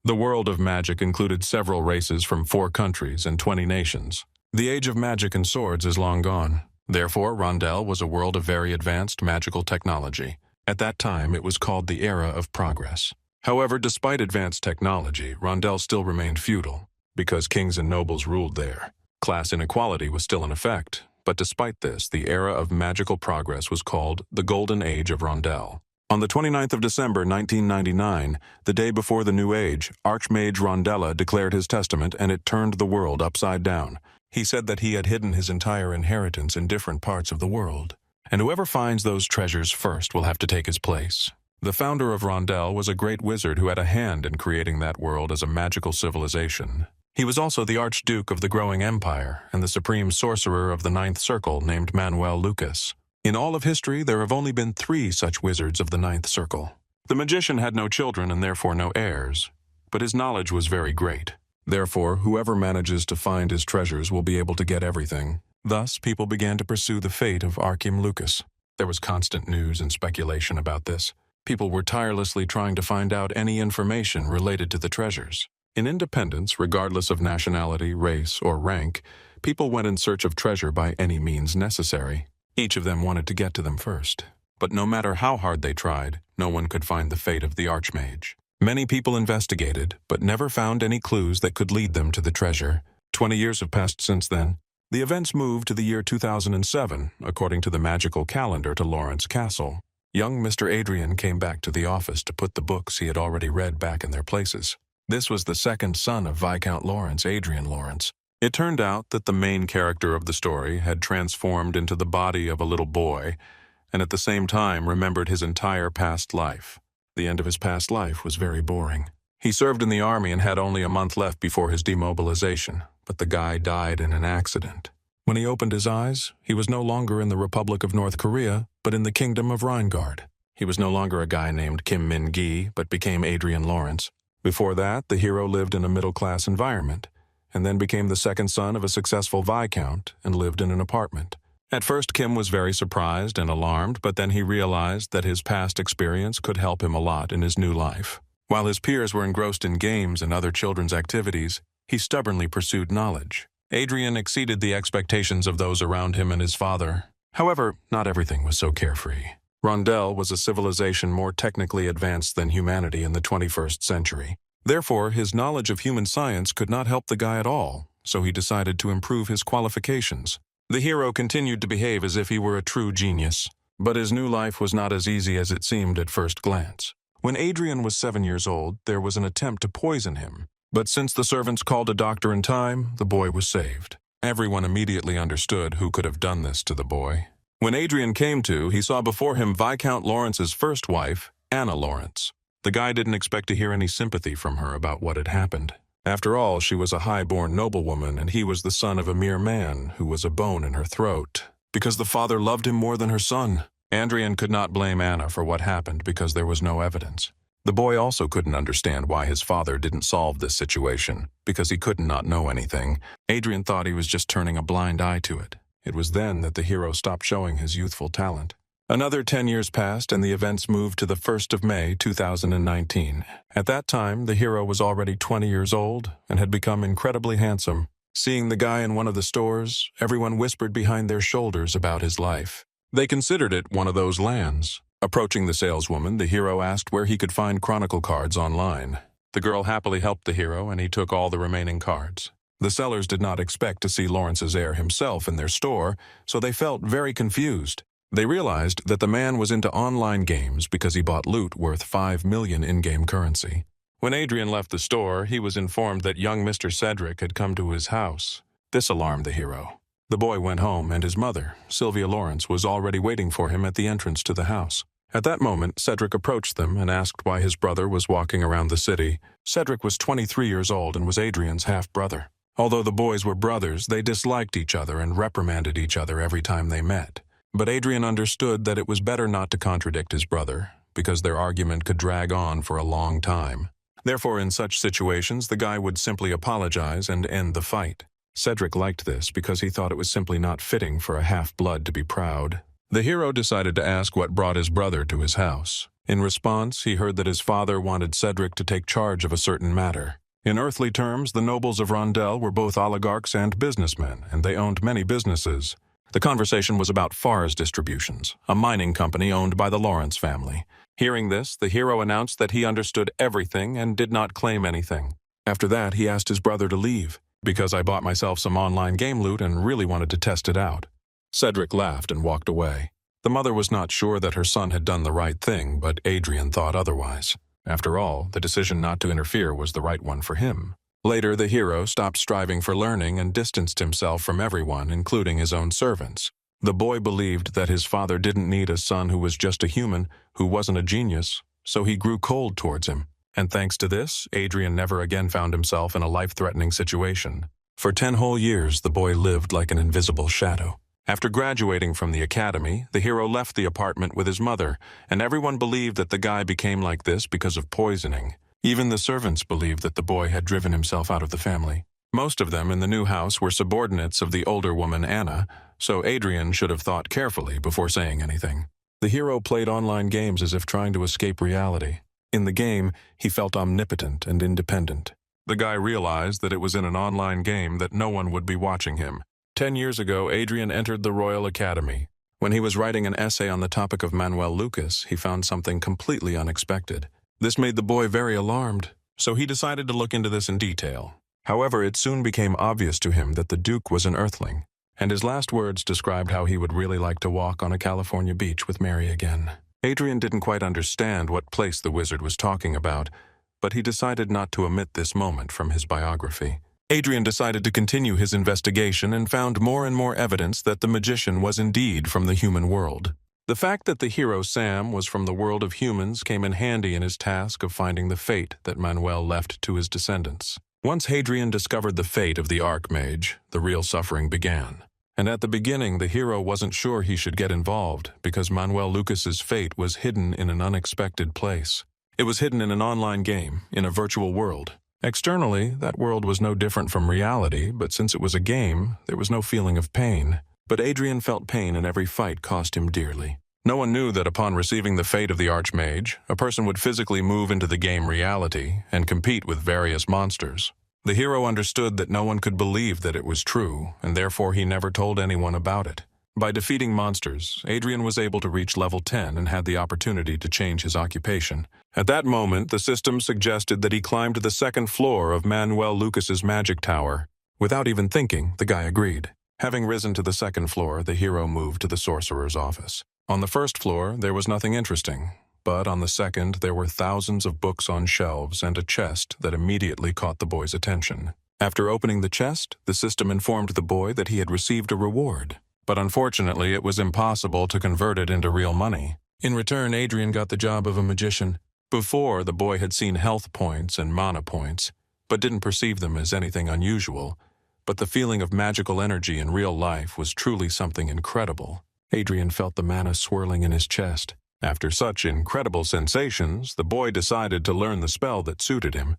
The world of magic included several races from 4 countries and 20 nations. The age of magic and swords is long gone. Therefore, Rondel was a world of very advanced magical technology. At that time, it was called the Era of Progress. However, despite advanced technology, Rondel still remained feudal, because kings and nobles ruled there. Class inequality was still in effect, but despite this, the Era of Magical Progress was called the Golden Age of Rondel. On the 29th of December 1999, the day before the New Age, Archmage Rondella declared his testament and it turned the world upside down. He said that he had hidden his entire inheritance in different parts of the world, and whoever finds those treasures first will have to take his place. The founder of Rondel was a great wizard who had a hand in creating that world as a magical civilization. He was also the Archduke of the growing empire and the supreme sorcerer of the Ninth Circle named Manuel Lucas. In all of history, there have only been 3 such wizards of the Ninth Circle. The magician had no children and therefore no heirs, but his knowledge was very great. Therefore, whoever manages to find his treasures will be able to get everything. Thus, people began to pursue the fate of Archim Lucas. There was constant news and speculation about this. People were tirelessly trying to find out any information related to the treasures. In independence, regardless of nationality, race, or rank, people went in search of treasure by any means necessary. Each of them wanted to get to them first. But no matter how hard they tried, no one could find the fate of the Archmage. Many people investigated, but never found any clues that could lead them to the treasure. 20 years have passed since then. The events moved to the year 2007, according to the magical calendar, to Lawrence Castle. Young Mr. Adrian came back to the office to put the books he had already read back in their places. This was the second son of Viscount Lawrence, Adrian Lawrence. It turned out that the main character of the story had transformed into the body of a little boy, and at the same time remembered his entire past life. The end of his past life was very boring. He served in the army and had only a month left before his demobilization, but the guy died in an accident. When he opened his eyes, he was no longer in the Republic of North Korea, but in the Kingdom of Rheingard. He was no longer a guy named Kim Min-gi, but became Adrian Lawrence. Before that, the hero lived in a middle-class environment, and then became the second son of a successful viscount and lived in an apartment. At first, Kim was very surprised and alarmed, but then he realized that his past experience could help him a lot in his new life. While his peers were engrossed in games and other children's activities, he stubbornly pursued knowledge. Adrian exceeded the expectations of those around him and his father. However, not everything was so carefree. Rondel was a civilization more technically advanced than humanity in the 21st century. Therefore, his knowledge of human science could not help the guy at all, so he decided to improve his qualifications. The hero continued to behave as if he were a true genius, but his new life was not as easy as it seemed at first glance. When Adrian was 7 years old, there was an attempt to poison him, but since the servants called a doctor in time, the boy was saved. Everyone immediately understood who could have done this to the boy. When Adrian came to, he saw before him Viscount Lawrence's first wife, Anna Lawrence. The guy didn't expect to hear any sympathy from her about what had happened. After all, she was a high-born noblewoman, and he was the son of a mere man who was a bone in her throat, because the father loved him more than her son. Adrian could not blame Anna for what happened because there was no evidence. The boy also couldn't understand why his father didn't solve this situation, because he could not know anything. Adrian thought he was just turning a blind eye to it. It was then that the hero stopped showing his youthful talent. Another 10 years passed, and the events moved to the 1st of May, 2019. At that time, the hero was already 20 years old and had become incredibly handsome. Seeing the guy in one of the stores, everyone whispered behind their shoulders about his life. They considered it one of those lands. Approaching the saleswoman, the hero asked where he could find Chronicle cards online. The girl happily helped the hero, and he took all the remaining cards. The sellers did not expect to see Lawrence's heir himself in their store, so they felt very confused. They realized that the man was into online games because he bought loot worth 5 million in-game currency. When Adrian left the store, he was informed that young Mr. Cedric had come to his house. This alarmed the hero. The boy went home, and his mother, Sylvia Lawrence, was already waiting for him at the entrance to the house. At that moment, Cedric approached them and asked why his brother was walking around the city. Cedric was 23 years old and was Adrian's half-brother. Although the boys were brothers, they disliked each other and reprimanded each other every time they met. But Adrian understood that it was better not to contradict his brother, because their argument could drag on for a long time. Therefore, in such situations, the guy would simply apologize and end the fight. Cedric liked this because he thought it was simply not fitting for a half-blood to be proud. The hero decided to ask what brought his brother to his house. In response, he heard that his father wanted Cedric to take charge of a certain matter. In earthly terms, the nobles of Rondel were both oligarchs and businessmen, and they owned many businesses. The conversation was about Fars Distributions, a mining company owned by the Lawrence family. Hearing this, the hero announced that he understood everything and did not claim anything. After that, he asked his brother to leave, because I bought myself some online game loot and really wanted to test it out. Cedric laughed and walked away. The mother was not sure that her son had done the right thing, but Adrian thought otherwise. After all, the decision not to interfere was the right one for him. Later, the hero stopped striving for learning and distanced himself from everyone, including his own servants. The boy believed that his father didn't need a son who was just a human, who wasn't a genius, so he grew cold towards him. And thanks to this, Adrian never again found himself in a life-threatening situation. For 10 whole years, the boy lived like an invisible shadow. After graduating from the academy, the hero left the apartment with his mother, and everyone believed that the guy became like this because of poisoning. Even the servants believed that the boy had driven himself out of the family. Most of them in the new house were subordinates of the older woman Anna, so Adrian should have thought carefully before saying anything. The hero played online games as if trying to escape reality. In the game, he felt omnipotent and independent. The guy realized that it was in an online game that no one would be watching him. 10 years ago, Adrian entered the Royal Academy. When he was writing an essay on the topic of Manuel Lucas, he found something completely unexpected. This made the boy very alarmed, so he decided to look into this in detail. However, it soon became obvious to him that the Duke was an Earthling, and his last words described how he would really like to walk on a California beach with Mary again. Adrian didn't quite understand what place the wizard was talking about, but he decided not to omit this moment from his biography. Adrian decided to continue his investigation and found more and more evidence that the magician was indeed from the human world. The fact that the hero Sam was from the world of humans came in handy in his task of finding the fate that Manuel left to his descendants. Once Adrian discovered the fate of the Archmage, the real suffering began. And at the beginning, the hero wasn't sure he should get involved because Manuel Lucas's fate was hidden in an unexpected place. It was hidden in an online game, in a virtual world. Externally, that world was no different from reality, but since it was a game, there was no feeling of pain. But Adrian felt pain, and every fight cost him dearly. No one knew that upon receiving the fate of the Archmage, a person would physically move into the game reality and compete with various monsters. The hero understood that no one could believe that it was true, and therefore he never told anyone about it. By defeating monsters, Adrian was able to reach level 10 and had the opportunity to change his occupation. At that moment, the system suggested that he climb to the second floor of Manuel Lucas's magic tower. Without even thinking, the guy agreed. Having risen to the second floor, the hero moved to the sorcerer's office. On the first floor, there was nothing interesting, but on the second, there were thousands of books on shelves and a chest that immediately caught the boy's attention. After opening the chest, the system informed the boy that he had received a reward. But unfortunately, it was impossible to convert it into real money. In return, Adrian got the job of a magician. Before, the boy had seen health points and mana points, but didn't perceive them as anything unusual. But the feeling of magical energy in real life was truly something incredible. Adrian felt the mana swirling in his chest. After such incredible sensations, the boy decided to learn the spell that suited him.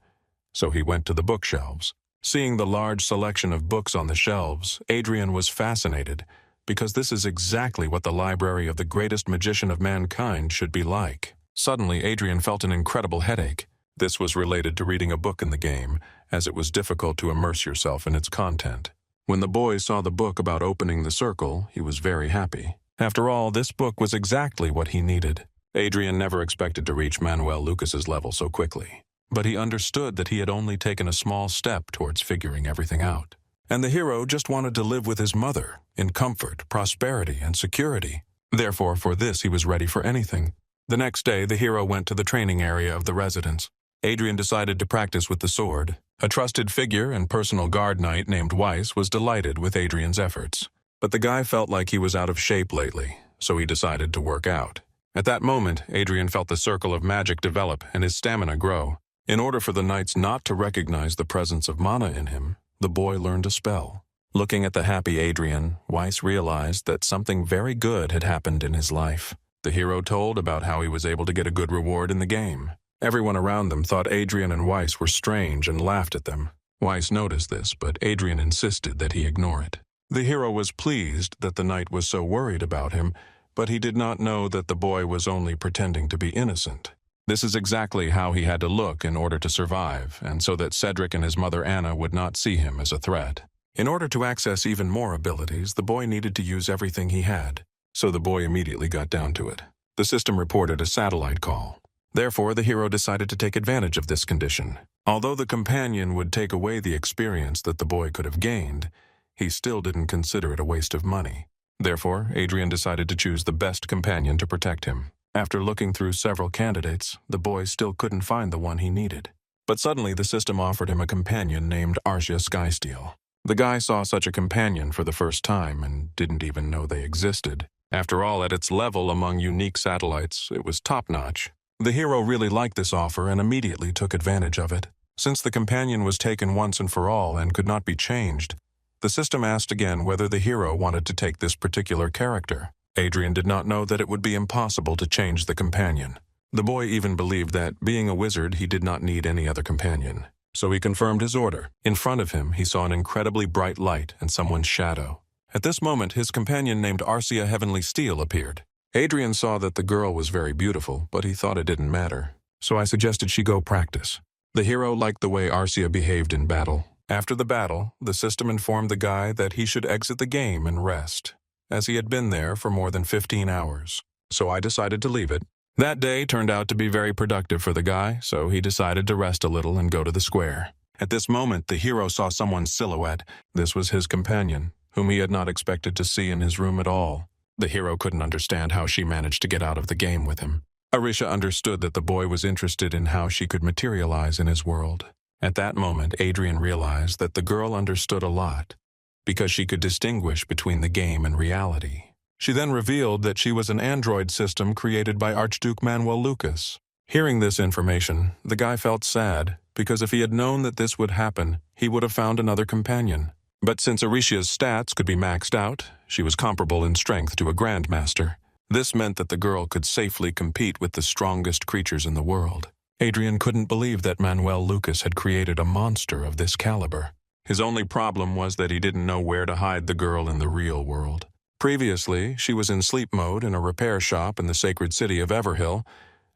So he went to the bookshelves. Seeing the large selection of books on the shelves, Adrian was fascinated, because this is exactly what the library of the greatest magician of mankind should be like. Suddenly, Adrian felt an incredible headache. This was related to reading a book in the game, as it was difficult to immerse yourself in its content. When the boy saw the book about opening the circle, he was very happy. After all, this book was exactly what he needed. Adrian never expected to reach Manuel Lucas's level so quickly, but he understood that he had only taken a small step towards figuring everything out. And the hero just wanted to live with his mother, in comfort, prosperity, and security. Therefore, for this he was ready for anything. The next day, the hero went to the training area of the residence. Adrian decided to practice with the sword. A trusted figure and personal guard knight named Weiss was delighted with Adrian's efforts. But the guy felt like he was out of shape lately, so he decided to work out. At that moment, Adrian felt the circle of magic develop and his stamina grow. In order for the knights not to recognize the presence of mana in him, the boy learned a spell. Looking at the happy Adrian, Weiss realized that something very good had happened in his life. The hero told about how he was able to get a good reward in the game. Everyone around them thought Adrian and Weiss were strange and laughed at them. Weiss noticed this, but Adrian insisted that he ignore it. The hero was pleased that the knight was so worried about him, but he did not know that the boy was only pretending to be innocent. This is exactly how he had to look in order to survive, and so that Cedric and his mother Anna would not see him as a threat. In order to access even more abilities, the boy needed to use everything he had, so the boy immediately got down to it. The system reported a satellite call. Therefore, the hero decided to take advantage of this condition. Although the companion would take away the experience that the boy could have gained, he still didn't consider it a waste of money. Therefore, Adrian decided to choose the best companion to protect him. After looking through several candidates, the boy still couldn't find the one he needed. But suddenly the system offered him a companion named Arcia Skysteel. The guy saw such a companion for the first time and didn't even know they existed. After all, at its level among unique satellites, it was top-notch. The hero really liked this offer and immediately took advantage of it. Since the companion was taken once and for all and could not be changed, the system asked again whether the hero wanted to take this particular character. Adrian did not know that it would be impossible to change the companion. The boy even believed that, being a wizard, he did not need any other companion. So he confirmed his order. In front of him, he saw an incredibly bright light and someone's shadow. At this moment, his companion named Arcia Heavenly Steel appeared. Adrian saw that the girl was very beautiful, but he thought it didn't matter. So I suggested she go practice. The hero liked the way Arcia behaved in battle. After the battle, the system informed the guy that he should exit the game and rest, as he had been there for more than 15 hours. So I decided to leave it. That day turned out to be very productive for the guy, so he decided to rest a little and go to the square. At this moment, the hero saw someone's silhouette. This was his companion, whom he had not expected to see in his room at all. The hero couldn't understand how she managed to get out of the game with him. Arisha understood that the boy was interested in how she could materialize in his world. At that moment, Adrian realized that the girl understood a lot, because she could distinguish between the game and reality. She then revealed that she was an android system created by Archduke Manuel Lucas. Hearing this information, the guy felt sad, because if he had known that this would happen, he would have found another companion. But since Arisha's stats could be maxed out, she was comparable in strength to a grandmaster. This meant that the girl could safely compete with the strongest creatures in the world. Adrian couldn't believe that Manuel Lucas had created a monster of this caliber. His only problem was that he didn't know where to hide the girl in the real world. Previously, she was in sleep mode in a repair shop in the sacred city of Everhill,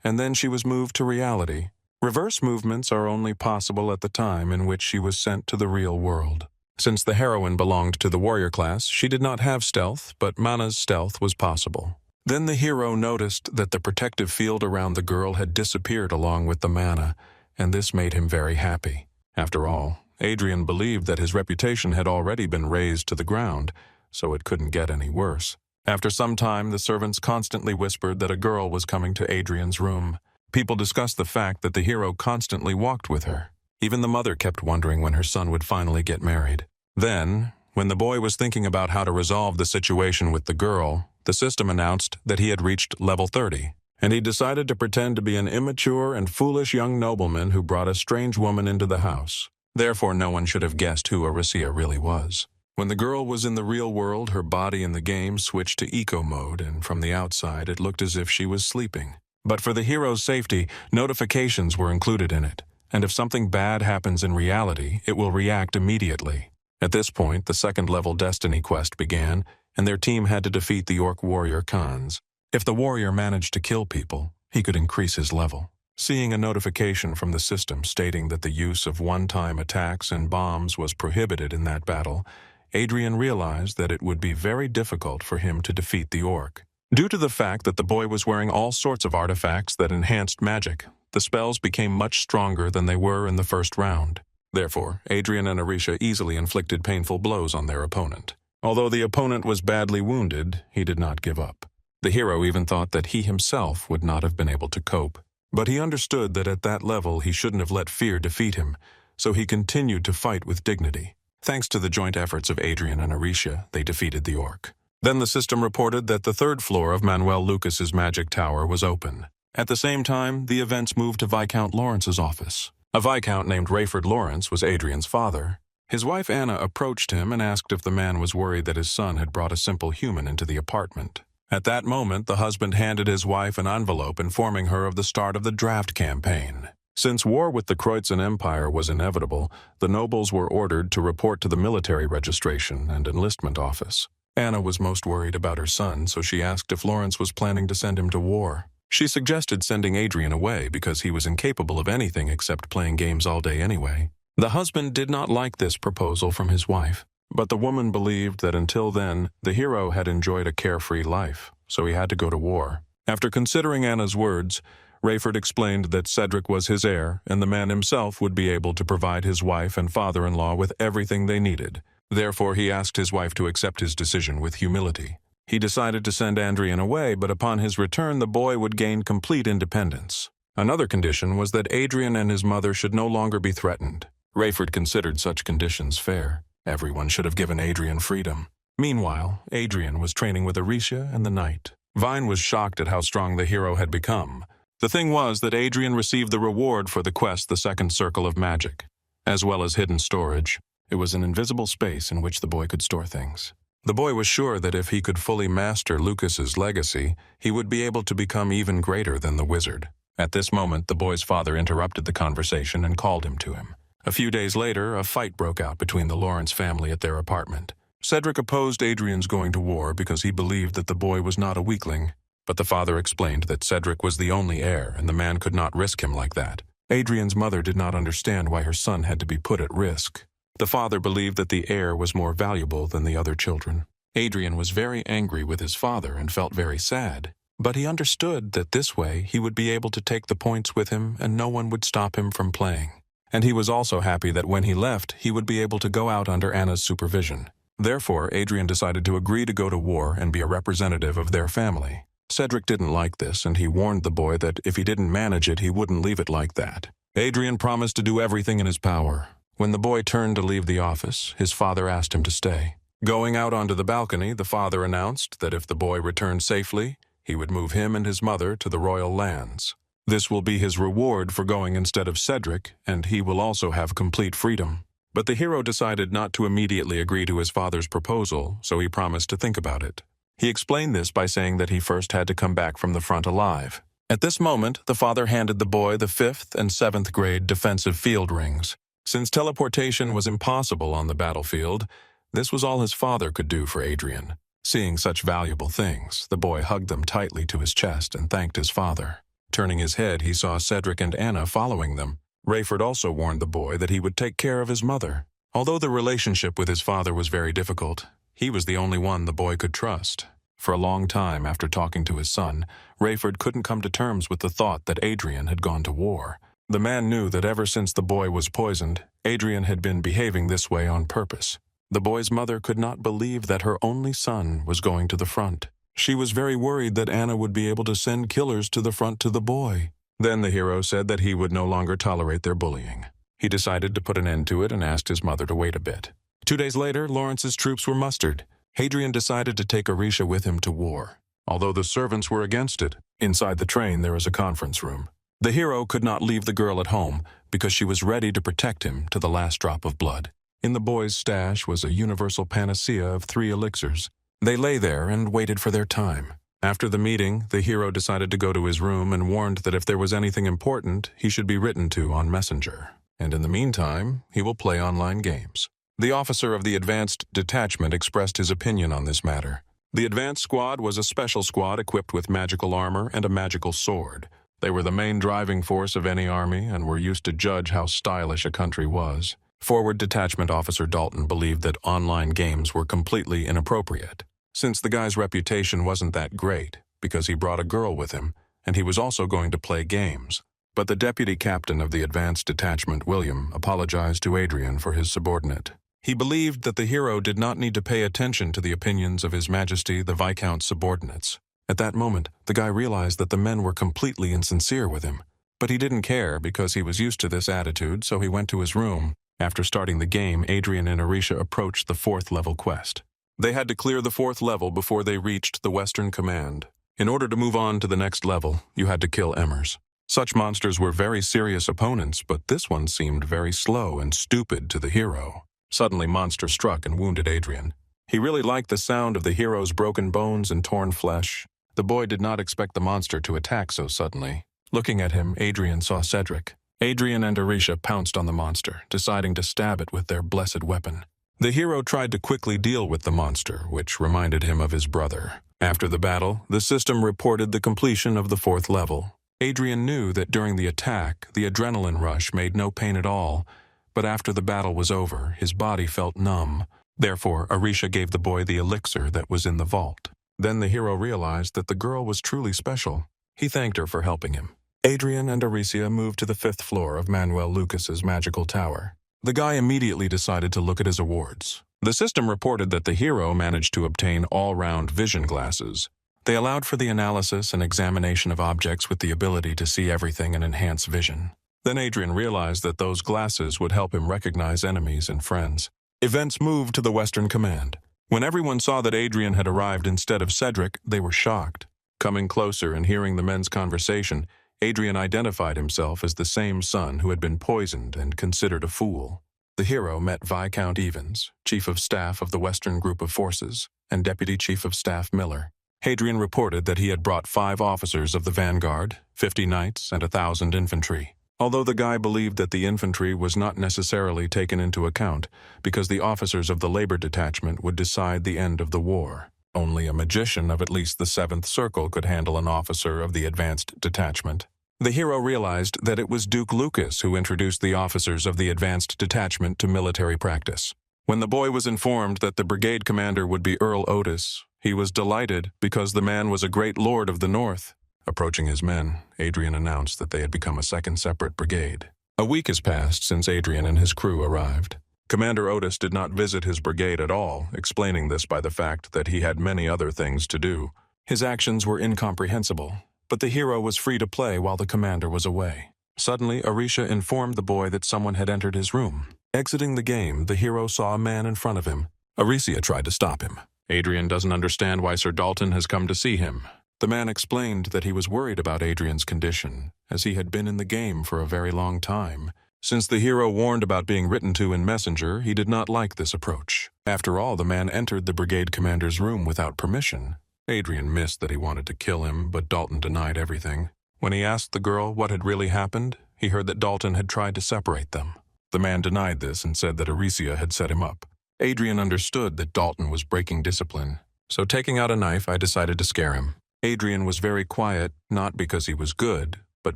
and then she was moved to reality. Reverse movements are only possible at the time in which she was sent to the real world. Since the heroine belonged to the warrior class, she did not have stealth, but Mana's stealth was possible. Then the hero noticed that the protective field around the girl had disappeared along with the mana, and this made him very happy. After all, Adrian believed that his reputation had already been razed to the ground, so it couldn't get any worse. After some time, the servants constantly whispered that a girl was coming to Adrian's room. People discussed the fact that the hero constantly walked with her. Even the mother kept wondering when her son would finally get married. Then, when the boy was thinking about how to resolve the situation with the girl, the system announced that he had reached level 30, and he decided to pretend to be an immature and foolish young nobleman who brought a strange woman into the house. Therefore, no one should have guessed who Arisia really was. When the girl was in the real world, her body in the game switched to eco mode, and from the outside it looked as if she was sleeping. But for the hero's safety, notifications were included in it, and if something bad happens in reality, it will react immediately. At this point, the second-level Destiny quest began, and their team had to defeat the Orc warrior Khans. If the warrior managed to kill people, he could increase his level. Seeing a notification from the system stating that the use of one-time attacks and bombs was prohibited in that battle, Adrian realized that it would be very difficult for him to defeat the Orc. Due to the fact that the boy was wearing all sorts of artifacts that enhanced magic, the spells became much stronger than they were in the first round. Therefore, Adrian and Arisha easily inflicted painful blows on their opponent. Although the opponent was badly wounded, he did not give up. The hero even thought that he himself would not have been able to cope. But he understood that at that level he shouldn't have let fear defeat him, so he continued to fight with dignity. Thanks to the joint efforts of Adrian and Arisha, they defeated the Orc. Then the system reported that the third floor of Manuel Lucas's magic tower was open. At the same time, the events moved to Viscount Lawrence's office. A Viscount named Rayford Lawrence was Adrian's father. His wife Anna approached him and asked if the man was worried that his son had brought a simple human into the apartment. At that moment, the husband handed his wife an envelope informing her of the start of the draft campaign. Since war with the Kreutzen Empire was inevitable, the nobles were ordered to report to the military registration and enlistment office. Anna was most worried about her son, so she asked if Lawrence was planning to send him to war. She suggested sending Adrian away because he was incapable of anything except playing games all day anyway. The husband did not like this proposal from his wife, but the woman believed that until then, the hero had enjoyed a carefree life, so he had to go to war. After considering Anna's words, Rayford explained that Cedric was his heir, and the man himself would be able to provide his wife and father-in-law with everything they needed. Therefore, he asked his wife to accept his decision with humility. He decided to send Adrian away, but upon his return, the boy would gain complete independence. Another condition was that Adrian and his mother should no longer be threatened. Rayford considered such conditions fair. Everyone should have given Adrian freedom. Meanwhile, Adrian was training with Arisha and the Knight. Vine was shocked at how strong the hero had become. The thing was that Adrian received the reward for the quest, the Second Circle of Magic, as well as hidden storage. It was an invisible space in which the boy could store things. The boy was sure that if he could fully master Lucas's legacy, he would be able to become even greater than the wizard. At this moment, the boy's father interrupted the conversation and called him to him. A few days later, a fight broke out between the Lawrence family at their apartment. Cedric opposed Adrian's going to war because he believed that the boy was not a weakling, but the father explained that Cedric was the only heir and the man could not risk him like that. Adrian's mother did not understand why her son had to be put at risk. The father believed that the heir was more valuable than the other children. Adrian was very angry with his father and felt very sad, but he understood that this way he would be able to take the points with him and no one would stop him from playing. And he was also happy that when he left, he would be able to go out under Anna's supervision. Therefore, Adrian decided to agree to go to war and be a representative of their family. Cedric didn't like this, and he warned the boy that if he didn't manage it, he wouldn't leave it like that. Adrian promised to do everything in his power. When the boy turned to leave the office, his father asked him to stay. Going out onto the balcony, the father announced that if the boy returned safely, he would move him and his mother to the royal lands. This will be his reward for going instead of Cedric, and he will also have complete freedom. But the hero decided not to immediately agree to his father's proposal, so he promised to think about it. He explained this by saying that he first had to come back from the front alive. At this moment, the father handed the boy the 5th and 7th grade defensive field rings. Since teleportation was impossible on the battlefield, this was all his father could do for Adrian. Seeing such valuable things, the boy hugged them tightly to his chest and thanked his father. Turning his head, he saw Cedric and Anna following them. Rayford also warned the boy that he would take care of his mother. Although the relationship with his father was very difficult, he was the only one the boy could trust. For a long time after talking to his son, Rayford couldn't come to terms with the thought that Adrian had gone to war. The man knew that ever since the boy was poisoned, Adrian had been behaving this way on purpose. The boy's mother could not believe that her only son was going to the front. She was very worried that Anna would be able to send killers to the front to the boy. Then the hero said that he would no longer tolerate their bullying. He decided to put an end to it and asked his mother to wait a bit. 2 days later, Lawrence's troops were mustered. Adrian decided to take Arisha with him to war, although the servants were against it. Inside the train, there was a conference room. The hero could not leave the girl at home because she was ready to protect him to the last drop of blood. In the boy's stash was a universal panacea of 3 elixirs. They lay there and waited for their time. After the meeting, the hero decided to go to his room and warned that if there was anything important, he should be written to on Messenger. And in the meantime, he will play online games. The officer of the advanced detachment expressed his opinion on this matter. The advanced squad was a special squad equipped with magical armor and a magical sword. They were the main driving force of any army and were used to judge how stylish a country was. Forward Detachment Officer Dalton believed that online games were completely inappropriate, since the guy's reputation wasn't that great because he brought a girl with him, and he was also going to play games. But the deputy captain of the advanced detachment, William, apologized to Adrian for his subordinate. He believed that the hero did not need to pay attention to the opinions of His Majesty the Viscount's subordinates. At that moment, the guy realized that the men were completely insincere with him. But he didn't care because he was used to this attitude, so he went to his room. After starting the game, Adrian and Arisha approached the 4th level quest. They had to clear the 4th level before they reached the Western Command. In order to move on to the next level, you had to kill Emmers. Such monsters were very serious opponents, but this one seemed very slow and stupid to the hero. Suddenly, monster struck and wounded Adrian. He really liked the sound of the hero's broken bones and torn flesh. The boy did not expect the monster to attack so suddenly. Looking at him, Adrian saw Cedric. Adrian and Arisha pounced on the monster, deciding to stab it with their blessed weapon. The hero tried to quickly deal with the monster, which reminded him of his brother. After the battle, the system reported the completion of the 4th level. Adrian knew that during the attack, the adrenaline rush made no pain at all, but after the battle was over, his body felt numb. Therefore, Arisha gave the boy the elixir that was in the vault. Then the hero realized that the girl was truly special. He thanked her for helping him. Adrian and Aricia moved to the 5th floor of Manuel Lucas's magical tower. The guy immediately decided to look at his awards. The system reported that the hero managed to obtain all-round vision glasses. They allowed for the analysis and examination of objects with the ability to see everything and enhance vision. Then Adrian realized that those glasses would help him recognize enemies and friends. Events moved to the Western Command. When everyone saw that Adrian had arrived instead of Cedric, they were shocked. Coming closer and hearing the men's conversation, Adrian identified himself as the same son who had been poisoned and considered a fool. The hero met Viscount Evans, Chief of Staff of the Western Group of Forces, and Deputy Chief of Staff Miller. Adrian reported that he had brought 5 officers of the vanguard, 50 knights, and 1,000 infantry. Although the guy believed that the infantry was not necessarily taken into account because the officers of the labor detachment would decide the end of the war. Only a magician of at least the 7th circle could handle an officer of the advanced detachment. The hero realized that it was Duke Lucas who introduced the officers of the advanced detachment to military practice. When the boy was informed that the brigade commander would be Earl Otis, he was delighted because the man was a great lord of the North. Approaching his men, Adrian announced that they had become a 2nd separate brigade. A week has passed since Adrian and his crew arrived. Commander Otis did not visit his brigade at all, explaining this by the fact that he had many other things to do. His actions were incomprehensible, but the hero was free to play while the commander was away. Suddenly, Arisha informed the boy that someone had entered his room. Exiting the game, the hero saw a man in front of him. Aricia tried to stop him. Adrian doesn't understand why Sir Dalton has come to see him. The man explained that he was worried about Adrian's condition, as he had been in the game for a very long time. Since the hero warned about being written to in Messenger, he did not like this approach. After all, the man entered the brigade commander's room without permission. Adrian missed that he wanted to kill him, but Dalton denied everything. When he asked the girl what had really happened, he heard that Dalton had tried to separate them. The man denied this and said that Aricia had set him up. Adrian understood that Dalton was breaking discipline, so taking out a knife, I decided to scare him. Adrian was very quiet, not because he was good, but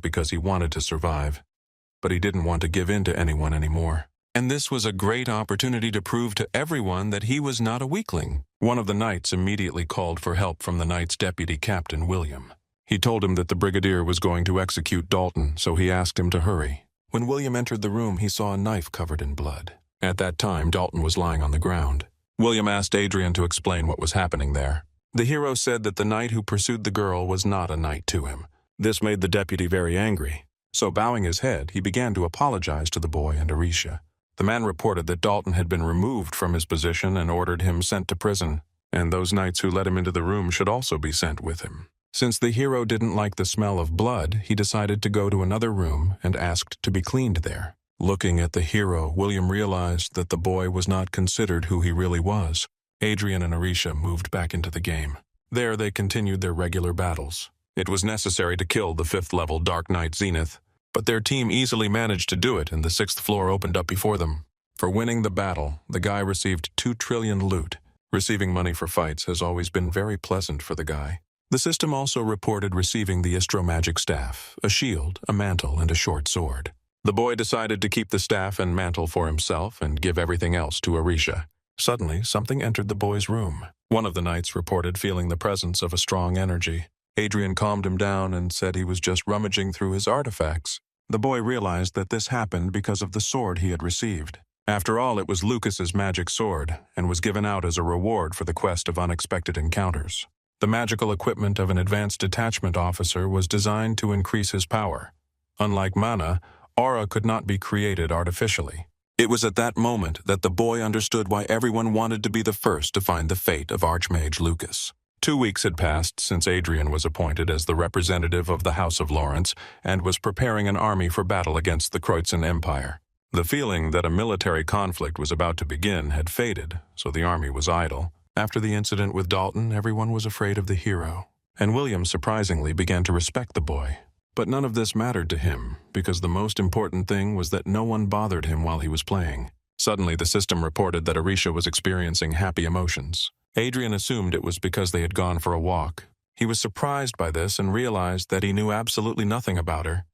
because he wanted to survive. But he didn't want to give in to anyone anymore. And this was a great opportunity to prove to everyone that he was not a weakling. One of the knights immediately called for help from the knight's deputy captain, William. He told him that the brigadier was going to execute Dalton, so he asked him to hurry. When William entered the room, he saw a knife covered in blood. At that time, Dalton was lying on the ground. William asked Adrian to explain what was happening there. The hero said that the knight who pursued the girl was not a knight to him. This made the deputy very angry. So bowing his head, he began to apologize to the boy and Aricia. The man reported that Dalton had been removed from his position and ordered him sent to prison, and those knights who let him into the room should also be sent with him. Since the hero didn't like the smell of blood, he decided to go to another room and asked to be cleaned there. Looking at the hero, William realized that the boy was not considered who he really was. Adrian and Aricia moved back into the game. There they continued their regular battles. It was necessary to kill the 5th-level Dark Knight Zenith, but their team easily managed to do it and the 6th floor opened up before them. For winning the battle, the guy received 2 trillion loot. Receiving money for fights has always been very pleasant for the guy. The system also reported receiving the Istro-Magic Staff, a shield, a mantle, and a short sword. The boy decided to keep the staff and mantle for himself and give everything else to Aricia. Suddenly, something entered the boy's room. One of the knights reported feeling the presence of a strong energy. Adrian calmed him down and said he was just rummaging through his artifacts. The boy realized that this happened because of the sword he had received. After all, it was Lucas's magic sword and was given out as a reward for the quest of unexpected encounters. The magical equipment of an advanced detachment officer was designed to increase his power. Unlike mana, aura could not be created artificially. It was at that moment that the boy understood why everyone wanted to be the first to find the fate of Archmage Lucas. 2 weeks had passed since Adrian was appointed as the representative of the House of Lawrence and was preparing an army for battle against the Kreutzen Empire. The feeling that a military conflict was about to begin had faded, so the army was idle. After the incident with Dalton, everyone was afraid of the hero, and William surprisingly began to respect the boy. But none of this mattered to him, because the most important thing was that no one bothered him while he was playing. Suddenly, the system reported that Arisha was experiencing happy emotions. Adrian assumed it was because they had gone for a walk. He was surprised by this and realized that he knew absolutely nothing about her.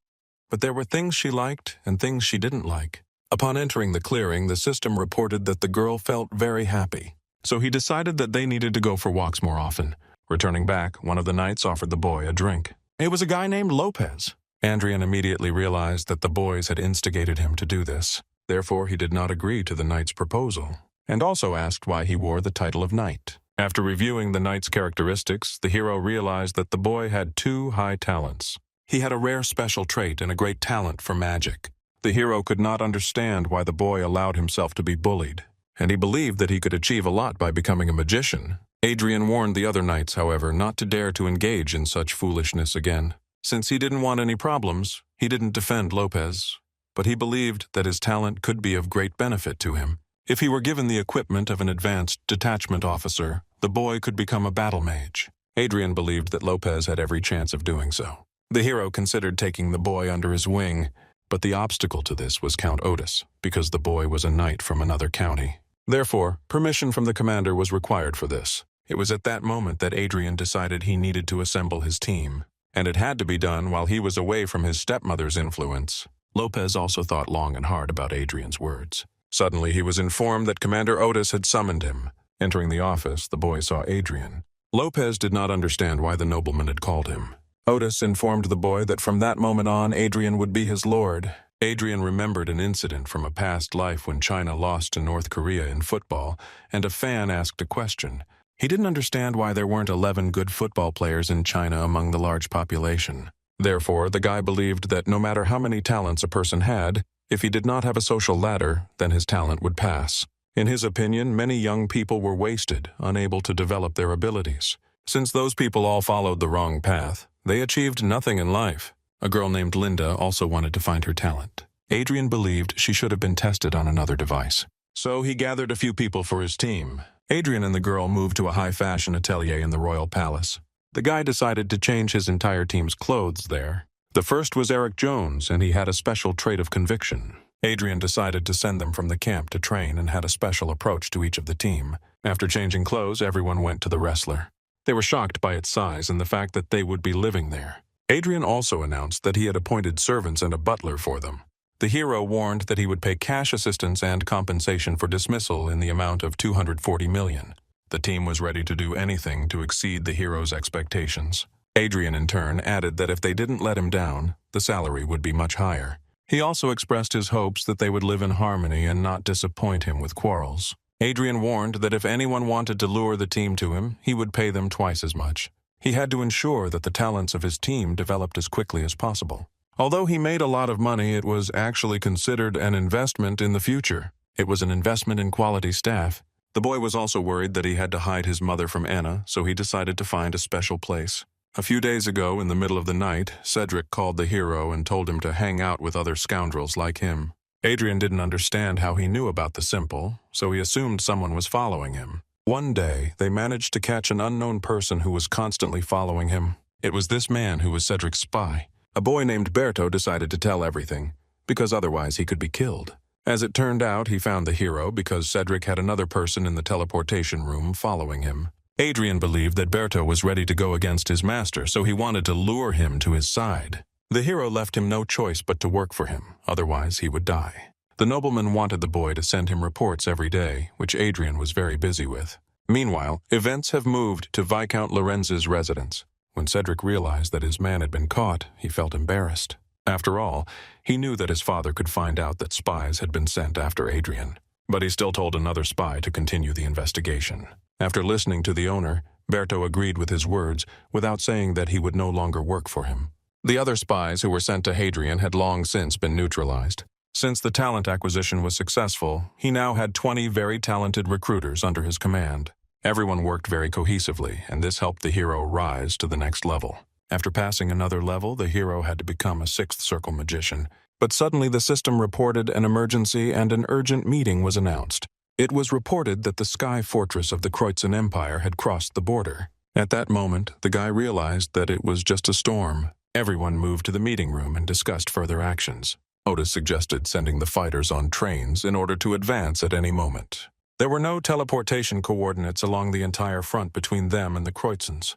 But there were things she liked and things she didn't like. Upon entering the clearing, the system reported that the girl felt very happy. So he decided that they needed to go for walks more often. Returning back, one of the knights offered the boy a drink. It was a guy named Lopez. Adrian immediately realized that the boys had instigated him to do this. Therefore, he did not agree to the knight's proposal, and also asked why he wore the title of knight. After reviewing the knight's characteristics, the hero realized that the boy had 2 high talents. He had a rare special trait and a great talent for magic. The hero could not understand why the boy allowed himself to be bullied, and he believed that he could achieve a lot by becoming a magician. Adrian warned the other knights, however, not to dare to engage in such foolishness again. Since he didn't want any problems, he didn't defend Lopez, but he believed that his talent could be of great benefit to him. If he were given the equipment of an advanced detachment officer, the boy could become a battle mage. Adrian believed that Lopez had every chance of doing so. The hero considered taking the boy under his wing, but the obstacle to this was Count Otis, because the boy was a knight from another county. Therefore, permission from the commander was required for this. It was at that moment that Adrian decided he needed to assemble his team, and it had to be done while he was away from his stepmother's influence. Lopez also thought long and hard about Adrian's words. Suddenly, he was informed that Commander Otis had summoned him. Entering the office, the boy saw Adrian. Lopez did not understand why the nobleman had called him. Otis informed the boy that from that moment on, Adrian would be his lord. Adrian remembered an incident from a past life when China lost to North Korea in football, and a fan asked a question. He didn't understand why there weren't 11 good football players in China among the large population. Therefore, the guy believed that no matter how many talents a person had, if he did not have a social ladder, then his talent would pass. In his opinion, many young people were wasted, unable to develop their abilities. Since those people all followed the wrong path, they achieved nothing in life. A girl named Linda also wanted to find her talent. Adrian believed she should have been tested on another device. So he gathered a few people for his team. Adrian and the girl moved to a high-fashion atelier in the royal palace. The guy decided to change his entire team's clothes there. The first was Eric Jones, and he had a special trait of conviction. Adrian decided to send them from the camp to train and had a special approach to each of the team. After changing clothes, everyone went to the wrestler. They were shocked by its size and the fact that they would be living there. Adrian also announced that he had appointed servants and a butler for them. The hero warned that he would pay cash assistance and compensation for dismissal in the amount of 240 million. The team was ready to do anything to exceed the hero's expectations. Adrian, in turn, added that if they didn't let him down, the salary would be much higher. He also expressed his hopes that they would live in harmony and not disappoint him with quarrels. Adrian warned that if anyone wanted to lure the team to him, he would pay them twice as much. He had to ensure that the talents of his team developed as quickly as possible. Although he made a lot of money, it was actually considered an investment in the future. It was an investment in quality staff. The boy was also worried that he had to hide his mother from Anna, so he decided to find a special place. A few days ago, in the middle of the night, Cedric called the hero and told him to hang out with other scoundrels like him. Adrian didn't understand how he knew about the simple, so he assumed someone was following him. One day, they managed to catch an unknown person who was constantly following him. It was this man who was Cedric's spy. A boy named Berto decided to tell everything, because otherwise he could be killed. As it turned out, he found the hero because Cedric had another person in the teleportation room following him. Adrian believed that Berto was ready to go against his master, so he wanted to lure him to his side. The hero left him no choice but to work for him, otherwise he would die. The nobleman wanted the boy to send him reports every day, which Adrian was very busy with. Meanwhile, events have moved to Viscount Lorenz's residence. When Cedric realized that his man had been caught, he felt embarrassed. After all, he knew that his father could find out that spies had been sent after Adrian. But he still told another spy to continue the investigation. After listening to the owner, Berto agreed with his words without saying that he would no longer work for him. The other spies who were sent to Hadrian had long since been neutralized. Since the talent acquisition was successful, he now had 20 very talented recruiters under his command. Everyone worked very cohesively, and this helped the hero rise to the next level. After passing another level, the hero had to become a 6th circle magician. But suddenly the system reported an emergency and an urgent meeting was announced. It was reported that the sky fortress of the Kreutzen Empire had crossed the border. At that moment, the guy realized that it was just a storm. Everyone moved to the meeting room and discussed further actions. Otis suggested sending the fighters on trains in order to advance at any moment. There were no teleportation coordinates along the entire front between them and the Kreutzens,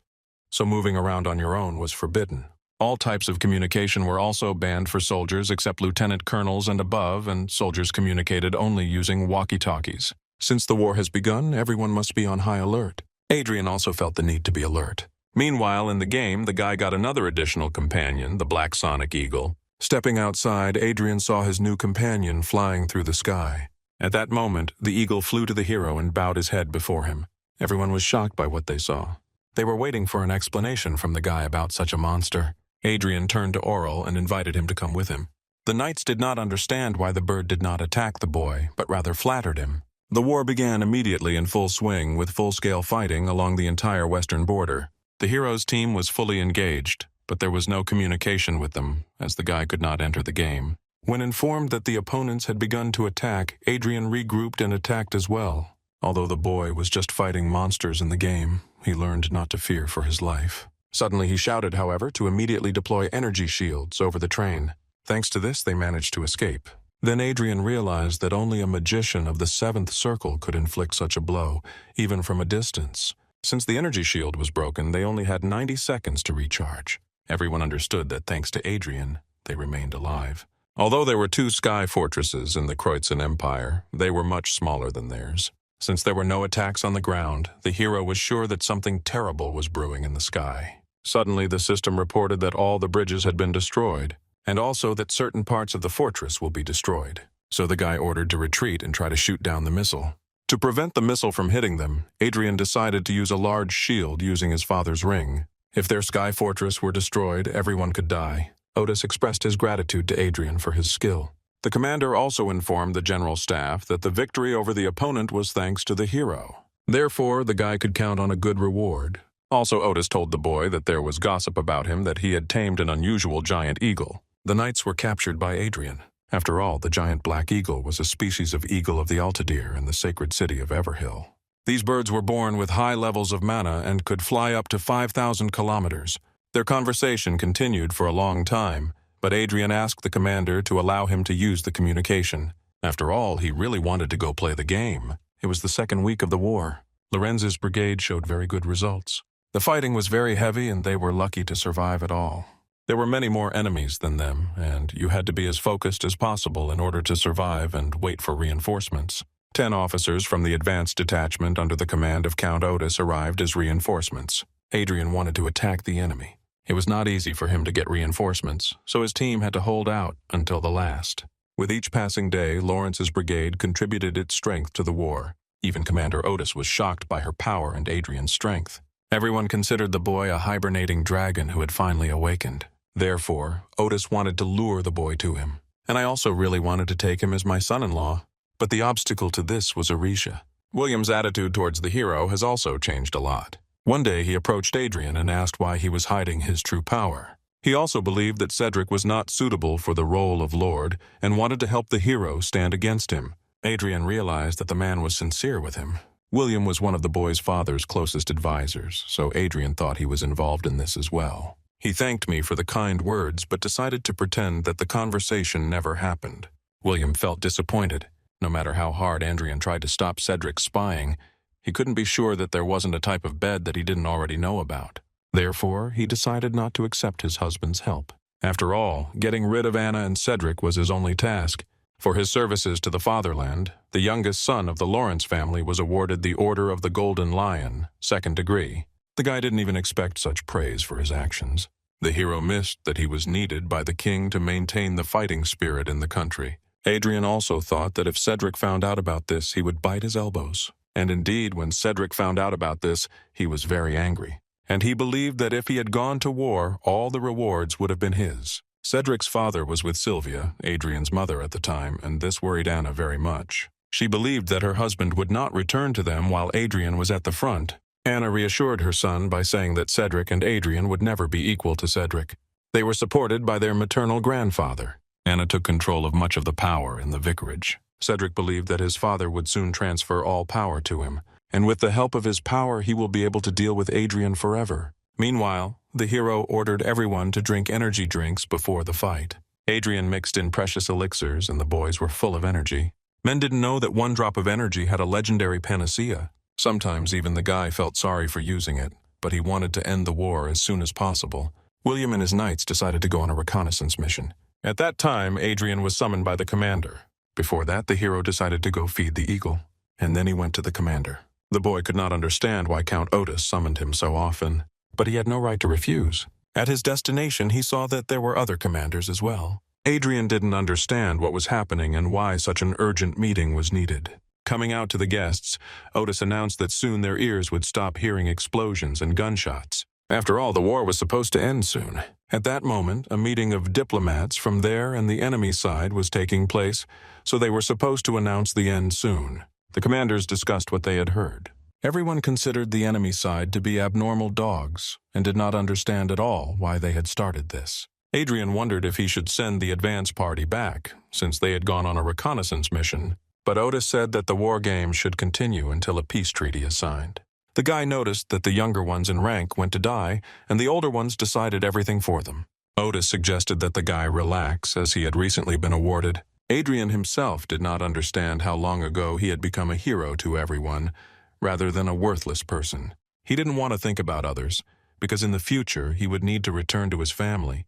so moving around on your own was forbidden. All types of communication were also banned for soldiers except lieutenant colonels and above, and soldiers communicated only using walkie-talkies. Since the war has begun, everyone must be on high alert. Adrian also felt the need to be alert. Meanwhile, in the game, the guy got another additional companion, the Black Sonic Eagle. Stepping outside, Adrian saw his new companion flying through the sky. At that moment, the eagle flew to the hero and bowed his head before him. Everyone was shocked by what they saw. They were waiting for an explanation from the guy about such a monster. Adrian turned to Oral and invited him to come with him. The knights did not understand why the bird did not attack the boy, but rather flattered him. The war began immediately in full swing with full-scale fighting along the entire western border. The hero's team was fully engaged, but there was no communication with them, as the guy could not enter the game. When informed that the opponents had begun to attack, Adrian regrouped and attacked as well. Although the boy was just fighting monsters in the game, he learned not to fear for his life. Suddenly he shouted, however, to immediately deploy energy shields over the train. Thanks to this, they managed to escape. Then Adrian realized that only a magician of the 7th circle could inflict such a blow, even from a distance. Since the energy shield was broken, they only had 90 seconds to recharge. Everyone understood that thanks to Adrian, they remained alive. Although there were 2 sky fortresses in the Kreutzen Empire, they were much smaller than theirs. Since there were no attacks on the ground, the hero was sure that something terrible was brewing in the sky. Suddenly, the system reported that all the bridges had been destroyed, and also that certain parts of the fortress will be destroyed. So the guy ordered to retreat and try to shoot down the missile. To prevent the missile from hitting them, Adrian decided to use a large shield using his father's ring. If their sky fortress were destroyed, everyone could die. Otis expressed his gratitude to Adrian for his skill. The commander also informed the general staff that the victory over the opponent was thanks to the hero. Therefore, the guy could count on a good reward. Also, Otis told the boy that there was gossip about him that he had tamed an unusual giant eagle. The knights were captured by Adrian. After all, the giant black eagle was a species of eagle of the Altadir in the sacred city of Everhill. These birds were born with high levels of mana and could fly up to 5,000 kilometers. Their conversation continued for a long time, but Adrian asked the commander to allow him to use the communication. After all, he really wanted to go play the game. It was the 2nd week of the war. Lorenz's brigade showed very good results. The fighting was very heavy and they were lucky to survive at all. There were many more enemies than them, and you had to be as focused as possible in order to survive and wait for reinforcements. 10 officers from the advanced detachment under the command of Count Otis arrived as reinforcements. Adrian wanted to attack the enemy. It was not easy for him to get reinforcements, so his team had to hold out until the last. With each passing day, Lawrence's brigade contributed its strength to the war. Even Commander Otis was shocked by her power and Adrian's strength. Everyone considered the boy a hibernating dragon who had finally awakened. Therefore, Otis wanted to lure the boy to him. And I also really wanted to take him as my son-in-law. But the obstacle to this was Arisha. William's attitude towards the hero has also changed a lot. One day he approached Adrian and asked why he was hiding his true power. He also believed that Cedric was not suitable for the role of Lord and wanted to help the hero stand against him. Adrian realized that the man was sincere with him. William was one of the boy's father's closest advisors, so Adrian thought he was involved in this as well. He thanked me for the kind words, but decided to pretend that the conversation never happened. William felt disappointed. No matter how hard Adrian tried to stop Cedric spying, he couldn't be sure that there wasn't a type of bed that he didn't already know about. Therefore, he decided not to accept his husband's help. After all, getting rid of Anna and Cedric was his only task. For his services to the fatherland, the youngest son of the Lawrence family was awarded the Order of the Golden Lion, 2nd degree. The guy didn't even expect such praise for his actions. The hero missed that he was needed by the king to maintain the fighting spirit in the country. Adrian also thought that if Cedric found out about this, he would bite his elbows. And indeed, when Cedric found out about this, he was very angry. And he believed that if he had gone to war, all the rewards would have been his. Cedric's father was with Sylvia, Adrian's mother at the time, and this worried Anna very much. She believed that her husband would not return to them while Adrian was at the front. Anna reassured her son by saying that Cedric and Adrian would never be equal to Cedric. They were supported by their maternal grandfather. Anna took control of much of the power in the vicarage. Cedric believed that his father would soon transfer all power to him, and with the help of his power he will be able to deal with Adrian forever. Meanwhile, the hero ordered everyone to drink energy drinks before the fight. Adrian mixed in precious elixirs, and the boys were full of energy. Men didn't know that one drop of energy had a legendary panacea. Sometimes even the guy felt sorry for using it, but he wanted to end the war as soon as possible. William and his knights decided to go on a reconnaissance mission. At that time, Adrian was summoned by the commander. Before that, the hero decided to go feed the eagle, and then he went to the commander. The boy could not understand why Count Otis summoned him so often, but he had no right to refuse. At his destination, he saw that there were other commanders as well. Adrian didn't understand what was happening and why such an urgent meeting was needed. Coming out to the guests, Otis announced that soon their ears would stop hearing explosions and gunshots. After all, the war was supposed to end soon. At that moment, a meeting of diplomats from their and the enemy side was taking place, so they were supposed to announce the end soon. The commanders discussed what they had heard. Everyone considered the enemy side to be abnormal dogs and did not understand at all why they had started this. Adrian wondered if he should send the advance party back, since they had gone on a reconnaissance mission, but Otis said that the war games should continue until a peace treaty is signed. The guy noticed that the younger ones in rank went to die, and the older ones decided everything for them. Otis suggested that the guy relax, as he had recently been awarded. Adrian himself did not understand how long ago he had become a hero to everyone, rather than a worthless person. He didn't want to think about others, because in the future he would need to return to his family,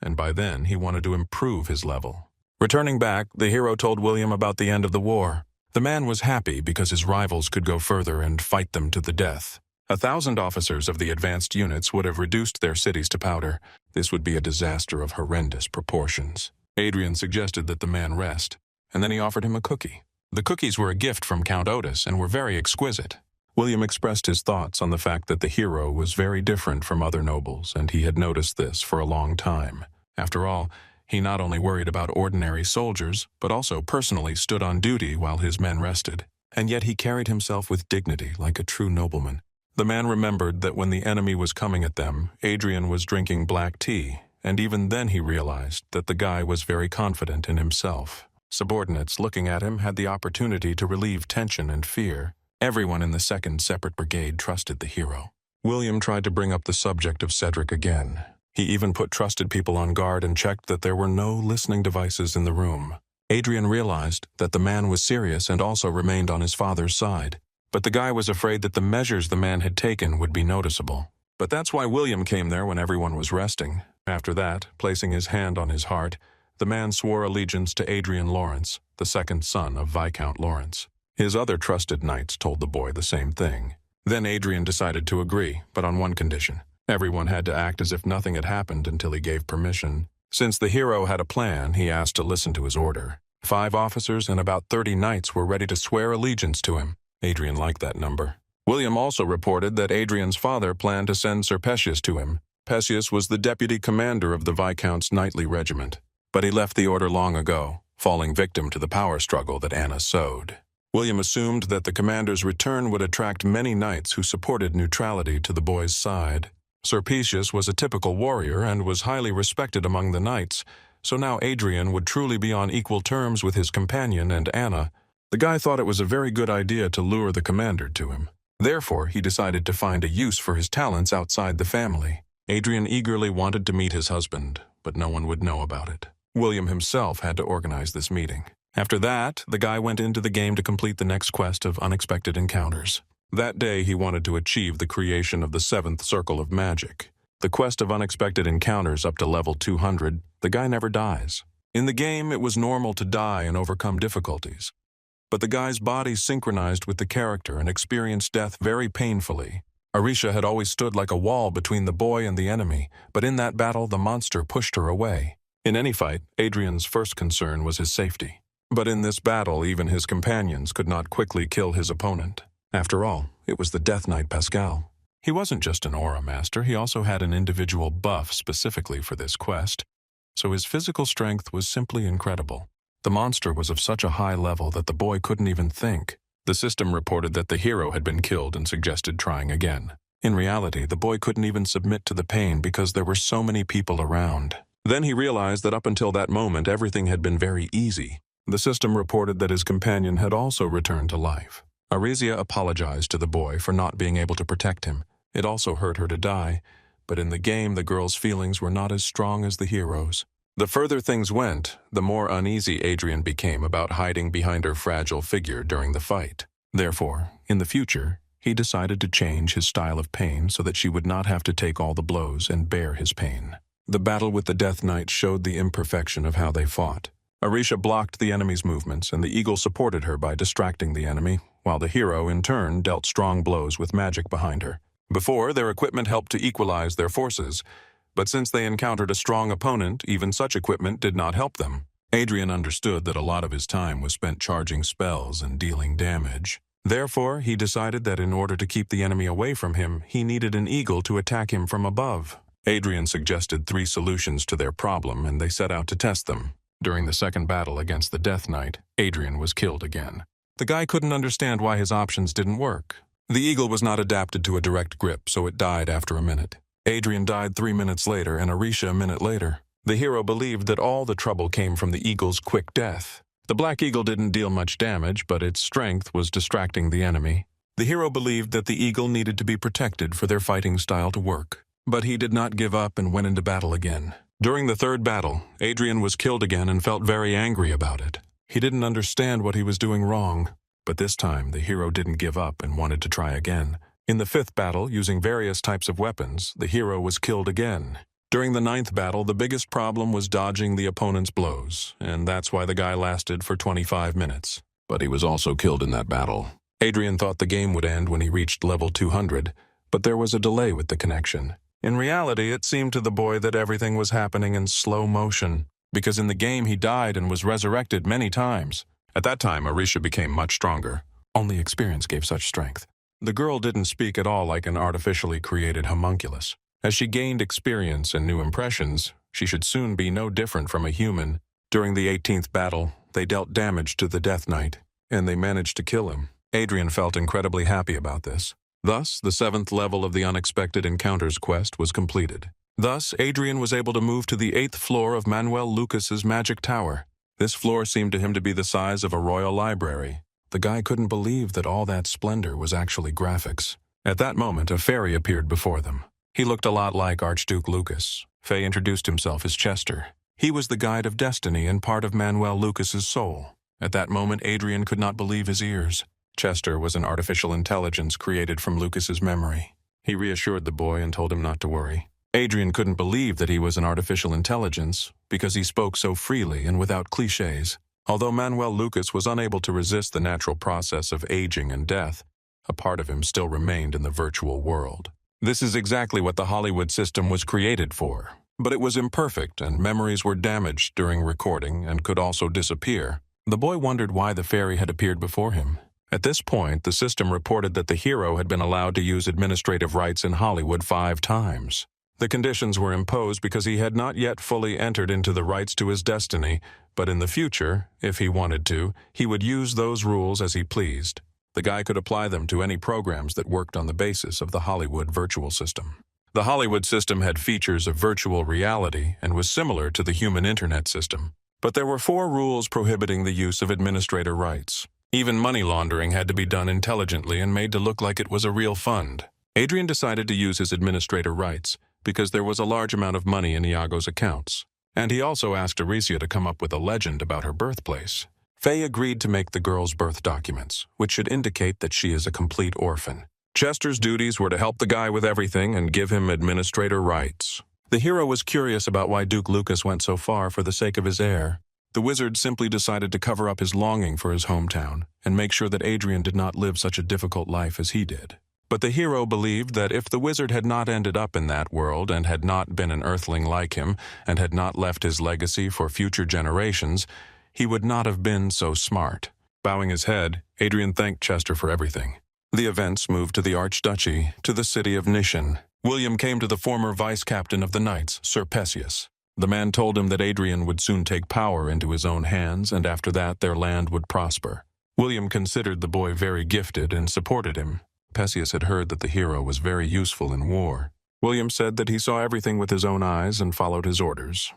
and by then he wanted to improve his level. Returning back, the hero told William about the end of the war. The man was happy because his rivals could go further and fight them to the death. 1,000 officers of the advanced units would have reduced their cities to powder. This would be a disaster of horrendous proportions. Adrian suggested that the man rest, and then he offered him a cookie. The cookies were a gift from Count Otis and were very exquisite. William expressed his thoughts on the fact that the hero was very different from other nobles, and he had noticed this for a long time. After all, he not only worried about ordinary soldiers, but also personally stood on duty while his men rested. And yet he carried himself with dignity like a true nobleman. The man remembered that when the enemy was coming at them, Adrian was drinking black tea, and even then he realized that the guy was very confident in himself. Subordinates looking at him had the opportunity to relieve tension and fear. Everyone in the 2nd Separate Brigade trusted the hero. William tried to bring up the subject of Cedric again. He even put trusted people on guard and checked that there were no listening devices in the room. Adrian realized that the man was serious and also remained on his father's side. But the guy was afraid that the measures the man had taken would be noticeable. But that's why William came there when everyone was resting. After that, placing his hand on his heart, the man swore allegiance to Adrian Lawrence, the 2nd son of Viscount Lawrence. His other trusted knights told the boy the same thing. Then Adrian decided to agree, but on one condition. Everyone had to act as if nothing had happened until he gave permission. Since the hero had a plan, he asked to listen to his order. 5 officers and about 30 knights were ready to swear allegiance to him. Adrian liked that number. William also reported that Adrian's father planned to send Sir Pesius to him. Pesius was the deputy commander of the Viscount's knightly regiment, but he left the order long ago, falling victim to the power struggle that Anna sowed. William assumed that the commander's return would attract many knights who supported neutrality to the boy's side. Sir Pesius was a typical warrior and was highly respected among the knights, so now Adrian would truly be on equal terms with his companion and Anna. The guy thought it was a very good idea to lure the commander to him. Therefore, he decided to find a use for his talents outside the family. Adrian eagerly wanted to meet his husband, but no one would know about it. William himself had to organize this meeting. After that, the guy went into the game to complete the next quest of unexpected encounters. That day, he wanted to achieve the creation of the 7th Circle of Magic. The quest of unexpected encounters up to level 200, the guy never dies. In the game, it was normal to die and overcome difficulties. But the guy's body synchronized with the character and experienced death very painfully. Arisha had always stood like a wall between the boy and the enemy, but in that battle, the monster pushed her away. In any fight, Adrian's first concern was his safety. But in this battle, even his companions could not quickly kill his opponent. After all, it was the Death Knight Pascal. He wasn't just an aura master, he also had an individual buff specifically for this quest, so his physical strength was simply incredible. The monster was of such a high level that the boy couldn't even think. The system reported that the hero had been killed and suggested trying again. In reality, the boy couldn't even submit to the pain because there were so many people around. Then he realized that up until that moment, everything had been very easy. The system reported that his companion had also returned to life. Arisia apologized to the boy for not being able to protect him. It also hurt her to die, but in the game the girl's feelings were not as strong as the hero's. The further things went, the more uneasy Adrian became about hiding behind her fragile figure during the fight. Therefore, in the future, he decided to change his style of pain so that she would not have to take all the blows and bear his pain. The battle with the Death Knight showed the imperfection of how they fought. Arisha blocked the enemy's movements, and the eagle supported her by distracting the enemy, while the hero, in turn, dealt strong blows with magic behind her. Before, their equipment helped to equalize their forces, but since they encountered a strong opponent, even such equipment did not help them. Adrian understood that a lot of his time was spent charging spells and dealing damage. Therefore, he decided that in order to keep the enemy away from him, he needed an eagle to attack him from above. Adrian suggested 3 solutions to their problem, and they set out to test them. During the second battle against the Death Knight, Adrian was killed again. The guy couldn't understand why his options didn't work. The eagle was not adapted to a direct grip, so it died after a minute. Adrian died 3 minutes later, and Arisha a minute later. The hero believed that all the trouble came from the eagle's quick death. The Black Eagle didn't deal much damage, but its strength was distracting the enemy. The hero believed that the eagle needed to be protected for their fighting style to work. But he did not give up and went into battle again. During the third battle, Adrian was killed again and felt very angry about it. He didn't understand what he was doing wrong. But this time, the hero didn't give up and wanted to try again. In the 5th battle, using various types of weapons, the hero was killed again. During the 9th battle, the biggest problem was dodging the opponent's blows, and that's why the guy lasted for 25 minutes. But he was also killed in that battle. Adrian thought the game would end when he reached level 200, but there was a delay with the connection. In reality, it seemed to the boy that everything was happening in slow motion, because in the game he died and was resurrected many times. At that time, Arisha became much stronger. Only experience gave such strength. The girl didn't speak at all like an artificially created homunculus. As she gained experience and new impressions, she should soon be no different from a human. During the 18th battle, they dealt damage to the Death Knight, and they managed to kill him. Adrian felt incredibly happy about this. Thus, the 7th level of the Unexpected Encounters quest was completed. Thus, Adrian was able to move to the 8th floor of Manuel Lucas's magic tower. This floor seemed to him to be the size of a royal library. The guy couldn't believe that all that splendor was actually graphics. At that moment, a fairy appeared before them. He looked a lot like Archduke Lucas. Faye introduced himself as Chester. He was the guide of destiny and part of Manuel Lucas's soul. At that moment, Adrian could not believe his ears. Chester was an artificial intelligence created from Lucas's memory. He reassured the boy and told him not to worry. Adrian couldn't believe that he was an artificial intelligence because he spoke so freely and without cliches. Although Manuel Lucas was unable to resist the natural process of aging and death, a part of him still remained in the virtual world. This is exactly what the Hollywood system was created for. But it was imperfect, and memories were damaged during recording and could also disappear. The boy wondered why the fairy had appeared before him. At this point, the system reported that the hero had been allowed to use administrative rights in Hollywood 5 times. The conditions were imposed because he had not yet fully entered into the rights to his destiny, but in the future, if he wanted to, he would use those rules as he pleased. The guy could apply them to any programs that worked on the basis of the Hollywood virtual system. The Hollywood system had features of virtual reality and was similar to the human internet system. But there were 4 rules prohibiting the use of administrator rights. Even money laundering had to be done intelligently and made to look like it was a real fund. Adrian decided to use his administrator rights because there was a large amount of money in Iago's accounts. And he also asked Aricia to come up with a legend about her birthplace. Faye agreed to make the girl's birth documents, which should indicate that she is a complete orphan. Chester's duties were to help the guy with everything and give him administrator rights. The hero was curious about why Duke Lucas went so far for the sake of his heir. The wizard simply decided to cover up his longing for his hometown and make sure that Adrian did not live such a difficult life as he did. But the hero believed that if the wizard had not ended up in that world and had not been an earthling like him and had not left his legacy for future generations, he would not have been so smart. Bowing his head, Adrian thanked Chester for everything. The events moved to the Archduchy, to the city of Nishan. William came to the former vice-captain of the Knights, Sir Perseus. The man told him that Adrian would soon take power into his own hands, and after that their land would prosper. William considered the boy very gifted and supported him. Perseus had heard that the hero was very useful in war. William said that he saw everything with his own eyes and followed his orders.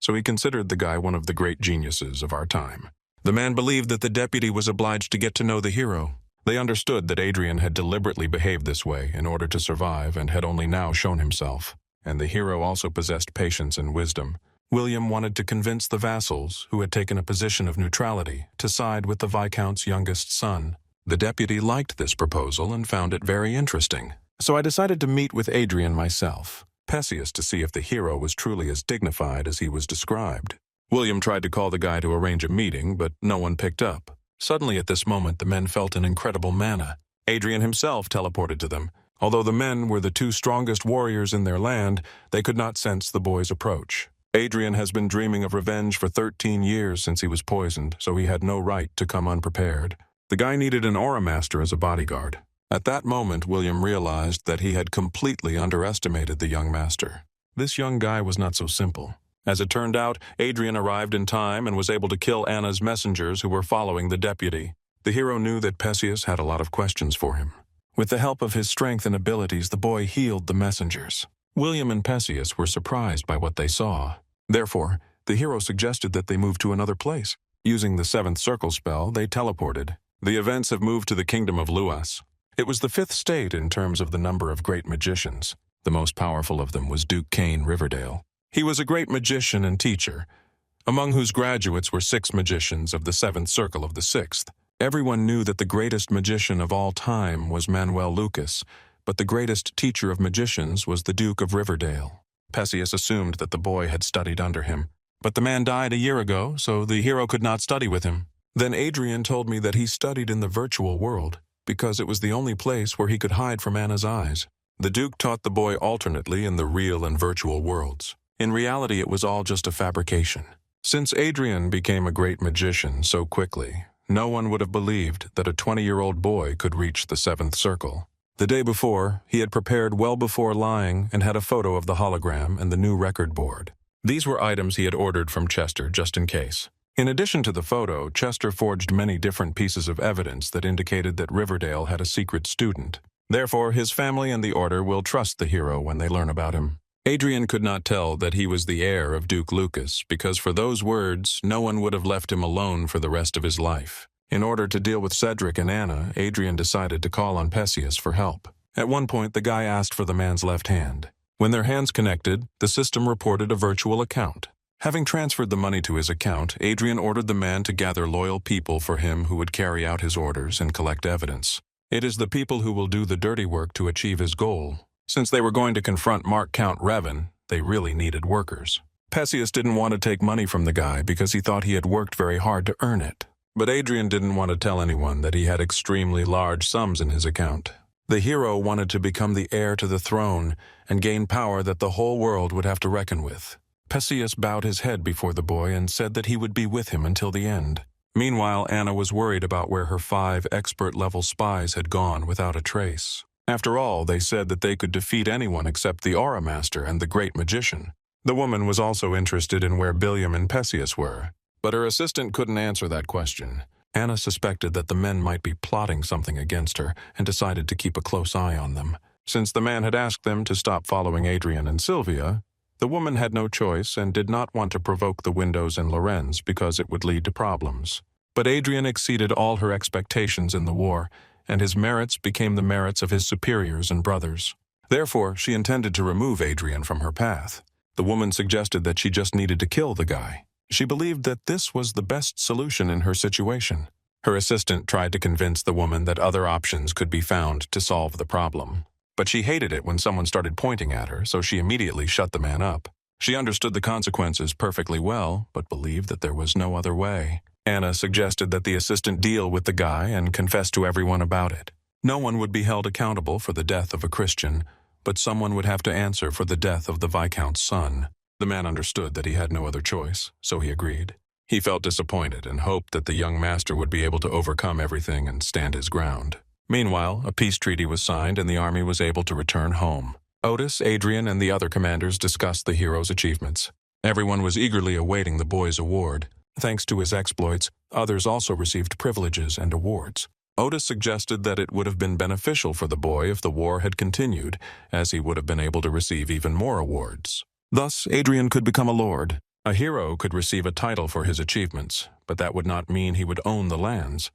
So he considered the guy one of the great geniuses of our time. The man believed that the deputy was obliged to get to know the hero. They understood that Adrian had deliberately behaved this way in order to survive and had only now shown himself. And the hero also possessed patience and wisdom. William wanted to convince the vassals, who had taken a position of neutrality, to side with the Viscount's youngest son. The deputy liked this proposal and found it very interesting. So I decided to meet with Adrian myself, Perseus, to see if the hero was truly as dignified as he was described. William tried to call the guy to arrange a meeting, but no one picked up. Suddenly at this moment the men felt an incredible mana. Adrian himself teleported to them. Although the men were the two strongest warriors in their land, they could not sense the boy's approach. Adrian has been dreaming of revenge for 13 years since he was poisoned, so he had no right to come unprepared. The guy needed an aura master as a bodyguard. At that moment, William realized that he had completely underestimated the young master. This young guy was not so simple. As it turned out, Adrian arrived in time and was able to kill Anna's messengers who were following the deputy. The hero knew that Perseus had a lot of questions for him. With the help of his strength and abilities, the boy healed the messengers. William and Perseus were surprised by what they saw. Therefore, the hero suggested that they move to another place. Using the seventh circle spell, they teleported. The events have moved to the kingdom of Luas. It was the fifth state in terms of the number of great magicians. The most powerful of them was Duke Kane Riverdale. He was a great magician and teacher, among whose graduates were 6 magicians of the seventh circle of the sixth. Everyone knew that the greatest magician of all time was Manuel Lucas, but the greatest teacher of magicians was the Duke of Riverdale. Perseus assumed that the boy had studied under him, but the man died a year ago, so the hero could not study with him. Then Adrian told me that he studied in the virtual world, because it was the only place where he could hide from Anna's eyes. The Duke taught the boy alternately in the real and virtual worlds. In reality, it was all just a fabrication. Since Adrian became a great magician so quickly, no one would have believed that a 20-year-old boy could reach the seventh circle. The day before, he had prepared well before lying and had a photo of the hologram and the new record board. These were items he had ordered from Chester just in case. In addition to the photo, Chester forged many different pieces of evidence that indicated that Riverdale had a secret student. Therefore, his family and the Order will trust the hero when they learn about him. Adrian could not tell that he was the heir of Duke Lucas, because for those words, no one would have left him alone for the rest of his life. In order to deal with Cedric and Anna, Adrian decided to call on Perseus for help. At one point, the guy asked for the man's left hand. When their hands connected, the system reported a virtual account. Having transferred the money to his account, Adrian ordered the man to gather loyal people for him who would carry out his orders and collect evidence. It is the people who will do the dirty work to achieve his goal. Since they were going to confront Mark Count Revan, they really needed workers. Perseus didn't want to take money from the guy because he thought he had worked very hard to earn it. But Adrian didn't want to tell anyone that he had extremely large sums in his account. The hero wanted to become the heir to the throne and gain power that the whole world would have to reckon with. Perseus bowed his head before the boy and said that he would be with him until the end. Meanwhile, Anna was worried about where her 5 expert-level spies had gone without a trace. After all, they said that they could defeat anyone except the Aura Master and the Great Magician. The woman was also interested in where Billiam and Perseus were, but her assistant couldn't answer that question. Anna suspected that the men might be plotting something against her and decided to keep a close eye on them. Since the man had asked them to stop following Adrian and Sylvia, the woman had no choice and did not want to provoke the Windows and Lorenz because it would lead to problems. But Adrian exceeded all her expectations in the war, and his merits became the merits of his superiors and brothers. Therefore, she intended to remove Adrian from her path. The woman suggested that she just needed to kill the guy. She believed that this was the best solution in her situation. Her assistant tried to convince the woman that other options could be found to solve the problem. But she hated it when someone started pointing at her, so she immediately shut the man up. She understood the consequences perfectly well, but believed that there was no other way. Anna suggested that the assistant deal with the guy and confess to everyone about it. No one would be held accountable for the death of a Christian, but someone would have to answer for the death of the Viscount's son. The man understood that he had no other choice, so he agreed. He felt disappointed and hoped that the young master would be able to overcome everything and stand his ground. Meanwhile, a peace treaty was signed and the army was able to return home. Otis, Adrian, and the other commanders discussed the hero's achievements. Everyone was eagerly awaiting the boy's award. Thanks to his exploits, others also received privileges and awards. Otis suggested that it would have been beneficial for the boy if the war had continued, as he would have been able to receive even more awards. Thus, Adrian could become a lord. A hero could receive a title for his achievements, but that would not mean he would own the lands.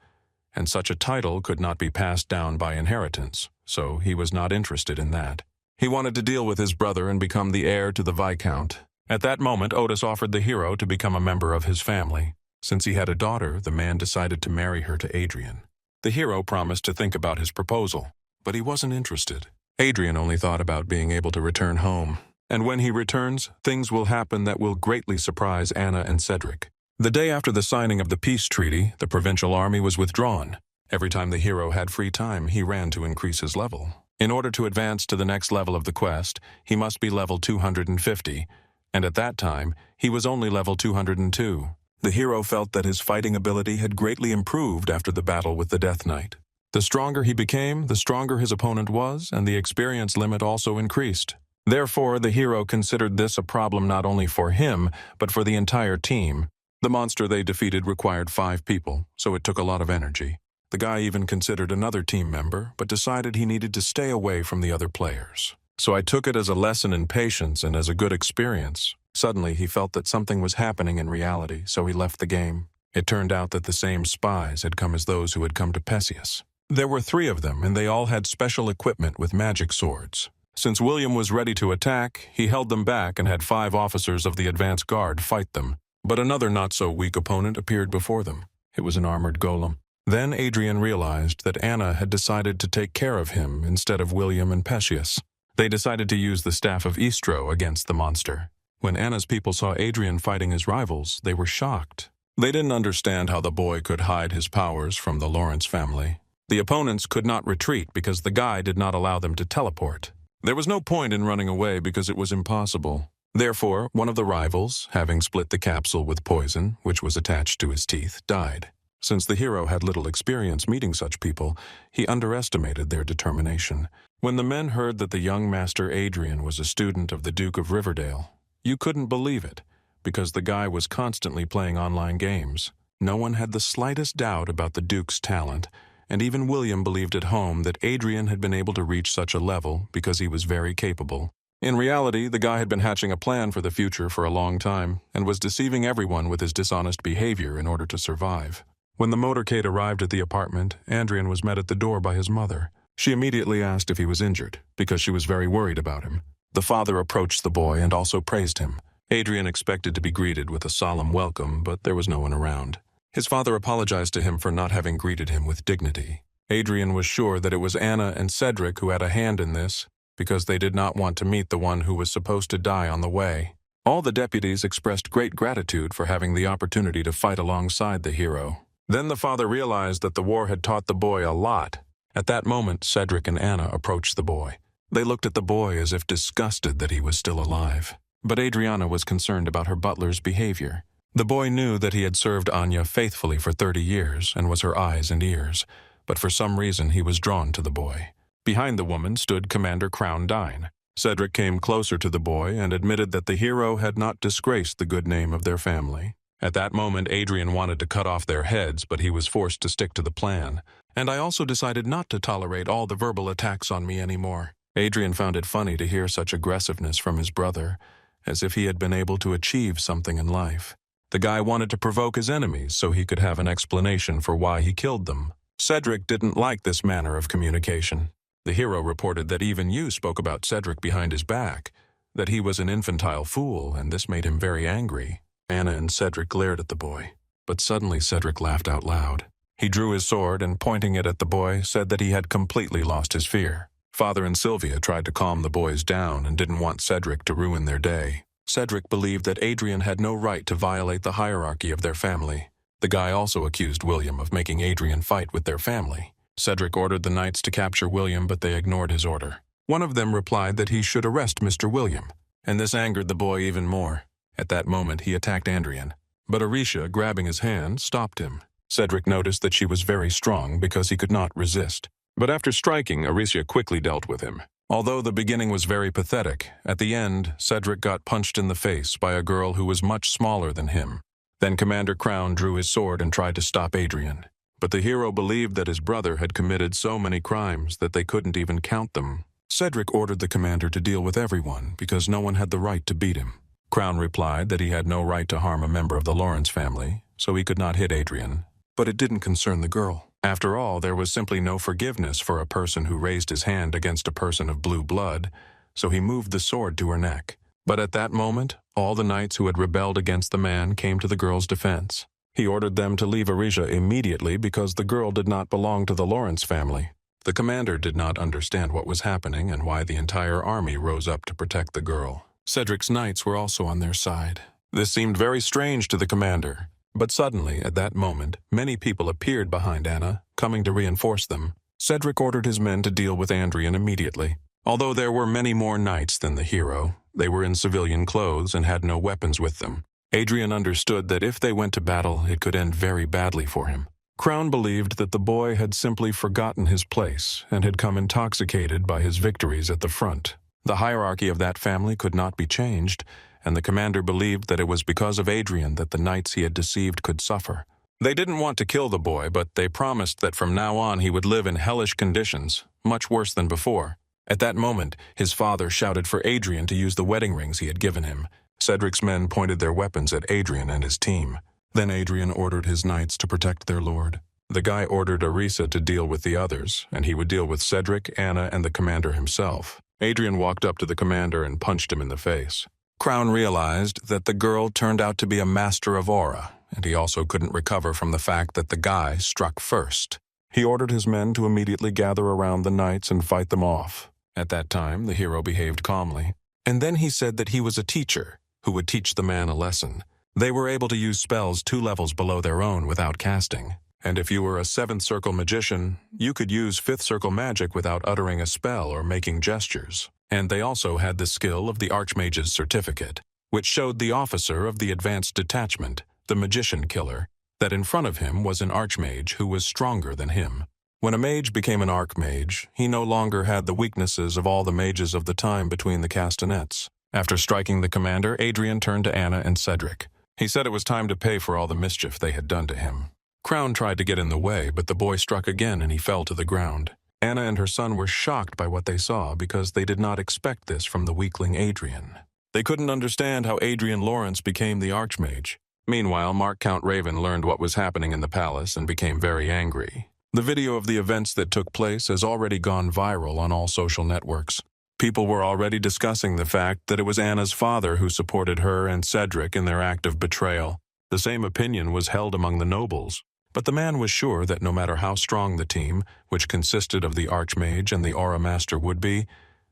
And such a title could not be passed down by inheritance, so he was not interested in that. He wanted to deal with his brother and become the heir to the Viscount. At that moment, Otis offered the hero to become a member of his family. Since he had a daughter, the man decided to marry her to Adrian. The hero promised to think about his proposal, but he wasn't interested. Adrian only thought about being able to return home. And when he returns, things will happen that will greatly surprise Anna and Cedric. The day after the signing of the peace treaty, the provincial army was withdrawn. Every time the hero had free time, he ran to increase his level. In order to advance to the next level of the quest, he must be level 250, and at that time, he was only level 202. The hero felt that his fighting ability had greatly improved after the battle with the Death Knight. The stronger he became, the stronger his opponent was, and the experience limit also increased. Therefore, the hero considered this a problem not only for him, but for the entire team. The monster they defeated required 5 people, so it took a lot of energy. The guy even considered another team member, but decided he needed to stay away from the other players. So I took it as a lesson in patience and as a good experience. Suddenly, he felt that something was happening in reality, so he left the game. It turned out that the same spies had come as those who had come to Perseus. There were 3 of them, and they all had special equipment with magic swords. Since William was ready to attack, he held them back and had 5 officers of the advance guard fight them. But another not-so-weak opponent appeared before them. It was an armored golem. Then Adrian realized that Anna had decided to take care of him instead of William and Perseus. They decided to use the Staff of Istro against the monster. When Anna's people saw Adrian fighting his rivals, they were shocked. They didn't understand how the boy could hide his powers from the Lawrence family. The opponents could not retreat because the guy did not allow them to teleport. There was no point in running away because it was impossible. Therefore, one of the rivals, having split the capsule with poison, which was attached to his teeth, died. Since the hero had little experience meeting such people, he underestimated their determination. When the men heard that the young master Adrian was a student of the Duke of Riverdale, you couldn't believe it, because the guy was constantly playing online games. No one had the slightest doubt about the Duke's talent, and even William believed at home that Adrian had been able to reach such a level because he was very capable. In reality, the guy had been hatching a plan for the future for a long time, and was deceiving everyone with his dishonest behavior in order to survive. When the motorcade arrived at the apartment, Adrian was met at the door by his mother. She immediately asked if he was injured, because she was very worried about him. The father approached the boy and also praised him. Adrian expected to be greeted with a solemn welcome, but there was no one around. His father apologized to him for not having greeted him with dignity. Adrian was sure that it was Anna and Cedric who had a hand in this, because they did not want to meet the one who was supposed to die on the way. All the deputies expressed great gratitude for having the opportunity to fight alongside the hero. Then the father realized that the war had taught the boy a lot. At that moment, Cedric and Anna approached the boy. They looked at the boy as if disgusted that he was still alive. But Adriana was concerned about her butler's behavior. The boy knew that he had served Anya faithfully for 30 years and was her eyes and ears, but for some reason he was drawn to the boy. Behind the woman stood Commander Crown Dine. Cedric came closer to the boy and admitted that the hero had not disgraced the good name of their family. At that moment, Adrian wanted to cut off their heads, but he was forced to stick to the plan. And I also decided not to tolerate all the verbal attacks on me anymore. Adrian found it funny to hear such aggressiveness from his brother, as if he had been able to achieve something in life. The guy wanted to provoke his enemies so he could have an explanation for why he killed them. Cedric didn't like this manner of communication. The hero reported that even you spoke about Cedric behind his back, that he was an infantile fool, and this made him very angry. Anna and Cedric glared at the boy, but suddenly Cedric laughed out loud. He drew his sword and, pointing it at the boy, said that he had completely lost his fear. Father and Sylvia tried to calm the boys down and didn't want Cedric to ruin their day. Cedric believed that Adrian had no right to violate the hierarchy of their family. The guy also accused William of making Adrian fight with their family. Cedric ordered the knights to capture William, but they ignored his order. One of them replied that he should arrest Mr. William, and this angered the boy even more. At that moment, he attacked Adrian, but Arisha, grabbing his hand, stopped him. Cedric noticed that she was very strong because he could not resist. But after striking, Arisha quickly dealt with him. Although the beginning was very pathetic, at the end, Cedric got punched in the face by a girl who was much smaller than him. Then Commander Crown drew his sword and tried to stop Adrian. But the hero believed that his brother had committed so many crimes that they couldn't even count them. Cedric ordered the commander to deal with everyone because no one had the right to beat him. Crown replied that he had no right to harm a member of the Lawrence family, so he could not hit Adrian. But it didn't concern the girl. After all, there was simply no forgiveness for a person who raised his hand against a person of blue blood, so he moved the sword to her neck. But at that moment, all the knights who had rebelled against the man came to the girl's defense. He ordered them to leave Arisha immediately because the girl did not belong to the Lawrence family. The commander did not understand what was happening and why the entire army rose up to protect the girl. Cedric's knights were also on their side. This seemed very strange to the commander. But suddenly, at that moment, many people appeared behind Anna, coming to reinforce them. Cedric ordered his men to deal with Andrian immediately. Although there were many more knights than the hero, they were in civilian clothes and had no weapons with them. Adrian understood that if they went to battle, it could end very badly for him. Crown believed that the boy had simply forgotten his place and had come intoxicated by his victories at the front. The hierarchy of that family could not be changed, and the commander believed that it was because of Adrian that the knights he had deceived could suffer. They didn't want to kill the boy, but they promised that from now on he would live in hellish conditions, much worse than before. At that moment, his father shouted for Adrian to use the wedding rings he had given him. Cedric's men pointed their weapons at Adrian and his team. Then Adrian ordered his knights to protect their lord. The guy ordered Arisa to deal with the others, and he would deal with Cedric, Anna, and the commander himself. Adrian walked up to the commander and punched him in the face. Crown realized that the girl turned out to be a master of aura, and he also couldn't recover from the fact that the guy struck first. He ordered his men to immediately gather around the knights and fight them off. At that time, the hero behaved calmly. And then he said that he was a teacher who would teach the man a lesson. They were able to use spells 2 levels below their own without casting. And if you were a 7th circle magician, you could use 5th circle magic without uttering a spell or making gestures. And they also had the skill of the Archmage's certificate, which showed the officer of the advanced detachment, the magician killer, that in front of him was an Archmage who was stronger than him. When a mage became an Archmage, he no longer had the weaknesses of all the mages of the time between the castanets. After striking the commander, Adrian turned to Anna and Cedric. He said it was time to pay for all the mischief they had done to him. Crown tried to get in the way, but the boy struck again and he fell to the ground. Anna and her son were shocked by what they saw because they did not expect this from the weakling Adrian. They couldn't understand how Adrian Lawrence became the Archmage. Meanwhile, Mark Count Raven learned what was happening in the palace and became very angry. The video of the events that took place has already gone viral on all social networks. People were already discussing the fact that it was Anna's father who supported her and Cedric in their act of betrayal. The same opinion was held among the nobles. But the man was sure that no matter how strong the team, which consisted of the Archmage and the Aura Master would be,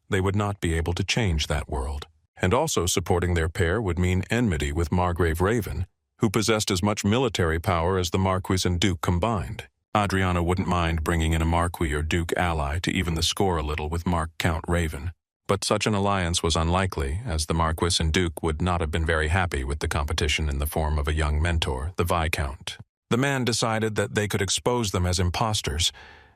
they would not be able to change that world. And also supporting their pair would mean enmity with Margrave Raven, who possessed as much military power as the Marquis and Duke combined. Adriana wouldn't mind bringing in a Marquis or Duke ally to even the score a little with Mark Count Raven. But such an alliance was unlikely, as the Marquis and Duke would not have been very happy with the competition in the form of a young mentor, the Viscount. The man decided that they could expose them as imposters,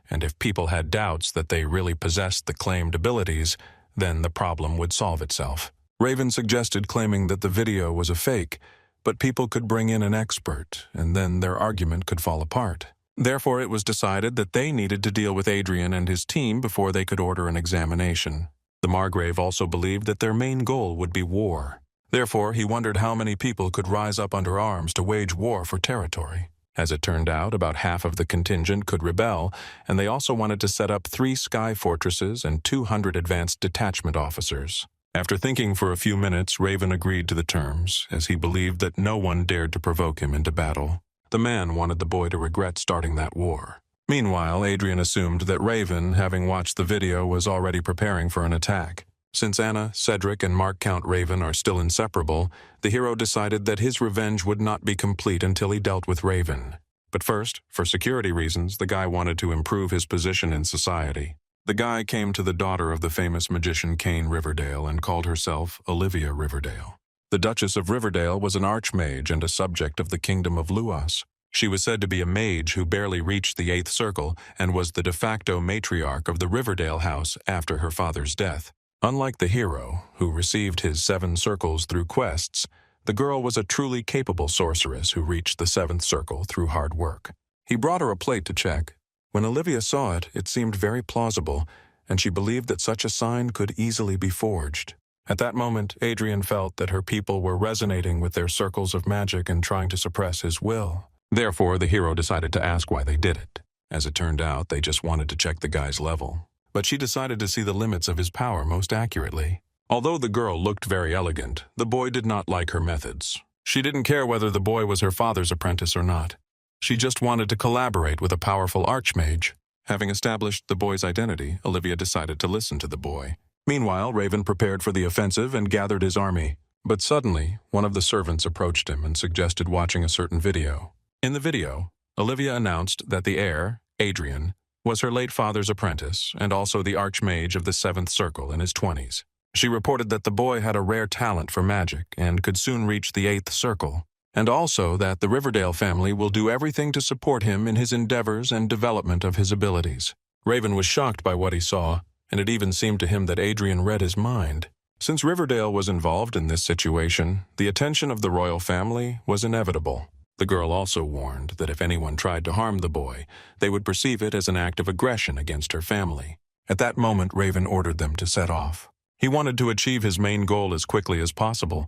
and if people had doubts that they really possessed the claimed abilities, then the problem would solve itself. Raven suggested claiming that the video was a fake, but people could bring in an expert, and then their argument could fall apart. Therefore, it was decided that they needed to deal with Adrian and his team before they could order an examination. The Margrave also believed that their main goal would be war. Therefore, he wondered how many people could rise up under arms to wage war for territory. As it turned out, about half of the contingent could rebel, and they also wanted to set up 3 sky fortresses and 200 advanced detachment officers. After thinking for a few minutes, Raven agreed to the terms, as he believed that no one dared to provoke him into battle. The man wanted the boy to regret starting that war. Meanwhile, Adrian assumed that Raven, having watched the video, was already preparing for an attack. Since Anna, Cedric, and Mark Count Raven are still inseparable, the hero decided that his revenge would not be complete until he dealt with Raven. But first, for security reasons, the guy wanted to improve his position in society. The guy came to the daughter of the famous magician Cain Riverdale and called herself Olivia Riverdale. The Duchess of Riverdale was an archmage and a subject of the kingdom of Luas. She was said to be a mage who barely reached the 8th circle and was the de facto matriarch of the Riverdale house after her father's death. Unlike the hero, who received his 7 circles through quests, the girl was a truly capable sorceress who reached the 7th circle through hard work. He brought her a plate to check. When Olivia saw it, it seemed very plausible, and she believed that such a sign could easily be forged. At that moment, Adrian felt that her people were resonating with their circles of magic and trying to suppress his will. Therefore, the hero decided to ask why they did it. As it turned out, they just wanted to check the guy's level. But she decided to see the limits of his power most accurately. Although the girl looked very elegant, the boy did not like her methods. She didn't care whether the boy was her father's apprentice or not. She just wanted to collaborate with a powerful archmage. Having established the boy's identity, Olivia decided to listen to the boy. Meanwhile, Raven prepared for the offensive and gathered his army. But suddenly, one of the servants approached him and suggested watching a certain video. In the video, Olivia announced that the heir, Adrian, was her late father's apprentice and also the archmage of the 7th Circle in his 20s. She reported that the boy had a rare talent for magic and could soon reach the 8th Circle, and also that the Riverdale family will do everything to support him in his endeavors and development of his abilities. Raven was shocked by what he saw, and it even seemed to him that Adrian read his mind. Since Riverdale was involved in this situation, the attention of the royal family was inevitable. The girl also warned that if anyone tried to harm the boy, they would perceive it as an act of aggression against her family. At that moment, Raven ordered them to set off. He wanted to achieve his main goal as quickly as possible,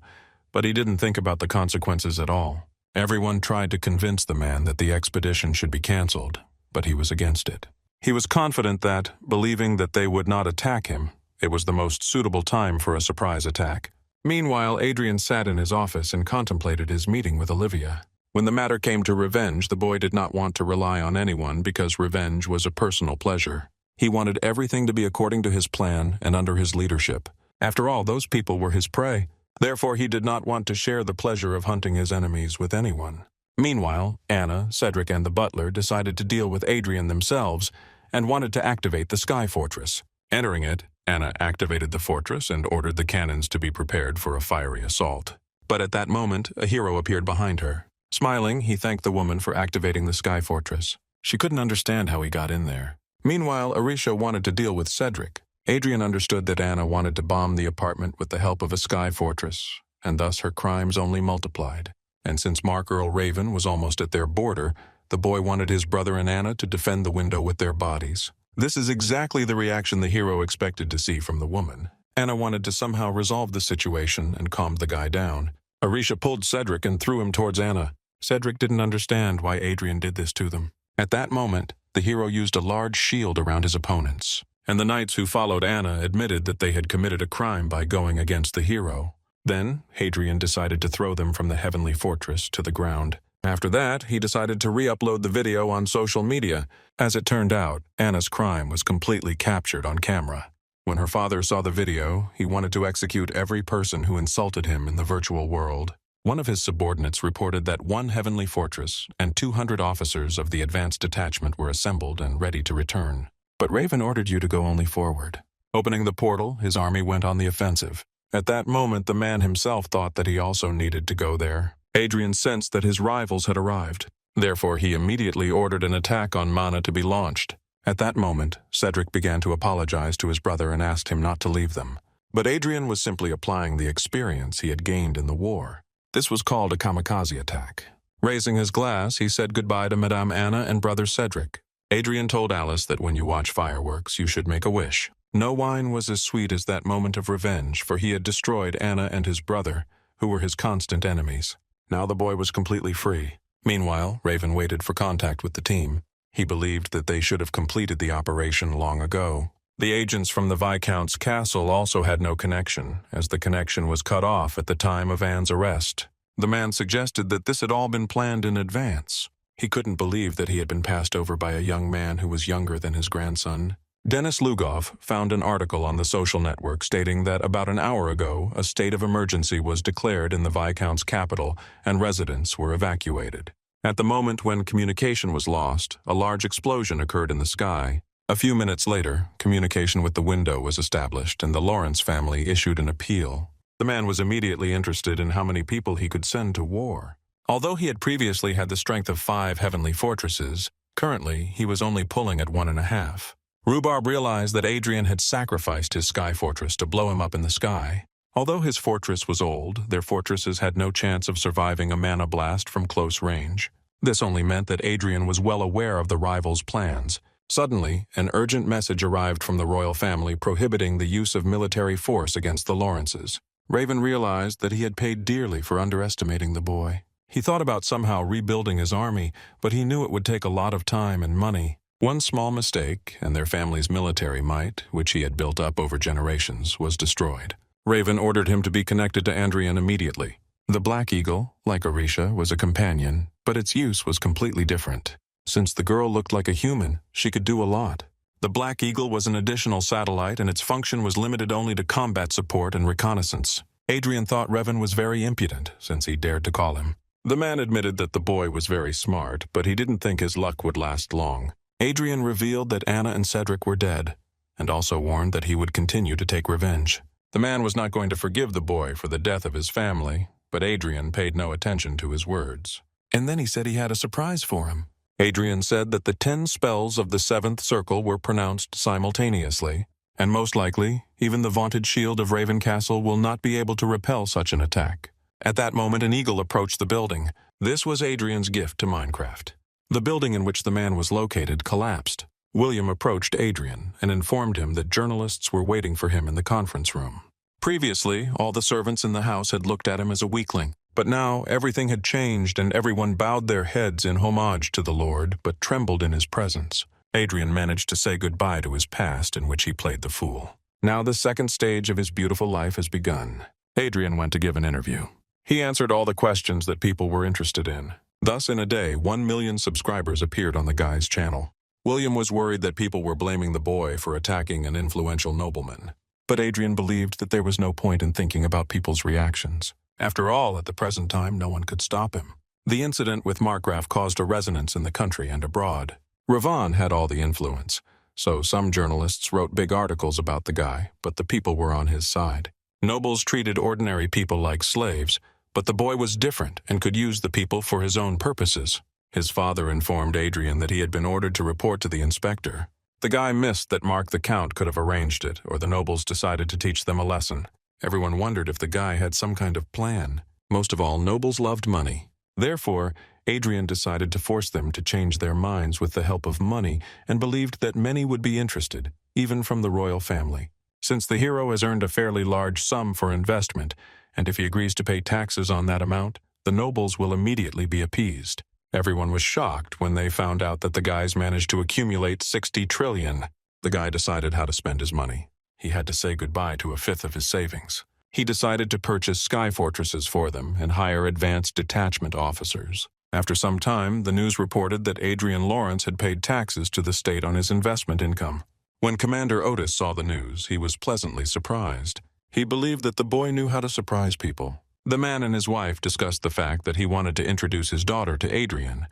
but he didn't think about the consequences at all. Everyone tried to convince the man that the expedition should be canceled, but he was against it. He was confident that, believing that they would not attack him, it was the most suitable time for a surprise attack. Meanwhile, Adrian sat in his office and contemplated his meeting with Olivia. When the matter came to revenge, the boy did not want to rely on anyone because revenge was a personal pleasure. He wanted everything to be according to his plan and under his leadership. After all, those people were his prey. Therefore, he did not want to share the pleasure of hunting his enemies with anyone. Meanwhile, Anna, Cedric, and the butler decided to deal with Adrian themselves and wanted to activate the Sky Fortress. Entering it, Anna activated the fortress and ordered the cannons to be prepared for a fiery assault. But at that moment, a hero appeared behind her. Smiling, he thanked the woman for activating the Sky Fortress. She couldn't understand how he got in there. Meanwhile, Arisha wanted to deal with Cedric. Adrian understood that Anna wanted to bomb the apartment with the help of a Sky Fortress, and thus her crimes only multiplied. And since Mark Earl Raven was almost at their border, the boy wanted his brother and Anna to defend the window with their bodies. This is exactly the reaction the hero expected to see from the woman. Anna wanted to somehow resolve the situation and calm the guy down. Arisha pulled Cedric and threw him towards Anna. Cedric didn't understand why Adrian did this to them. At that moment, the hero used a large shield around his opponents, and the knights who followed Anna admitted that they had committed a crime by going against the hero. Then, Hadrian decided to throw them from the heavenly fortress to the ground. After that, he decided to re-upload the video on social media. As it turned out, Anna's crime was completely captured on camera. When her father saw the video, he wanted to execute every person who insulted him in the virtual world. One of his subordinates reported that 1 heavenly fortress and 200 officers of the advanced detachment were assembled and ready to return. But Raven ordered you to go only forward. Opening the portal, his army went on the offensive. At that moment, the man himself thought that he also needed to go there. Adrian sensed that his rivals had arrived. Therefore, he immediately ordered an attack on Mana to be launched. At that moment, Cedric began to apologize to his brother and asked him not to leave them. But Adrian was simply applying the experience he had gained in the war. This was called a kamikaze attack. Raising his glass, he said goodbye to Madame Anna and brother Cedric. Adrian told Alice that when you watch fireworks, you should make a wish. No wine was as sweet as that moment of revenge, for he had destroyed Anna and his brother, who were his constant enemies. Now the boy was completely free. Meanwhile, Raven waited for contact with the team. He believed that they should have completed the operation long ago. The agents from the Viscount's castle also had no connection, as the connection was cut off at the time of Anne's arrest. The man suggested that this had all been planned in advance. He couldn't believe that he had been passed over by a young man who was younger than his grandson. Dennis Lugoff found an article on the social network stating that about an hour ago, a state of emergency was declared in the Viscount's capital and residents were evacuated. At the moment when communication was lost, a large explosion occurred in the sky. A few minutes later, communication with the window was established and the Lawrence family issued an appeal. The man was immediately interested in how many people he could send to war. Although he had previously had the strength of 5 heavenly fortresses, currently he was only pulling at 1.5. Rhubarb realized that Adrian had sacrificed his sky fortress to blow him up in the sky. Although his fortress was old, their fortresses had no chance of surviving a mana blast from close range. This only meant that Adrian was well aware of the rivals' plans. Suddenly, an urgent message arrived from the royal family prohibiting the use of military force against the Lawrences. Raven realized that he had paid dearly for underestimating the boy. He thought about somehow rebuilding his army, but he knew it would take a lot of time and money. One small mistake, and their family's military might, which he had built up over generations, was destroyed. Raven ordered him to be connected to Andrian immediately. The Black Eagle, like Orisha, was a companion, but its use was completely different. Since the girl looked like a human, she could do a lot. The Black Eagle was an additional satellite, and its function was limited only to combat support and reconnaissance. Adrian thought Raven was very impudent, since he dared to call him. The man admitted that the boy was very smart, but he didn't think his luck would last long. Adrian revealed that Anna and Cedric were dead, and also warned that he would continue to take revenge. The man was not going to forgive the boy for the death of his family, but Adrian paid no attention to his words. And then he said he had a surprise for him. Adrian said that the 10 spells of the 7th circle were pronounced simultaneously, and most likely, even the vaunted shield of Raven Castle will not be able to repel such an attack. At that moment, an eagle approached the building. This was Adrian's gift to Minecraft. The building in which the man was located collapsed. William approached Adrian and informed him that journalists were waiting for him in the conference room. Previously, all the servants in the house had looked at him as a weakling, but now everything had changed and everyone bowed their heads in homage to the Lord, but trembled in his presence. Adrian managed to say goodbye to his past in which he played the fool. Now the second stage of his beautiful life has begun. Adrian went to give an interview. He answered all the questions that people were interested in. Thus, in a day, 1 million subscribers appeared on the guy's channel. William was worried that people were blaming the boy for attacking an influential nobleman. But Adrian believed that there was no point in thinking about people's reactions. After all, at the present time, no one could stop him. The incident with Markgraf caused a resonance in the country and abroad. Ravan had all the influence, so some journalists wrote big articles about the guy, but the people were on his side. Nobles treated ordinary people like slaves, but the boy was different and could use the people for his own purposes. His father informed Adrian that he had been ordered to report to the inspector. The guy missed that Mark the Count could have arranged it, or the nobles decided to teach them a lesson. Everyone wondered if the guy had some kind of plan. Most of all, nobles loved money. Therefore, Adrian decided to force them to change their minds with the help of money and believed that many would be interested, even from the royal family. Since the hero has earned a fairly large sum for investment, and if he agrees to pay taxes on that amount, the nobles will immediately be appeased. Everyone was shocked when they found out that the guys managed to accumulate 60 trillion. The guy decided how to spend his money. He had to say goodbye to a fifth of his savings. He decided to purchase sky fortresses for them and hire advanced detachment officers. After some time, the news reported that Adrian Lawrence had paid taxes to the state on his investment income. When Commander Otis saw the news, he was pleasantly surprised. He believed that the boy knew how to surprise people. The man and his wife discussed the fact that he wanted to introduce his daughter to Adrian,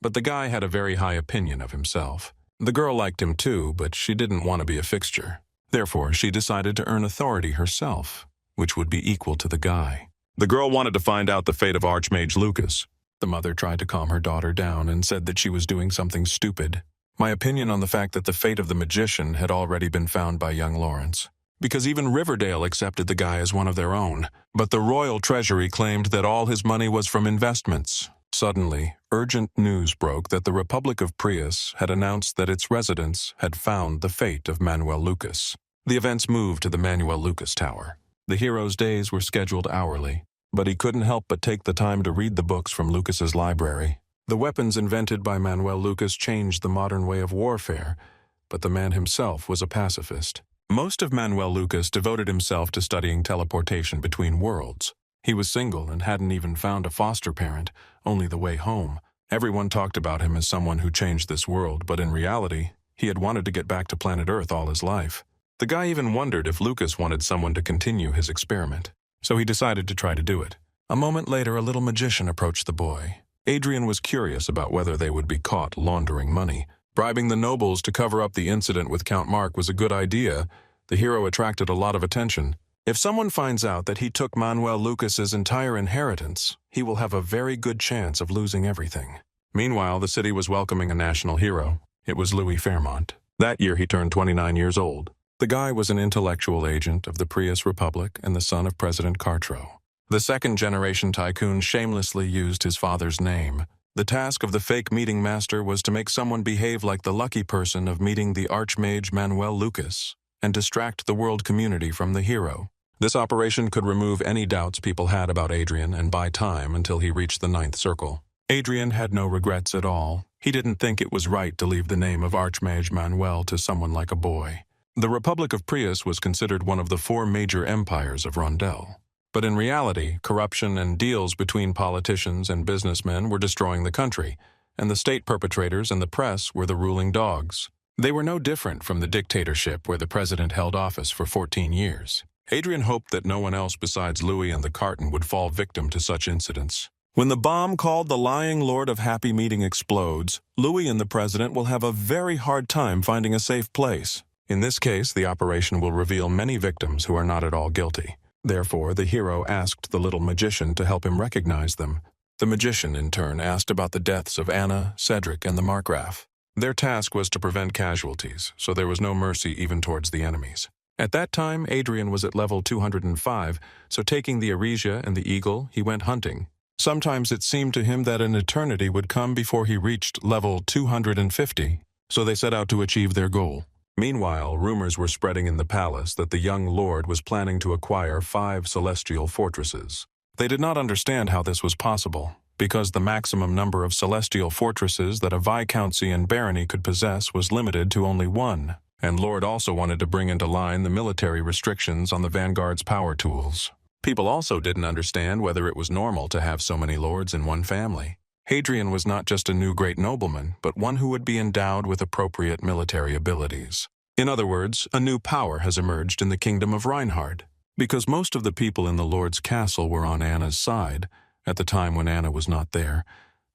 but the guy had a very high opinion of himself. The girl liked him too, but she didn't want to be a fixture. Therefore, she decided to earn authority herself, which would be equal to the guy. The girl wanted to find out the fate of Archmage Lucas. The mother tried to calm her daughter down and said that she was doing something stupid. My opinion on the fact that the fate of the magician had already been found by young Lawrence. Because even Riverdale accepted the guy as one of their own. But the royal treasury claimed that all his money was from investments. Suddenly, urgent news broke that the Republic of Prius had announced that its residents had found the fate of Manuel Lucas. The events moved to the Manuel Lucas Tower. The hero's days were scheduled hourly, but he couldn't help but take the time to read the books from Lucas's library. The weapons invented by Manuel Lucas changed the modern way of warfare, but the man himself was a pacifist. Most of Manuel Lucas devoted himself to studying teleportation between worlds. He was single and hadn't even found a foster parent, only the way home. Everyone talked about him as someone who changed this world, but in reality, he had wanted to get back to planet Earth all his life. The guy even wondered if Lucas wanted someone to continue his experiment, so he decided to try to do it. A moment later, a little magician approached the boy. Adrian was curious about whether they would be caught laundering money. Bribing the nobles to cover up the incident with Count Mark was a good idea. The hero attracted a lot of attention. If someone finds out that he took Manuel Lucas's entire inheritance, he will have a very good chance of losing everything. Meanwhile, the city was welcoming a national hero. It was Louis Fairmont. That year, he turned 29 years old. The guy was an intellectual agent of the Prius Republic and the son of President Cartro. The second-generation tycoon shamelessly used his father's name. The task of the fake meeting master was to make someone behave like the lucky person of meeting the Archmage Manuel Lucas and distract the world community from the hero. This operation could remove any doubts people had about Adrian and buy time until he reached the 9th circle. Adrian had no regrets at all. He didn't think it was right to leave the name of Archmage Manuel to someone like a boy. The Republic of Prius was considered one of the 4 major empires of Rondel. But in reality, corruption and deals between politicians and businessmen were destroying the country, and the state perpetrators and the press were the ruling dogs. They were no different from the dictatorship where the president held office for 14 years. Adrian hoped that no one else besides Louis and the carton would fall victim to such incidents. When the bomb called the lying Lord of Happy Meeting explodes, Louis and the president will have a very hard time finding a safe place. In this case, the operation will reveal many victims who are not at all guilty. Therefore, the hero asked the little magician to help him recognize them. The magician, in turn, asked about the deaths of Anna, Cedric, and the Markgraf. Their task was to prevent casualties, so there was no mercy even towards the enemies. At that time, Adrian was at level 205, so taking the Arisia and the Eagle, he went hunting. Sometimes it seemed to him that an eternity would come before he reached level 250, so they set out to achieve their goal. Meanwhile, rumors were spreading in the palace that the young lord was planning to acquire 5 celestial fortresses. They did not understand how this was possible, because the maximum number of celestial fortresses that a viscountcy and barony could possess was limited to only 1, and Lord also wanted to bring into line the military restrictions on the Vanguard's power tools. People also didn't understand whether it was normal to have so many lords in one family. Hadrian was not just a new great nobleman, but one who would be endowed with appropriate military abilities. In other words, a new power has emerged in the kingdom of Reinhard. Because most of the people in the Lord's castle were on Anna's side, at the time when Anna was not there,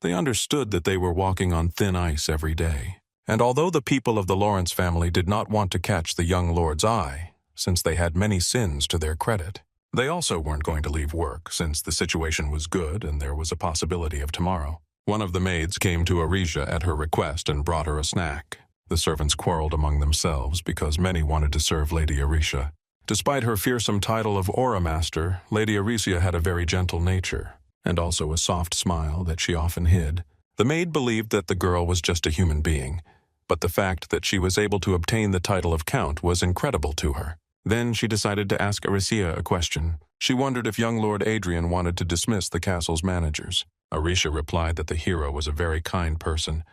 they understood that they were walking on thin ice every day. And although the people of the Lawrence family did not want to catch the young lord's eye, since they had many sins to their credit, they also weren't going to leave work, since the situation was good and there was a possibility of tomorrow. One of the maids came to Arisia at her request and brought her a snack. The servants quarreled among themselves because many wanted to serve Lady Arisia. Despite her fearsome title of Aura Master, Lady Arisia had a very gentle nature, and also a soft smile that she often hid. The maid believed that the girl was just a human being, but the fact that she was able to obtain the title of Count was incredible to her. Then she decided to ask Arisia a question. She wondered if young Lord Adrian wanted to dismiss the castle's managers. Arisia replied that the hero was a very kind person,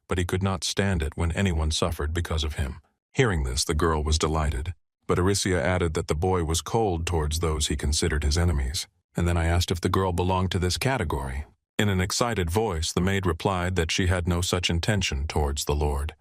but he could not stand it when anyone suffered because of him. Hearing this, the girl was delighted, but Arisia added that the boy was cold towards those he considered his enemies. And then I asked if the girl belonged to this category. In an excited voice, the maid replied that she had no such intention towards the lord.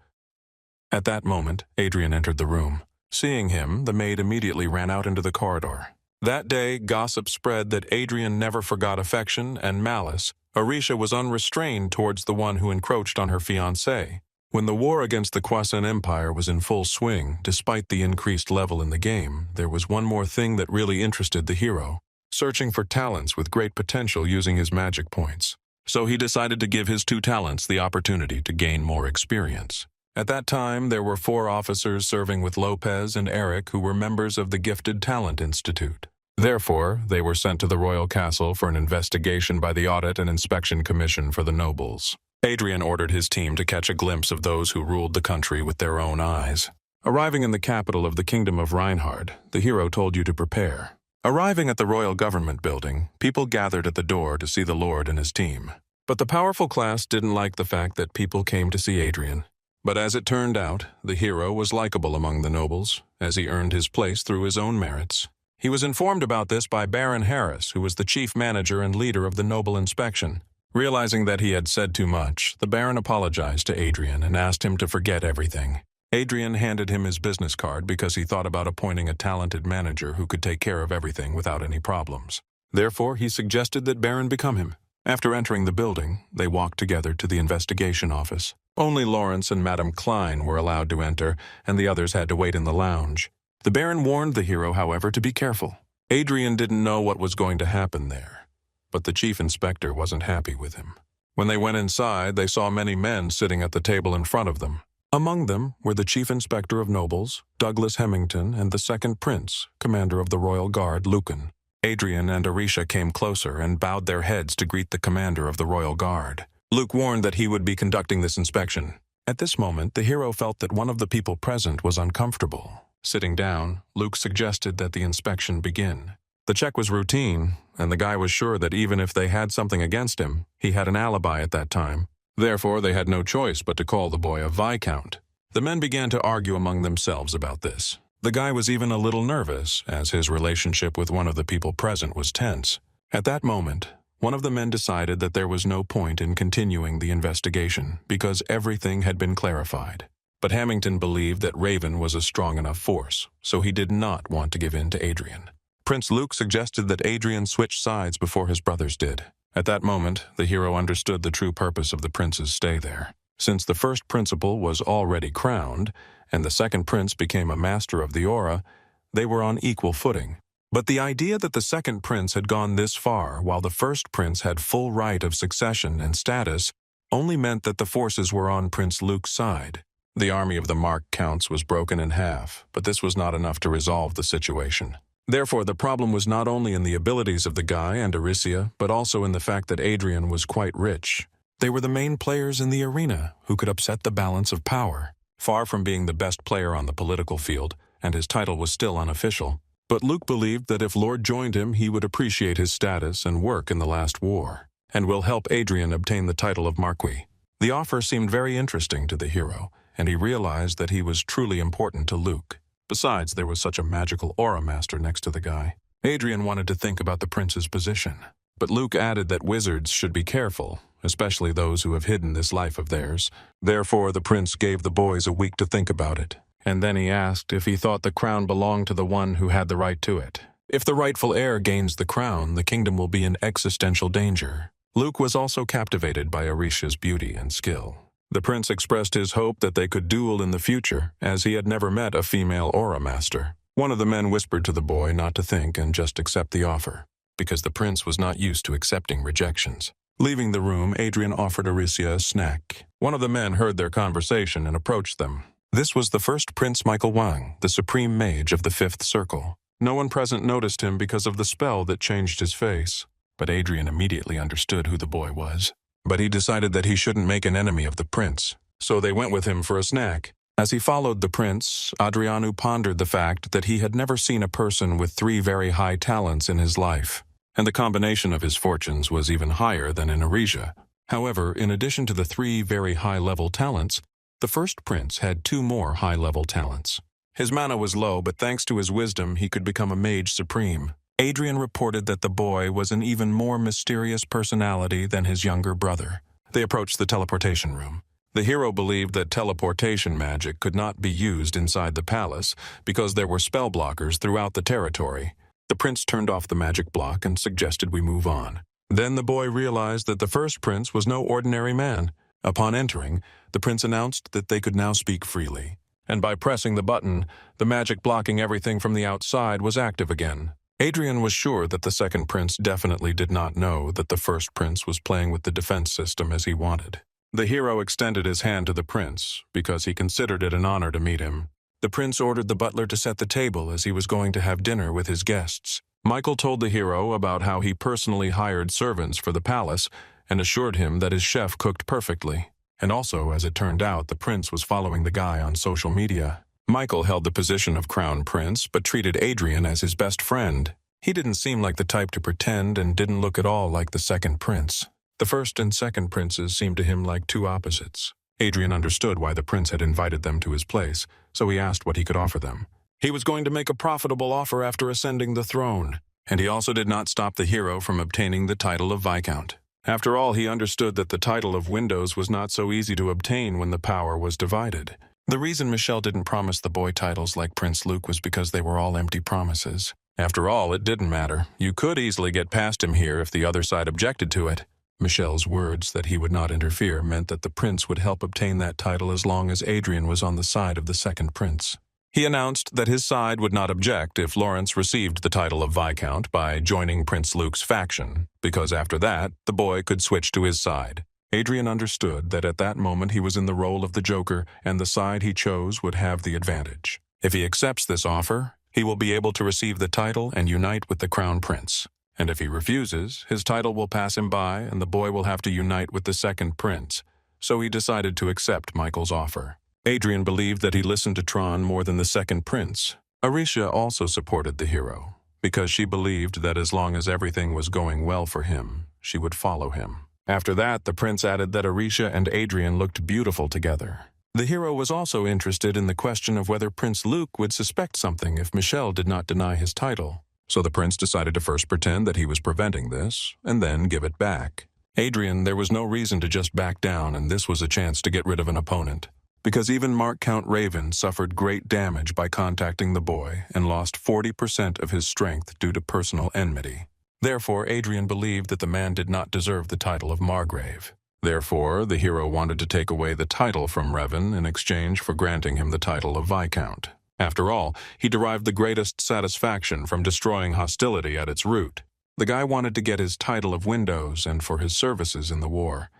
At that moment, Adrian entered the room. Seeing him, the maid immediately ran out into the corridor. That day, gossip spread that Adrian never forgot affection and malice. Arisia was unrestrained towards the one who encroached on her fiancé. When the war against the Kwasan Empire was in full swing, despite the increased level in the game, there was one more thing that really interested the hero: searching for talents with great potential using his magic points. So he decided to give his 2 talents the opportunity to gain more experience. At that time, there were 4 officers serving with Lopez and Eric who were members of the Gifted Talent Institute. Therefore, they were sent to the royal castle for an investigation by the Audit and Inspection Commission for the nobles. Adrian ordered his team to catch a glimpse of those who ruled the country with their own eyes. Arriving in the capital of the Kingdom of Reinhard, the hero told you to prepare. Arriving at the royal government building, people gathered at the door to see the lord and his team. But the powerful class didn't like the fact that people came to see Adrian. But as it turned out, the hero was likable among the nobles, as he earned his place through his own merits. He was informed about this by Baron Harris, who was the chief manager and leader of the noble inspection. Realizing that he had said too much, the Baron apologized to Adrian and asked him to forget everything. Adrian handed him his business card because he thought about appointing a talented manager who could take care of everything without any problems. Therefore, he suggested that Baron become him. After entering the building, they walked together to the investigation office. Only Lawrence and Madame Klein were allowed to enter, and the others had to wait in the lounge. The Baron warned the hero, however, to be careful. Adrian didn't know what was going to happen there, but the chief inspector wasn't happy with him. When they went inside, they saw many men sitting at the table in front of them. Among them were the chief inspector of nobles, Douglas Hemington, and the second prince, commander of the royal guard, Lucan. Adrian and Arisia came closer and bowed their heads to greet the commander of the royal guard. Luke warned that he would be conducting this inspection. At this moment, the hero felt that one of the people present was uncomfortable. Sitting down, Luke suggested that the inspection begin. The check was routine, and the guy was sure that even if they had something against him, he had an alibi at that time. Therefore, they had no choice but to call the boy a viscount. The men began to argue among themselves about this. The guy was even a little nervous, as his relationship with one of the people present was tense. At that moment, one of the men decided that there was no point in continuing the investigation because everything had been clarified. But Hamilton believed that Raven was a strong enough force, so he did not want to give in to Adrian. Prince Luke suggested that Adrian switch sides before his brothers did. At that moment, the hero understood the true purpose of the prince's stay there. Since the first principal was already crowned, and the second prince became a master of the aura, they were on equal footing. But the idea that the second prince had gone this far while the first prince had full right of succession and status only meant that the forces were on Prince Luke's side. The army of the Mark Counts was broken in half, but this was not enough to resolve the situation. Therefore, the problem was not only in the abilities of the guy and Aricia, but also in the fact that Adrian was quite rich. They were the main players in the arena who could upset the balance of power. Far from being the best player on the political field, and his title was still unofficial. But Luke believed that if Lord joined him, he would appreciate his status and work in the last war, and will help Adrian obtain the title of Marquis. The offer seemed very interesting to the hero, and he realized that he was truly important to Luke. Besides, there was such a magical aura master next to the guy. Adrian wanted to think about the prince's position, but Luke added that wizards should be careful, especially those who have hidden this life of theirs. Therefore, the prince gave the boys a week to think about it, and then he asked if he thought the crown belonged to the one who had the right to it. If the rightful heir gains the crown, the kingdom will be in existential danger. Luke was also captivated by Aricia's beauty and skill. The prince expressed his hope that they could duel in the future, as he had never met a female aura master. One of the men whispered to the boy not to think and just accept the offer, because the prince was not used to accepting rejections. Leaving the room, Adrian offered Aricia a snack. One of the men heard their conversation and approached them. This was the first Prince Michael Wang, the supreme mage of the Fifth Circle. No one present noticed him because of the spell that changed his face, but Adrian immediately understood who the boy was. But he decided that he shouldn't make an enemy of the prince, so they went with him for a snack. As he followed the prince, Adrianu pondered the fact that he had never seen a person with 3 very high talents in his life, and the combination of his fortunes was even higher than in Aricia. However, in addition to the 3 very high-level talents, the first prince had 2 more high-level talents. His mana was low, but thanks to his wisdom, he could become a mage supreme. Adrian reported that the boy was an even more mysterious personality than his younger brother. They approached the teleportation room. The hero believed that teleportation magic could not be used inside the palace because there were spell blockers throughout the territory. The prince turned off the magic block and suggested we move on. Then the boy realized that the first prince was no ordinary man. Upon entering, the prince announced that they could now speak freely, and by pressing the button, the magic blocking everything from the outside was active again. Adrian was sure that the second prince definitely did not know that the first prince was playing with the defense system as he wanted. The hero extended his hand to the prince because he considered it an honor to meet him. The prince ordered the butler to set the table as he was going to have dinner with his guests. Michael told the hero about how he personally hired servants for the palace and assured him that his chef cooked perfectly. And also, as it turned out, the prince was following the guy on social media. Michael held the position of crown prince, but treated Adrian as his best friend. He didn't seem like the type to pretend and didn't look at all like the second prince. The first and second princes seemed to him like 2 opposites. Adrian understood why the prince had invited them to his place, so he asked what he could offer them. He was going to make a profitable offer after ascending the throne, and he also did not stop the hero from obtaining the title of Viscount. After all, he understood that the title of Windows was not so easy to obtain when the power was divided. The reason Michelle didn't promise the boy titles like Prince Luke was because they were all empty promises. After all, it didn't matter. You could easily get past him here if the other side objected to it. Michelle's words that he would not interfere meant that the prince would help obtain that title as long as Adrian was on the side of the second prince. He announced that his side would not object if Lawrence received the title of Viscount by joining Prince Luke's faction, because after that, the boy could switch to his side. Adrian understood that at that moment he was in the role of the Joker, and the side he chose would have the advantage. If he accepts this offer, he will be able to receive the title and unite with the Crown Prince. And if he refuses, his title will pass him by and the boy will have to unite with the second prince. So he decided to accept Michael's offer. Adrian believed that he listened to Tron more than the second prince. Aricia also supported the hero, because she believed that as long as everything was going well for him, she would follow him. After that, the prince added that Aricia and Adrian looked beautiful together. The hero was also interested in the question of whether Prince Luke would suspect something if Michel did not deny his title. So the prince decided to first pretend that he was preventing this, and then give it back. Adrian, there was no reason to just back down, and this was a chance to get rid of an opponent. Because even Mark Count Raven suffered great damage by contacting the boy and lost 40% of his strength due to personal enmity. Therefore, Adrian believed that the man did not deserve the title of Margrave. Therefore, the hero wanted to take away the title from Revan in exchange for granting him the title of Viscount. After all, he derived the greatest satisfaction from destroying hostility at its root. The guy wanted to get his title of Windows and for his services in the war.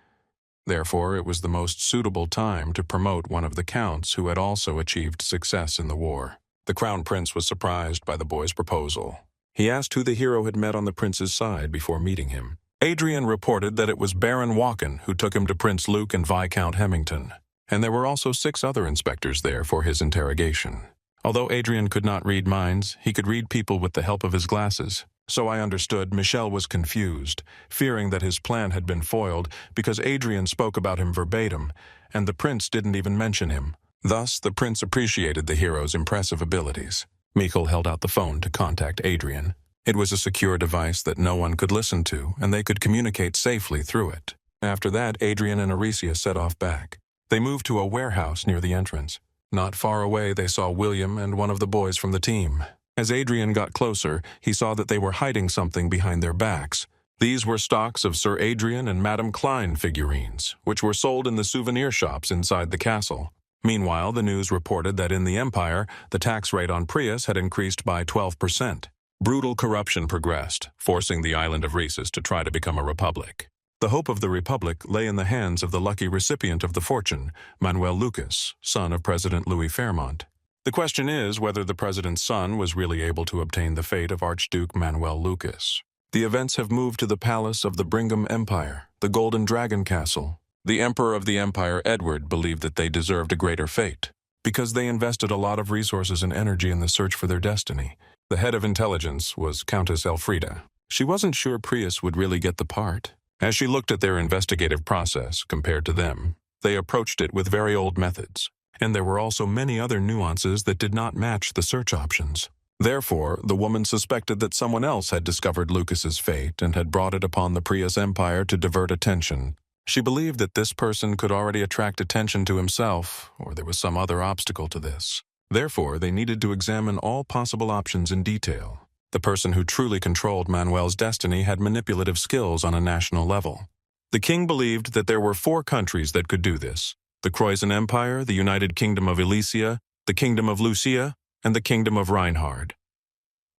Therefore, it was the most suitable time to promote one of the counts who had also achieved success in the war. The Crown Prince was surprised by the boy's proposal. He asked who the hero had met on the prince's side before meeting him. Adrian reported that it was Baron Walken who took him to Prince Luke and Viscount Hemington, and there were also 6 other inspectors there for his interrogation. Although Adrian could not read minds, he could read people with the help of his glasses. So I understood Michel was confused, fearing that his plan had been foiled because Adrian spoke about him verbatim, and the prince didn't even mention him. Thus, the prince appreciated the hero's impressive abilities. Mikhail held out the phone to contact Adrian. It was a secure device that no one could listen to, and they could communicate safely through it. After that, Adrian and Aricia set off back. They moved to a warehouse near the entrance. Not far away, they saw William and one of the boys from the team. As Adrian got closer, he saw that they were hiding something behind their backs. These were stocks of Sir Adrian and Madame Klein figurines, which were sold in the souvenir shops inside the castle. Meanwhile, the news reported that in the Empire, the tax rate on Prius had increased by 12%. Brutal corruption progressed, forcing the island of Rhesus to try to become a republic. The hope of the republic lay in the hands of the lucky recipient of the fortune, Manuel Lucas, son of President Louis Fairmont. The question is whether the president's son was really able to obtain the fate of Archduke Manuel Lucas. The events have moved to the palace of the Brigham Empire, the Golden Dragon Castle. The Emperor of the Empire, Edward, believed that they deserved a greater fate, because they invested a lot of resources and energy in the search for their destiny. The head of intelligence was Countess Elfrida. She wasn't sure Prius would really get the part. As she looked at their investigative process compared to them, they approached it with very old methods, and there were also many other nuances that did not match the search options. Therefore, the woman suspected that someone else had discovered Lucas's fate and had brought it upon the Prius Empire to divert attention. She believed that this person could already attract attention to himself, or there was some other obstacle to this. Therefore, they needed to examine all possible options in detail. The person who truly controlled Manuel's destiny had manipulative skills on a national level. The king believed that there were 4 countries that could do this: the Croizen Empire, the United Kingdom of Elysia, the Kingdom of Lucia, and the Kingdom of Reinhard.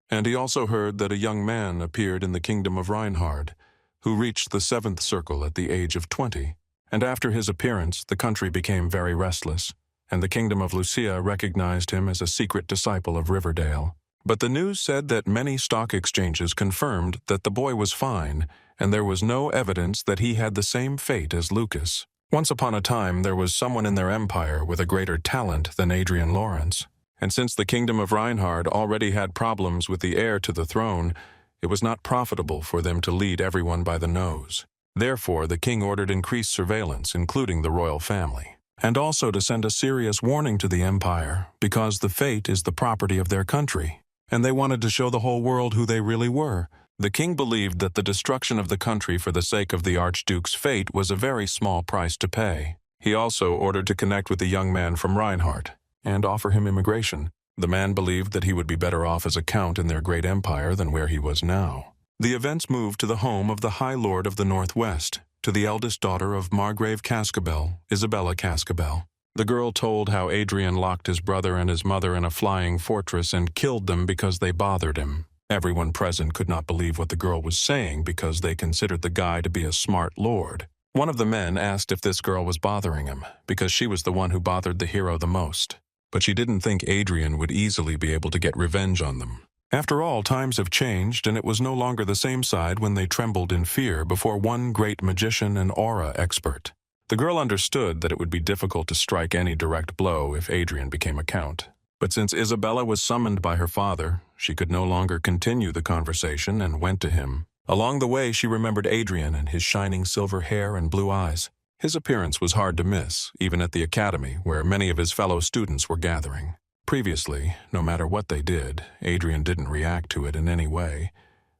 And he also heard that a young man appeared in the Kingdom of Reinhard, who reached the 7th circle at the age of 20. And after his appearance, the country became very restless, and the Kingdom of Lucia recognized him as a secret disciple of Riverdale. But the news said that many stock exchanges confirmed that the boy was fine, and there was no evidence that he had the same fate as Lucas. Once upon a time, there was someone in their empire with a greater talent than Adrian Lawrence. And since the Kingdom of Reinhard already had problems with the heir to the throne, it was not profitable for them to lead everyone by the nose. Therefore, the king ordered increased surveillance, including the royal family, and also to send a serious warning to the empire, because the fate is the property of their country, and they wanted to show the whole world who they really were. The king believed that the destruction of the country for the sake of the Archduke's fate was a very small price to pay. He also ordered to connect with the young man from Reinhardt and offer him immigration. The man believed that he would be better off as a count in their great empire than where he was now. The events moved to the home of the High Lord of the Northwest, to the eldest daughter of Margrave Cascabel, Isabella Cascabel. The girl told how Adrian locked his brother and his mother in a flying fortress and killed them because they bothered him. Everyone present could not believe what the girl was saying because they considered the guy to be a smart lord. One of the men asked if this girl was bothering him, because she was the one who bothered the hero the most. But she didn't think Adrian would easily be able to get revenge on them. After all, times have changed, and it was no longer the same side when they trembled in fear before one great magician and aura expert. The girl understood that it would be difficult to strike any direct blow if Adrian became a count. But since Isabella was summoned by her father, she could no longer continue the conversation and went to him. Along the way, she remembered Adrian and his shining silver hair and blue eyes. His appearance was hard to miss, even at the academy where many of his fellow students were gathering. Previously, no matter what they did, Adrian didn't react to it in any way.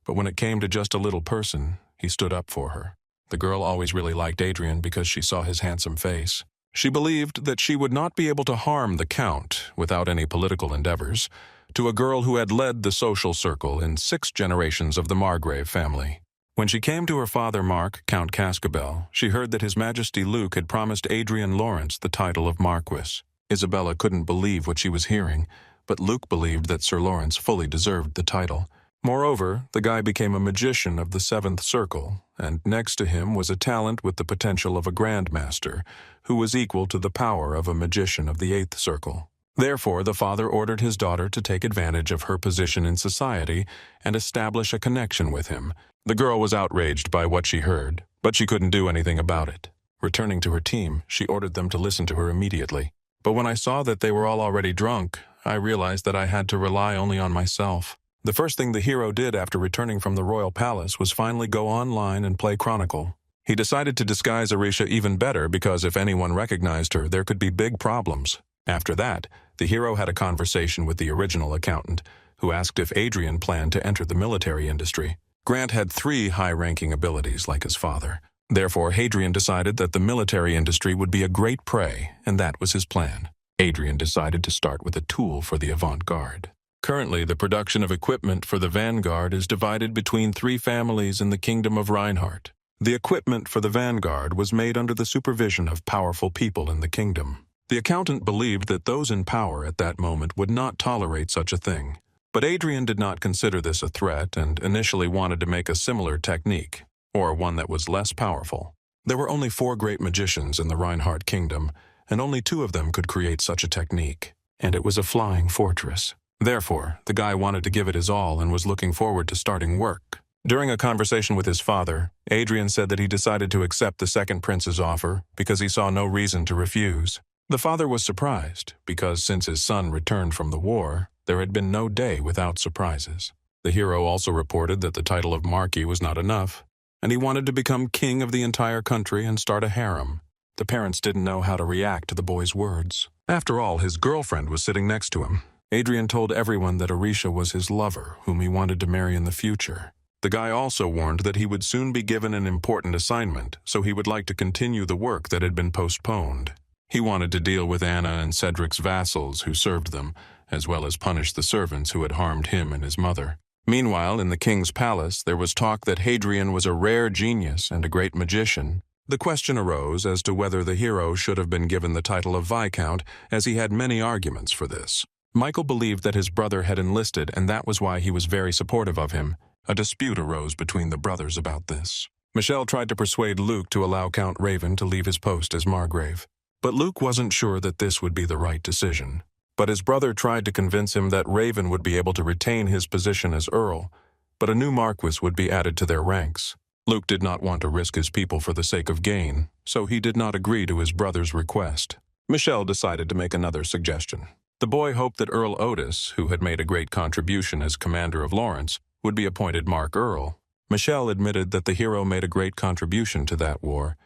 But when it came to just a little person, he stood up for her. The girl always really liked Adrian because she saw his handsome face. She believed that she would not be able to harm the Count without any political endeavors, to a girl who had led the social circle in 6 generations of the Margrave family. When she came to her father Mark, Count Cascabel, she heard that His Majesty Luke had promised Adrian Lawrence the title of Marquis. Isabella couldn't believe what she was hearing, but Luke believed that Sir Lawrence fully deserved the title. Moreover, the guy became a magician of the 7th Circle, and next to him was a talent with the potential of a Grandmaster, who was equal to the power of a magician of the 8th Circle. Therefore, the father ordered his daughter to take advantage of her position in society and establish a connection with him. The girl was outraged by what she heard, but she couldn't do anything about it. Returning to her team, she ordered them to listen to her immediately. But when I saw that they were all already drunk, I realized that I had to rely only on myself. The first thing the hero did after returning from the royal palace was finally go online and play Chronicle. He decided to disguise Arisha even better because if anyone recognized her, there could be big problems. After that, the hero had a conversation with the original accountant, who asked if Adrian planned to enter the military industry. Grant had 3 high-ranking abilities like his father. Therefore, Hadrian decided that the military industry would be a great prey, and that was his plan. Adrian decided to start with a tool for the avant-garde. Currently, the production of equipment for the vanguard is divided between 3 families in the Kingdom of Reinhardt. The equipment for the vanguard was made under the supervision of powerful people in the kingdom. The accountant believed that those in power at that moment would not tolerate such a thing. But Adrian did not consider this a threat and initially wanted to make a similar technique, or one that was less powerful. There were only 4 great magicians in the Reinhardt kingdom, and only 2 of them could create such a technique, and it was a flying fortress. Therefore, the guy wanted to give it his all and was looking forward to starting work. During a conversation with his father, Adrian said that he decided to accept the second prince's offer because he saw no reason to refuse. The father was surprised because since his son returned from the war, there had been no day without surprises. The hero also reported that the title of Marquis was not enough, and he wanted to become king of the entire country and start a harem. The parents didn't know how to react to the boy's words. After all, his girlfriend was sitting next to him. Adrian told everyone that Arisha was his lover, whom he wanted to marry in the future. The guy also warned that he would soon be given an important assignment, so he would like to continue the work that had been postponed. He wanted to deal with Anna and Cedric's vassals who served them, as well as punish the servants who had harmed him and his mother. Meanwhile, in the king's palace, there was talk that Hadrian was a rare genius and a great magician. The question arose as to whether the hero should have been given the title of Viscount, as he had many arguments for this. Michael believed that his brother had enlisted, and that was why he was very supportive of him. A dispute arose between the brothers about this. Michelle tried to persuade Luke to allow Count Raven to leave his post as Margrave. But Luke wasn't sure that this would be the right decision. But his brother tried to convince him that Raven would be able to retain his position as Earl, but a new Marquis would be added to their ranks. Luke did not want to risk his people for the sake of gain, so he did not agree to his brother's request. Michelle decided to make another suggestion. The boy hoped that Earl Otis, who had made a great contribution as commander of Lawrence, would be appointed Mark Earl. Michelle admitted that the hero made a great contribution to that war,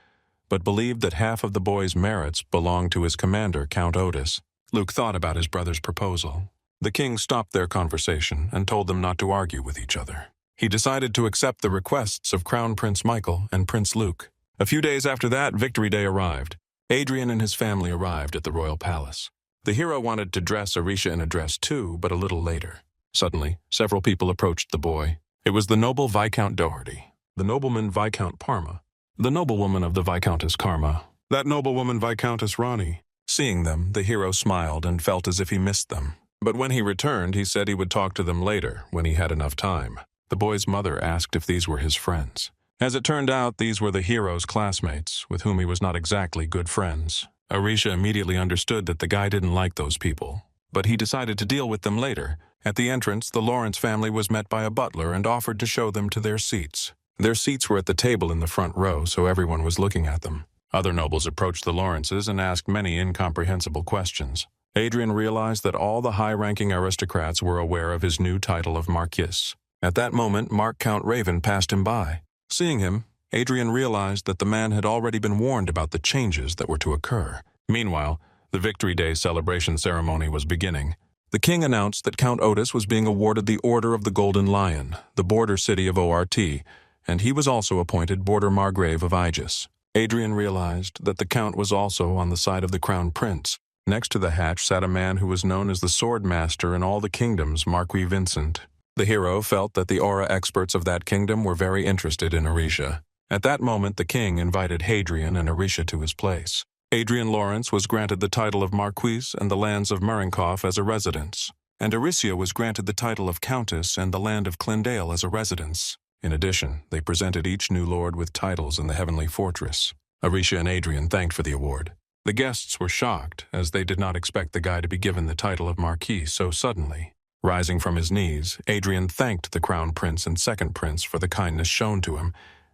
but believed that half of the boy's merits belonged to his commander, Count Otis. Luke thought about his brother's proposal. The king stopped their conversation and told them not to argue with each other. He decided to accept the requests of Crown Prince Michael and Prince Luke. A few days after that, Victory Day arrived. Adrian and his family arrived at the royal palace. The hero wanted to dress Arisha in a dress too, but a little later. Suddenly, several people approached the boy. It was the noble Viscount Doherty, the nobleman Viscount Parma, the noblewoman of the Viscountess Karma, that noblewoman Viscountess Rani. Seeing them, the hero smiled and felt as if he missed them. But when he returned, he said he would talk to them later, when he had enough time. The boy's mother asked if these were his friends. As it turned out, these were the hero's classmates, with whom he was not exactly good friends. Arisha immediately understood that the guy didn't like those people, but he decided to deal with them later. At the entrance, the Lawrence family was met by a butler and offered to show them to their seats. Their seats were at the table in the front row, so everyone was looking at them. Other nobles approached the Lawrences and asked many incomprehensible questions. Adrian realized that all the high-ranking aristocrats were aware of his new title of Marquis. At that moment, Count Raven passed him by. Seeing him, Adrian realized that the man had already been warned about the changes that were to occur. Meanwhile, the Victory Day celebration ceremony was beginning. The king announced that Count Otis was being awarded the Order of the Golden Lion, the border city of Ort, and he was also appointed Border Margrave of Aegis. Adrian realized that the count was also on the side of the crown prince. Next to the hatch sat a man who was known as the sword master in all the kingdoms, Marquis Vincent. The hero felt that the aura experts of that kingdom were very interested in Orisha. At that moment, the king invited Hadrian and Orisha to his place. Adrian Lawrence was granted the title of Marquis and the lands of Merinkoff as a residence, and Orisha was granted the title of Countess and the land of Clendale as a residence. In addition, they presented each new lord with titles in the heavenly fortress. Orisha and Adrian thanked for the award. The guests were shocked, as they did not expect the guy to be given the title of Marquis so suddenly. Rising from his knees, Adrian thanked the crown prince and second prince for the kindness shown to him,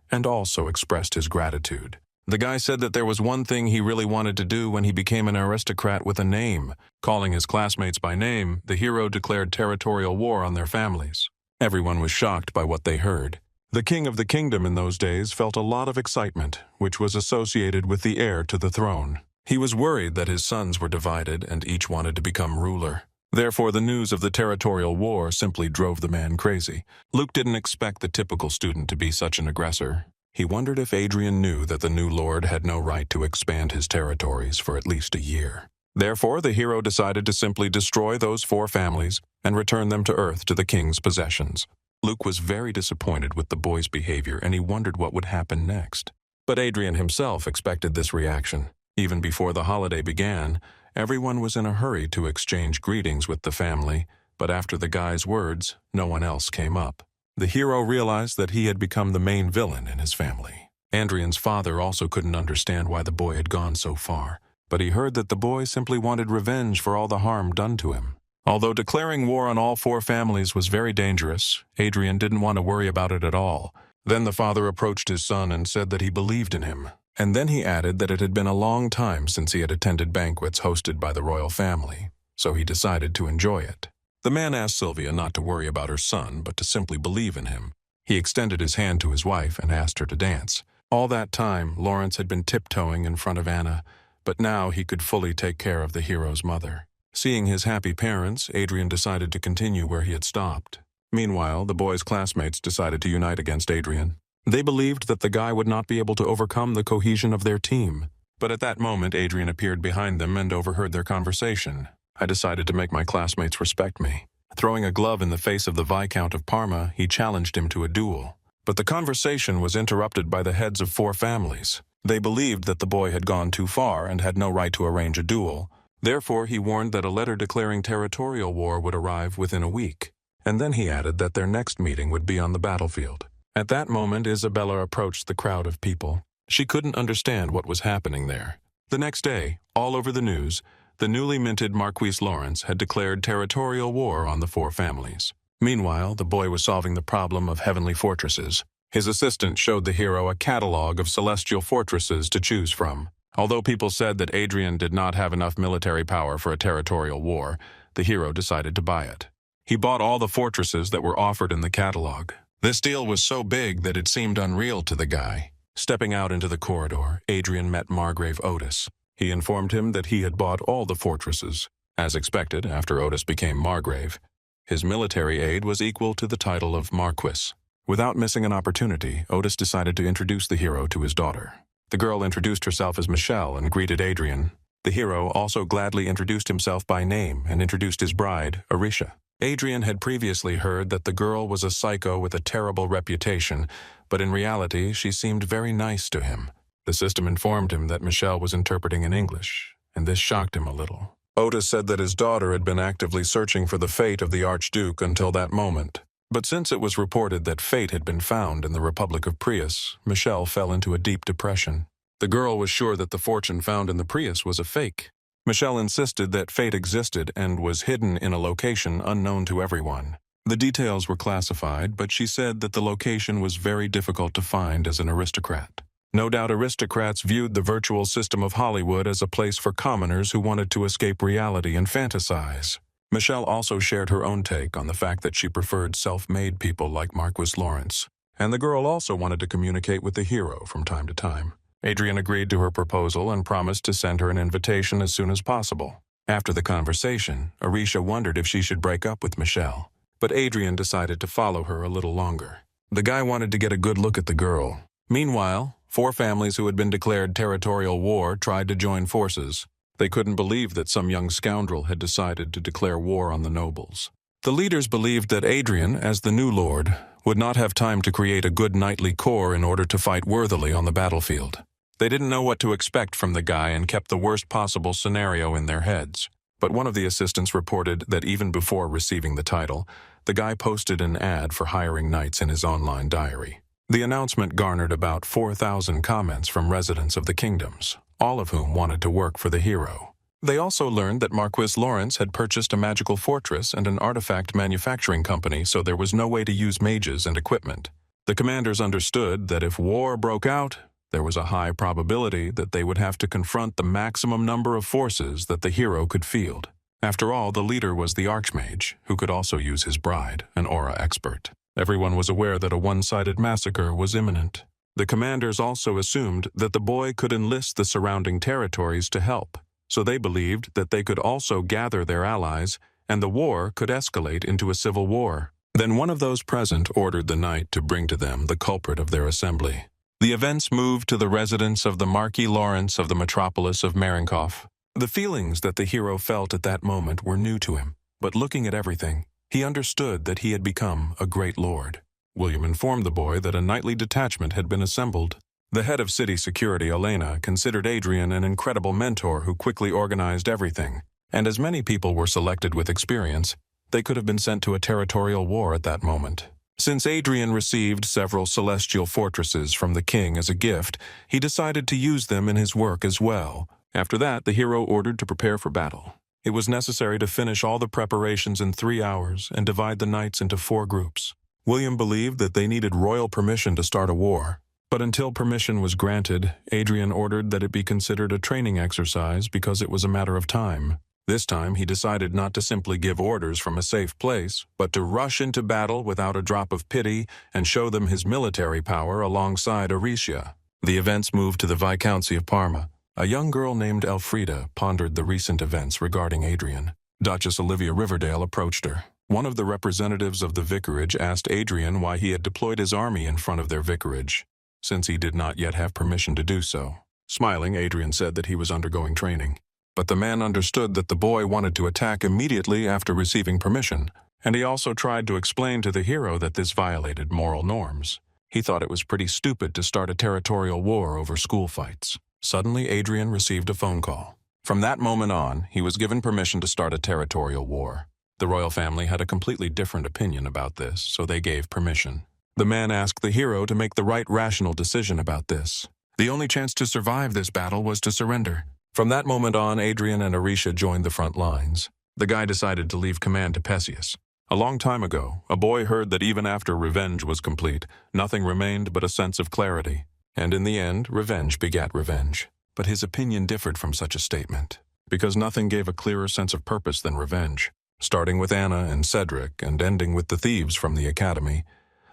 and also expressed his gratitude. The guy said that there was one thing he really wanted to do when he became an aristocrat with a name. Calling his classmates by name, the hero declared territorial war on their families. Everyone was shocked by what they heard. The king of the kingdom in those days felt a lot of excitement, which was associated with the heir to the throne. He was worried that his sons were divided and each wanted to become ruler. Therefore, the news of the territorial war simply drove the man crazy. Luke didn't expect the typical student to be such an aggressor. He wondered if Adrian knew that the new lord had no right to expand his territories for at least a year. Therefore, the hero decided to simply destroy those 4 families and return them to Earth to the king's possessions. Luke was very disappointed with the boy's behavior, and he wondered what would happen next. But Adrian himself expected this reaction. Even before the holiday began, everyone was in a hurry to exchange greetings with the family, but after the guy's words, no one else came up. The hero realized that he had become the main villain in his family. Adrian's father also couldn't understand why the boy had gone so far, but he heard that the boy simply wanted revenge for all the harm done to him. Although declaring war on all 4 families was very dangerous, Adrian didn't want to worry about it at all. Then the father approached his son and said that he believed in him. And then he added that it had been a long time since he had attended banquets hosted by the royal family, so he decided to enjoy it. The man asked Sylvia not to worry about her son, but to simply believe in him. He extended his hand to his wife and asked her to dance. All that time, Lawrence had been tiptoeing in front of Anna, but now he could fully take care of the hero's mother. Seeing his happy parents, Adrian decided to continue where he had stopped. Meanwhile, the boys' classmates decided to unite against Adrian. They believed that the guy would not be able to overcome the cohesion of their team. But at that moment, Adrian appeared behind them and overheard their conversation. I decided to make my classmates respect me. Throwing a glove in the face of the Viscount of Parma, he challenged him to a duel. But the conversation was interrupted by the heads of 4 families. They believed that the boy had gone too far and had no right to arrange a duel. Therefore, he warned that a letter declaring territorial war would arrive within a week. And then he added that their next meeting would be on the battlefield. At that moment, Isabella approached the crowd of people. She couldn't understand what was happening there. The next day, all over the news, the newly minted Marquis Lawrence had declared territorial war on the 4 families. Meanwhile, the boy was solving the problem of heavenly fortresses. His assistant showed the hero a catalog of celestial fortresses to choose from. Although people said that Adrian did not have enough military power for a territorial war, the hero decided to buy it. He bought all the fortresses that were offered in the catalog. This deal was so big that it seemed unreal to the guy. Stepping out into the corridor, Adrian met Margrave Otis. He informed him that he had bought all the fortresses. As expected, after Otis became Margrave, his military aid was equal to the title of Marquis. Without missing an opportunity, Otis decided to introduce the hero to his daughter. The girl introduced herself as Michelle and greeted Adrian. The hero also gladly introduced himself by name and introduced his bride, Orisha. Adrian had previously heard that the girl was a psycho with a terrible reputation, but in reality, she seemed very nice to him. The system informed him that Michelle was interpreting in English, and this shocked him a little. Otis said that his daughter had been actively searching for the fate of the Archduke until that moment. But since it was reported that fate had been found in the Republic of Prius, Michelle fell into a deep depression. The girl was sure that the fortune found in the Prius was a fake. Michelle insisted that fate existed and was hidden in a location unknown to everyone. The details were classified, but she said that the location was very difficult to find as an aristocrat. No doubt aristocrats viewed the virtual system of Hollywood as a place for commoners who wanted to escape reality and fantasize. Michelle also shared her own take on the fact that she preferred self-made people like Marquis Lawrence. and the girl also wanted to communicate with the hero from time to time. Adrian agreed to her proposal and promised to send her an invitation as soon as possible. After the conversation, Arisha wondered if she should break up with Michelle, but Adrian decided to follow her a little longer. The guy wanted to get a good look at the girl. Meanwhile, 4 families who had been declared territorial war tried to join forces. They couldn't believe that some young scoundrel had decided to declare war on the nobles. The leaders believed that Adrian, as the new lord, would not have time to create a good knightly corps in order to fight worthily on the battlefield. They didn't know what to expect from the guy and kept the worst possible scenario in their heads. But one of the assistants reported that even before receiving the title, the guy posted an ad for hiring knights in his online diary. The announcement garnered about 4,000 comments from residents of the kingdoms, all of whom wanted to work for the hero. They also learned that Marquis Lawrence had purchased a magical fortress and an artifact manufacturing company, so there was no way to use mages and equipment. The commanders understood that if war broke out, there was a high probability that they would have to confront the maximum number of forces that the hero could field. After all, the leader was the Archmage, who could also use his bride, an aura expert. Everyone was aware that a one-sided massacre was imminent. The commanders also assumed that the boy could enlist the surrounding territories to help, so they believed that they could also gather their allies, and the war could escalate into a civil war. Then one of those present ordered the knight to bring to them the culprit of their assembly. The events moved to the residence of the Marquis Lawrence of the metropolis of Marienkoff. The feelings that the hero felt at that moment were new to him, but looking at everything, he understood that he had become a great lord. William informed the boy that a knightly detachment had been assembled. The head of city security, Elena, considered Adrian an incredible mentor who quickly organized everything, and as many people were selected with experience, they could have been sent to a territorial war at that moment. Since Adrian received several celestial fortresses from the king as a gift, he decided to use them in his work as well. After that, the hero ordered to prepare for battle. It was necessary to finish all the preparations in 3 hours and divide the knights into 4 groups. William believed that they needed royal permission to start a war, but until permission was granted, Adrian ordered that it be considered a training exercise because it was a matter of time. This time, he decided not to simply give orders from a safe place, but to rush into battle without a drop of pity and show them his military power alongside Arisha. The events moved to the Viscountcy of Parma. A young girl named Elfrida pondered the recent events regarding Adrian. Duchess Olivia Riverdale approached her. One of the representatives of the vicarage asked Adrian why he had deployed his army in front of their vicarage, since he did not yet have permission to do so. Smiling, Adrian said that he was undergoing training. But the man understood that the boy wanted to attack immediately after receiving permission, and he also tried to explain to the hero that this violated moral norms. He thought it was pretty stupid to start a territorial war over school fights. Suddenly, Adrian received a phone call. From that moment on, he was given permission to start a territorial war. The royal family had a completely different opinion about this, so they gave permission. The man asked the hero to make the right rational decision about this. The only chance to survive this battle was to surrender. From that moment on, Adrian and Arisha joined the front lines. The guy decided to leave command to Perseus. A long time ago, a boy heard that even after revenge was complete, nothing remained but a sense of clarity. And in the end, revenge begat revenge. But his opinion differed from such a statement, because nothing gave a clearer sense of purpose than revenge. Starting with Anna and Cedric and ending with the thieves from the academy,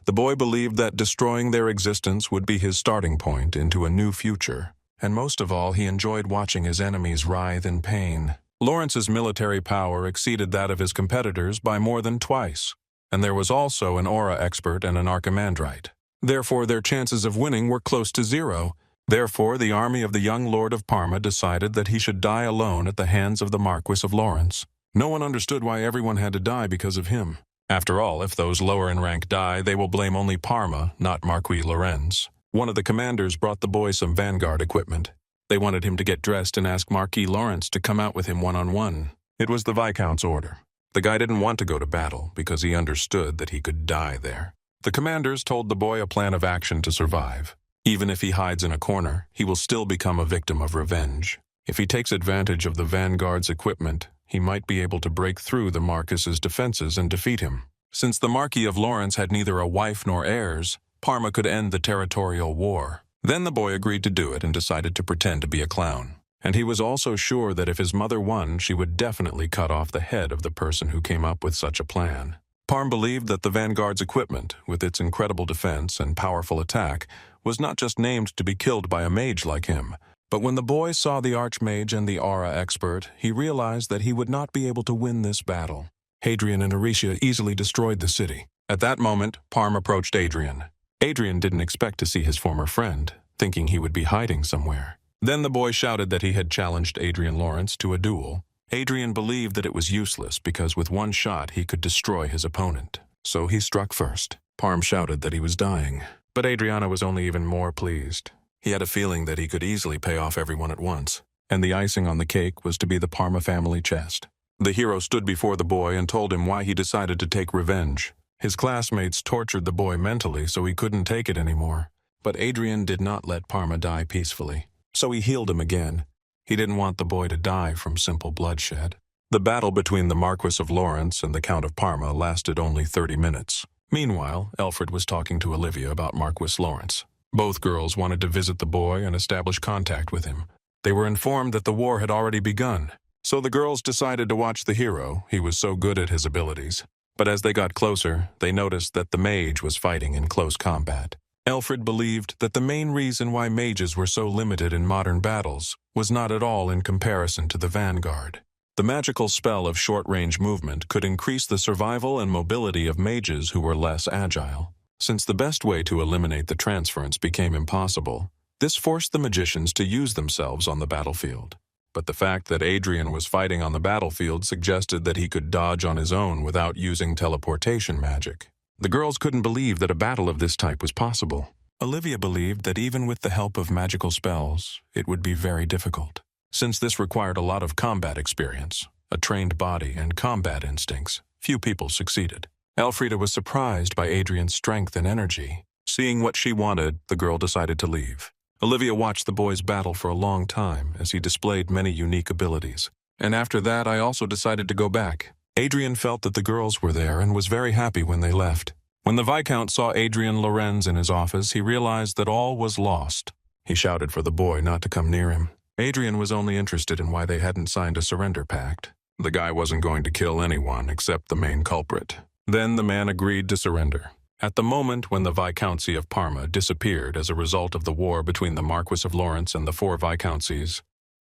the boy believed that destroying their existence would be his starting point into a new future. And most of all, he enjoyed watching his enemies writhe in pain. Lawrence's military power exceeded that of his competitors by more than twice, and there was also an aura expert and an archimandrite. Therefore, their chances of winning were close to 0. Therefore, the army of the young Lord of Parma decided that he should die alone at the hands of the Marquis of Lawrence. No one understood why everyone had to die because of him. After all, if those lower in rank die, they will blame only Parma, not Marquis Lorenz. One of the commanders brought the boy some vanguard equipment. They wanted him to get dressed and ask Marquis Lawrence to come out with him one-on-one. It was the Viscount's order. The guy didn't want to go to battle because he understood that he could die there. The commanders told the boy a plan of action to survive. Even if he hides in a corner, he will still become a victim of revenge. If he takes advantage of the vanguard's equipment, he might be able to break through the Marquis's defenses and defeat him. Since the Marquis of Lawrence had neither a wife nor heirs, Parma could end the territorial war. Then the boy agreed to do it and decided to pretend to be a clown. And he was also sure that if his mother won, she would definitely cut off the head of the person who came up with such a plan. Parm believed that the Vanguard's equipment, with its incredible defense and powerful attack, was not just named to be killed by a mage like him. But when the boy saw the Archmage and the aura expert, he realized that he would not be able to win this battle. Hadrian and Aricia easily destroyed the city. At that moment, Parm approached Adrian. Adrian didn't expect to see his former friend, thinking he would be hiding somewhere. Then the boy shouted that he had challenged Adrian Lawrence to a duel. Adrian believed that it was useless because with one shot he could destroy his opponent. So he struck first. Parm shouted that he was dying, but Adriana was only even more pleased. He had a feeling that he could easily pay off everyone at once, and the icing on the cake was to be the Parma family chest. The hero stood before the boy and told him why he decided to take revenge. His classmates tortured the boy mentally so he couldn't take it anymore. But Adrian did not let Parma die peacefully, so he healed him again. He didn't want the boy to die from simple bloodshed. The battle between the Marquis of Lawrence and the Count of Parma lasted only 30 minutes. Meanwhile, Alfred was talking to Olivia about Marquis Lawrence. Both girls wanted to visit the boy and establish contact with him. They were informed that the war had already begun, so the girls decided to watch the hero. He was so good at his abilities. But as they got closer, they noticed that the mage was fighting in close combat. Alfred believed that the main reason why mages were so limited in modern battles was not at all in comparison to the Vanguard. The magical spell of short-range movement could increase the survival and mobility of mages who were less agile. Since the best way to eliminate the transference became impossible, this forced the magicians to use themselves on the battlefield. But the fact that Adrian was fighting on the battlefield suggested that he could dodge on his own without using teleportation magic. The girls couldn't believe that a battle of this type was possible. Olivia believed that even with the help of magical spells, it would be very difficult. Since this required a lot of combat experience, a trained body, and combat instincts, few people succeeded. Elfrida was surprised by Adrian's strength and energy. Seeing what she wanted, the girl decided to leave. Olivia watched the boy's battle for a long time as he displayed many unique abilities. And after that, I also decided to go back. Adrian felt that the girls were there and was very happy when they left. When the Viscount saw Adrian Lorenz in his office, he realized that all was lost. He shouted for the boy not to come near him. Adrian was only interested in why they hadn't signed a surrender pact. The guy wasn't going to kill anyone except the main culprit. Then the man agreed to surrender. At the moment when the Viscountcy of Parma disappeared as a result of the war between the Marquis of Lawrence and the 4 Viscountcies,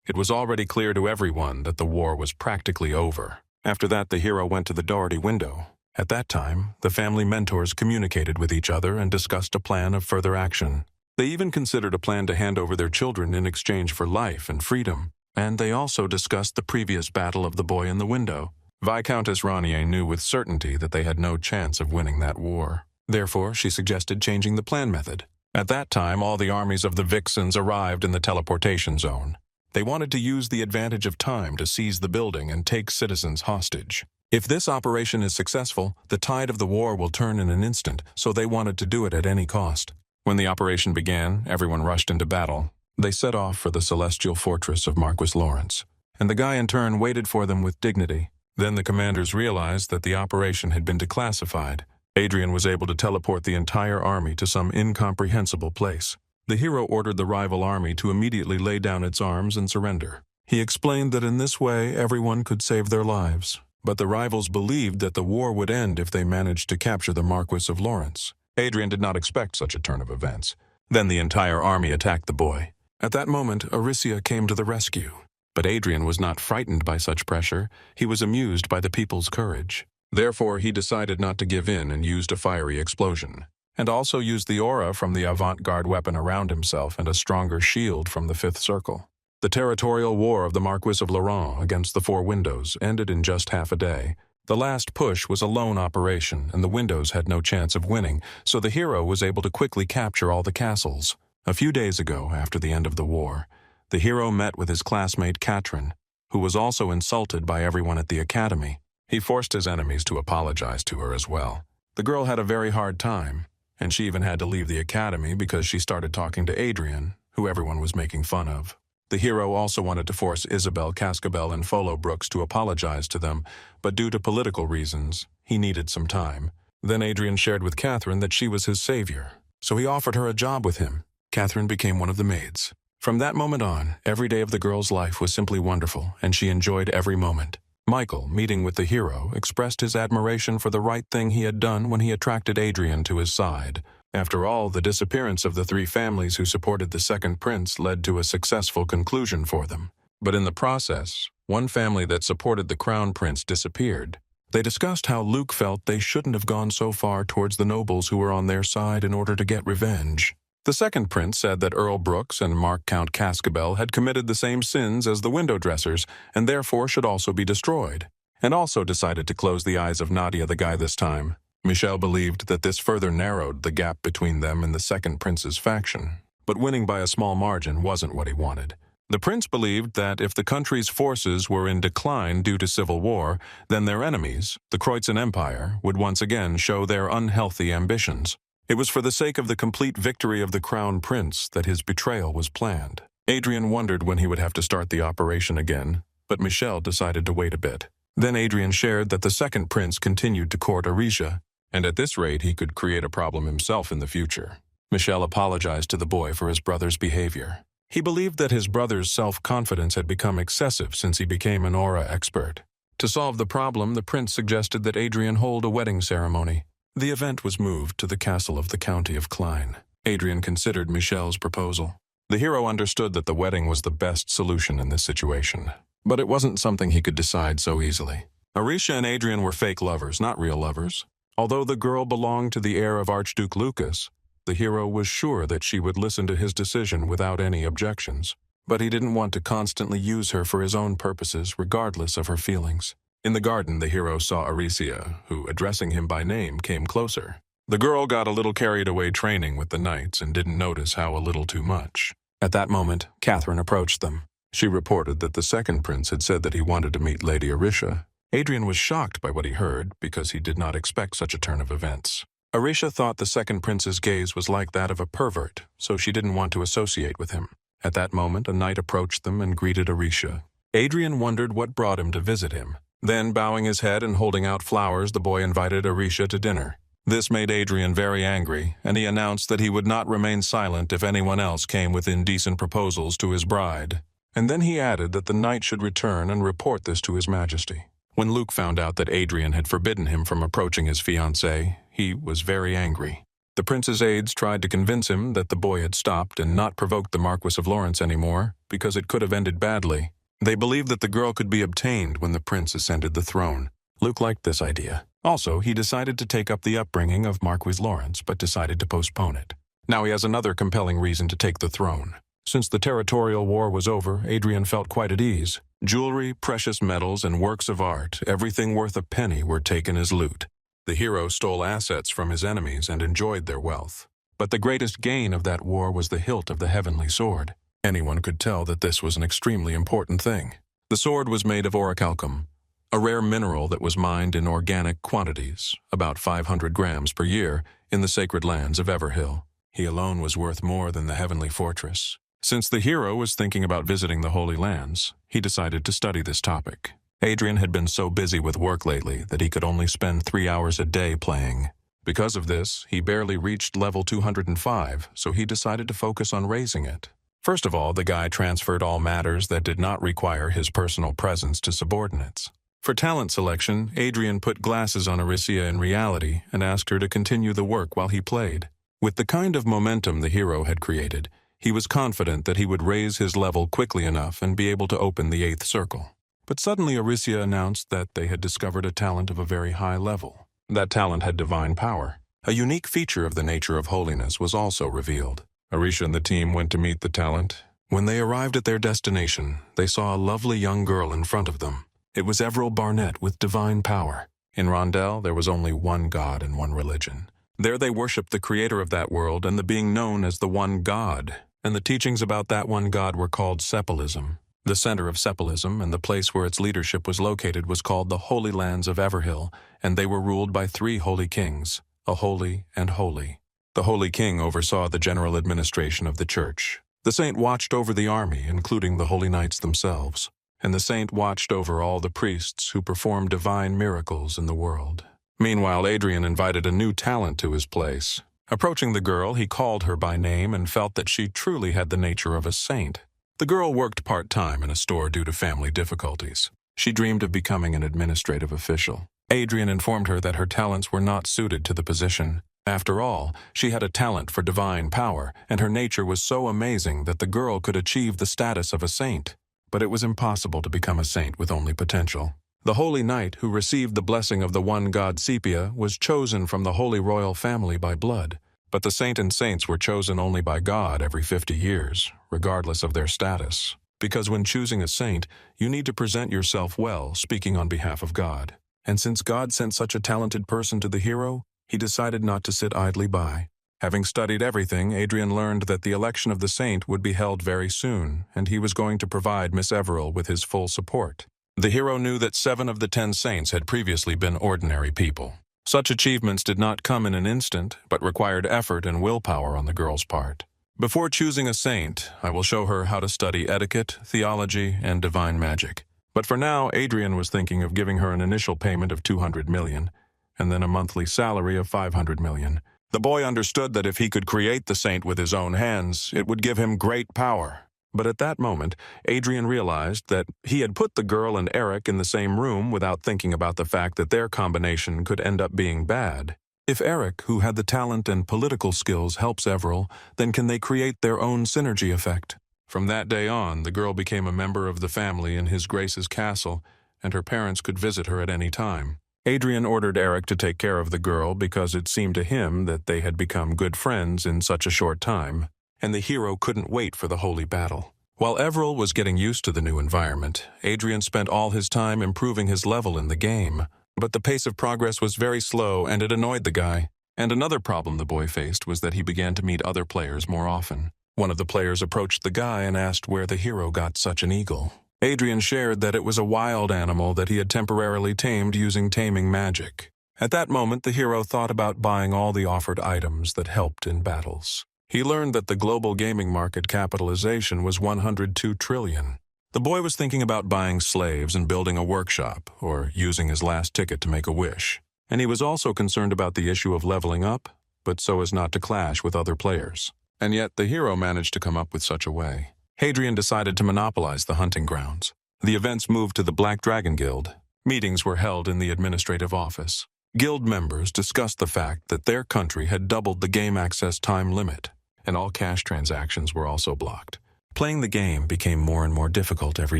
it was already clear to everyone that the war was practically over. After that, the hero went to the Doherty window. At that time, the family mentors communicated with each other and discussed a plan of further action. They even considered a plan to hand over their children in exchange for life and freedom. And they also discussed the previous battle of the boy in the window. Viscountess Ranier knew with certainty that they had no chance of winning that war. Therefore, she suggested changing the plan method. At that time, all the armies of the Vixens arrived in the teleportation zone. They wanted to use the advantage of time to seize the building and take citizens hostage. If this operation is successful, the tide of the war will turn in an instant, so they wanted to do it at any cost. When the operation began, everyone rushed into battle. They set off for the celestial fortress of Marquis Lawrence, and the guy in turn waited for them with dignity. Then the commanders realized that the operation had been declassified. Adrian was able to teleport the entire army to some incomprehensible place. The hero ordered the rival army to immediately lay down its arms and surrender. He explained that in this way everyone could save their lives, but the rivals believed that the war would end if they managed to capture the Marquis of Lawrence. Adrian did not expect such a turn of events. Then the entire army attacked the boy. At that moment, Aricia came to the rescue. But Adrian was not frightened by such pressure. He was amused by the people's courage. Therefore, he decided not to give in and used a fiery explosion, and also used the aura from the avant-garde weapon around himself and a stronger shield from the 5th circle. The territorial war of the Marquis of Lorraine against the 4 windows ended in just half a day. The last push was a lone operation, and the windows had no chance of winning, so the hero was able to quickly capture all the castles. A few days ago, after the end of the war, the hero met with his classmate Katrin, who was also insulted by everyone at the academy. He forced his enemies to apologize to her as well. The girl had a very hard time, and she even had to leave the academy because she started talking to Adrian, who everyone was making fun of. The hero also wanted to force Isabel Cascabel and Folo Brooks to apologize to them, but due to political reasons, he needed some time. Then Adrian shared with Catherine that she was his savior, so he offered her a job with him. Catherine became one of the maids. From that moment on, every day of the girl's life was simply wonderful, and she enjoyed every moment. Michael, meeting with the hero, expressed his admiration for the right thing he had done when he attracted Adrian to his side. After all, the disappearance of the three families who supported the second prince led to a successful conclusion for them. But in the process, one family that supported the crown prince disappeared. They discussed how Luke felt they shouldn't have gone so far towards the nobles who were on their side in order to get revenge. The second prince said that Earl Brooks and Mark Count Cascabel had committed the same sins as the window dressers and therefore should also be destroyed, and also decided to close the eyes of Nadia the guy this time. Michel believed that this further narrowed the gap between them and the second prince's faction, but winning by a small margin wasn't what he wanted. The prince believed that if the country's forces were in decline due to civil war, then their enemies, the Kreutzen Empire, would once again show their unhealthy ambitions. It was for the sake of the complete victory of the crown prince that his betrayal was planned. Adrian wondered when he would have to start the operation again, but Michel decided to wait a bit. Then Adrian shared that the second prince continued to court Arisha, and at this rate he could create a problem himself in the future. Michel apologized to the boy for his brother's behavior. He believed that his brother's self-confidence had become excessive since he became an aura expert. To solve the problem, the prince suggested that Adrian hold a wedding ceremony. The event was moved to the castle of the County of Klein. Adrian considered Michel's proposal. The hero understood that the wedding was the best solution in this situation, but it wasn't something he could decide so easily. Arisha and Adrian were fake lovers, not real lovers. Although the girl belonged to the heir of Archduke Lucas, the hero was sure that she would listen to his decision without any objections. But he didn't want to constantly use her for his own purposes, regardless of her feelings. In the garden, the hero saw Aricia, who, addressing him by name, came closer. The girl got a little carried away training with the knights and didn't notice how a little too much. At that moment, Catherine approached them. She reported that the second prince had said that he wanted to meet Lady Arisha. Adrian was shocked by what he heard because he did not expect such a turn of events. Arisha thought the second prince's gaze was like that of a pervert, so she didn't want to associate with him. At that moment, a knight approached them and greeted Arisha. Adrian wondered what brought him to visit him. Then, bowing his head and holding out flowers, the boy invited Arisha to dinner. This made Adrian very angry, and he announced that he would not remain silent if anyone else came with indecent proposals to his bride. And then he added that the knight should return and report this to his majesty. When Luke found out that Adrian had forbidden him from approaching his fiancée, he was very angry. The prince's aides tried to convince him that the boy had stopped and not provoked the Marquis of Lawrence anymore, because it could have ended badly. They believed that the girl could be obtained when the prince ascended the throne. Luke liked this idea. Also, he decided to take up the upbringing of Marquis Lawrence, but decided to postpone it. Now he has another compelling reason to take the throne. Since the territorial war was over, Adrian felt quite at ease. Jewelry, precious metals, and works of art, everything worth a penny, were taken as loot. The hero stole assets from his enemies and enjoyed their wealth. But the greatest gain of that war was the hilt of the heavenly sword. Anyone could tell that this was an extremely important thing. The sword was made of orichalcum, a rare mineral that was mined in organic quantities, about 500 grams per year, in the sacred lands of Everhill. He alone was worth more than the heavenly fortress. Since the hero was thinking about visiting the Holy Lands, he decided to study this topic. Adrian had been so busy with work lately that he could only spend 3 hours a day playing. Because of this, he barely reached level 205, so he decided to focus on raising it. First of all, the guy transferred all matters that did not require his personal presence to subordinates. For talent selection, Adrian put glasses on Aricia in reality and asked her to continue the work while he played. With the kind of momentum the hero had created, he was confident that he would raise his level quickly enough and be able to open the 8th circle. But suddenly Aricia announced that they had discovered a talent of a very high level. That talent had divine power. A unique feature of the nature of holiness was also revealed. Arisha and the team went to meet the talent. When they arrived at their destination, they saw a lovely young girl in front of them. It was Everil Barnett with divine power. In Rondell, there was only one God and one religion. There they worshipped the creator of that world and the being known as the one God, and the teachings about that one God were called Sepalism. The center of Sepalism and the place where its leadership was located was called the Holy Lands of Everhill, and they were ruled by 3 holy kings, a holy and holy. The holy king oversaw the general administration of the church. The saint watched over the army, including the holy knights themselves, and the saint watched over all the priests who performed divine miracles in the world. Meanwhile, Adrian invited a new talent to his place. Approaching the girl, he called her by name and felt that she truly had the nature of a saint. The girl worked part-time in a store due to family difficulties. She dreamed of becoming an administrative official. Adrian informed her that her talents were not suited to the position. After all, she had a talent for divine power, and her nature was so amazing that the girl could achieve the status of a saint. But it was impossible to become a saint with only potential. The holy knight who received the blessing of the one god Sepia was chosen from the holy royal family by blood. But the saint and saints were chosen only by God every 50 years, regardless of their status. Because when choosing a saint, you need to present yourself well, speaking on behalf of God. And since God sent such a talented person to the hero, he decided not to sit idly by. Having studied everything, Adrian learned that the election of the saint would be held very soon, and he was going to provide Miss Everill with his full support. The hero knew that 7 of the 10 saints had previously been ordinary people. Such achievements did not come in an instant, but required effort and willpower on the girl's part. Before choosing a saint, I will show her how to study etiquette, theology, and divine magic. But for now, Adrian was thinking of giving her an initial payment of 200 million, and then a monthly salary of 500 million. The boy understood that if he could create the saint with his own hands, it would give him great power. But at that moment, Adrian realized that he had put the girl and Eric in the same room without thinking about the fact that their combination could end up being bad. If Eric, who had the talent and political skills, helps Everill, then can they create their own synergy effect? From that day on, the girl became a member of the family in His Grace's castle, and her parents could visit her at any time. Adrian ordered Eric to take care of the girl because it seemed to him that they had become good friends in such a short time, and the hero couldn't wait for the holy battle. While Everill was getting used to the new environment, Adrian spent all his time improving his level in the game. But the pace of progress was very slow, and it annoyed the guy. And another problem the boy faced was that he began to meet other players more often. One of the players approached the guy and asked where the hero got such an eagle. Adrian shared that it was a wild animal that he had temporarily tamed using taming magic. At that moment, the hero thought about buying all the offered items that helped in battles. He learned that the global gaming market capitalization was 102 trillion. The boy was thinking about buying slaves and building a workshop, or using his last ticket to make a wish. And he was also concerned about the issue of leveling up, but so as not to clash with other players. And yet the hero managed to come up with such a way. Adrian decided to monopolize the hunting grounds. The events moved to the Black Dragon Guild. Meetings were held in the administrative office. Guild members discussed the fact that their country had doubled the game access time limit, and all cash transactions were also blocked. Playing the game became more and more difficult every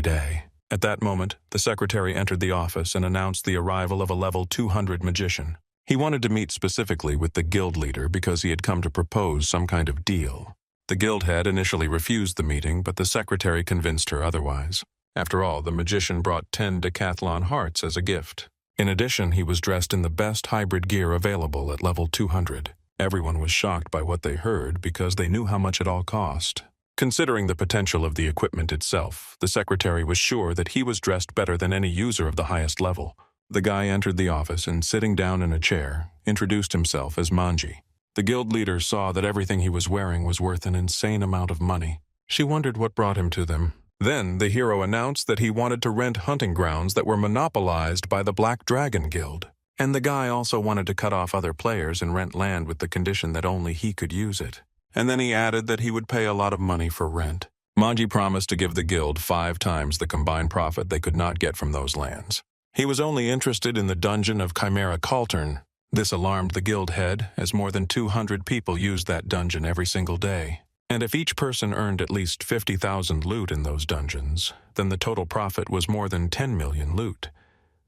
day. At that moment, the secretary entered the office and announced the arrival of a level 200 magician. He wanted to meet specifically with the guild leader because he had come to propose some kind of deal. The guild head initially refused the meeting, but the secretary convinced her otherwise. After all, the magician brought 10 decathlon hearts as a gift. In addition, he was dressed in the best hybrid gear available at level 200. Everyone was shocked by what they heard because they knew how much it all cost. Considering the potential of the equipment itself, the secretary was sure that he was dressed better than any user of the highest level. The guy entered the office and, sitting down in a chair, introduced himself as Manji. The guild leader saw that everything he was wearing was worth an insane amount of money. She wondered what brought him to them. Then the hero announced that he wanted to rent hunting grounds that were monopolized by the Black Dragon Guild. And the guy also wanted to cut off other players and rent land with the condition that only he could use it. And then he added that he would pay a lot of money for rent. Manji promised to give the guild 5 times the combined profit they could not get from those lands. He was only interested in the dungeon of Chimera Cauldron. This alarmed the guild head, as more than 200 people used that dungeon every single day. And if each person earned at least 50,000 loot in those dungeons, then the total profit was more than 10 million loot.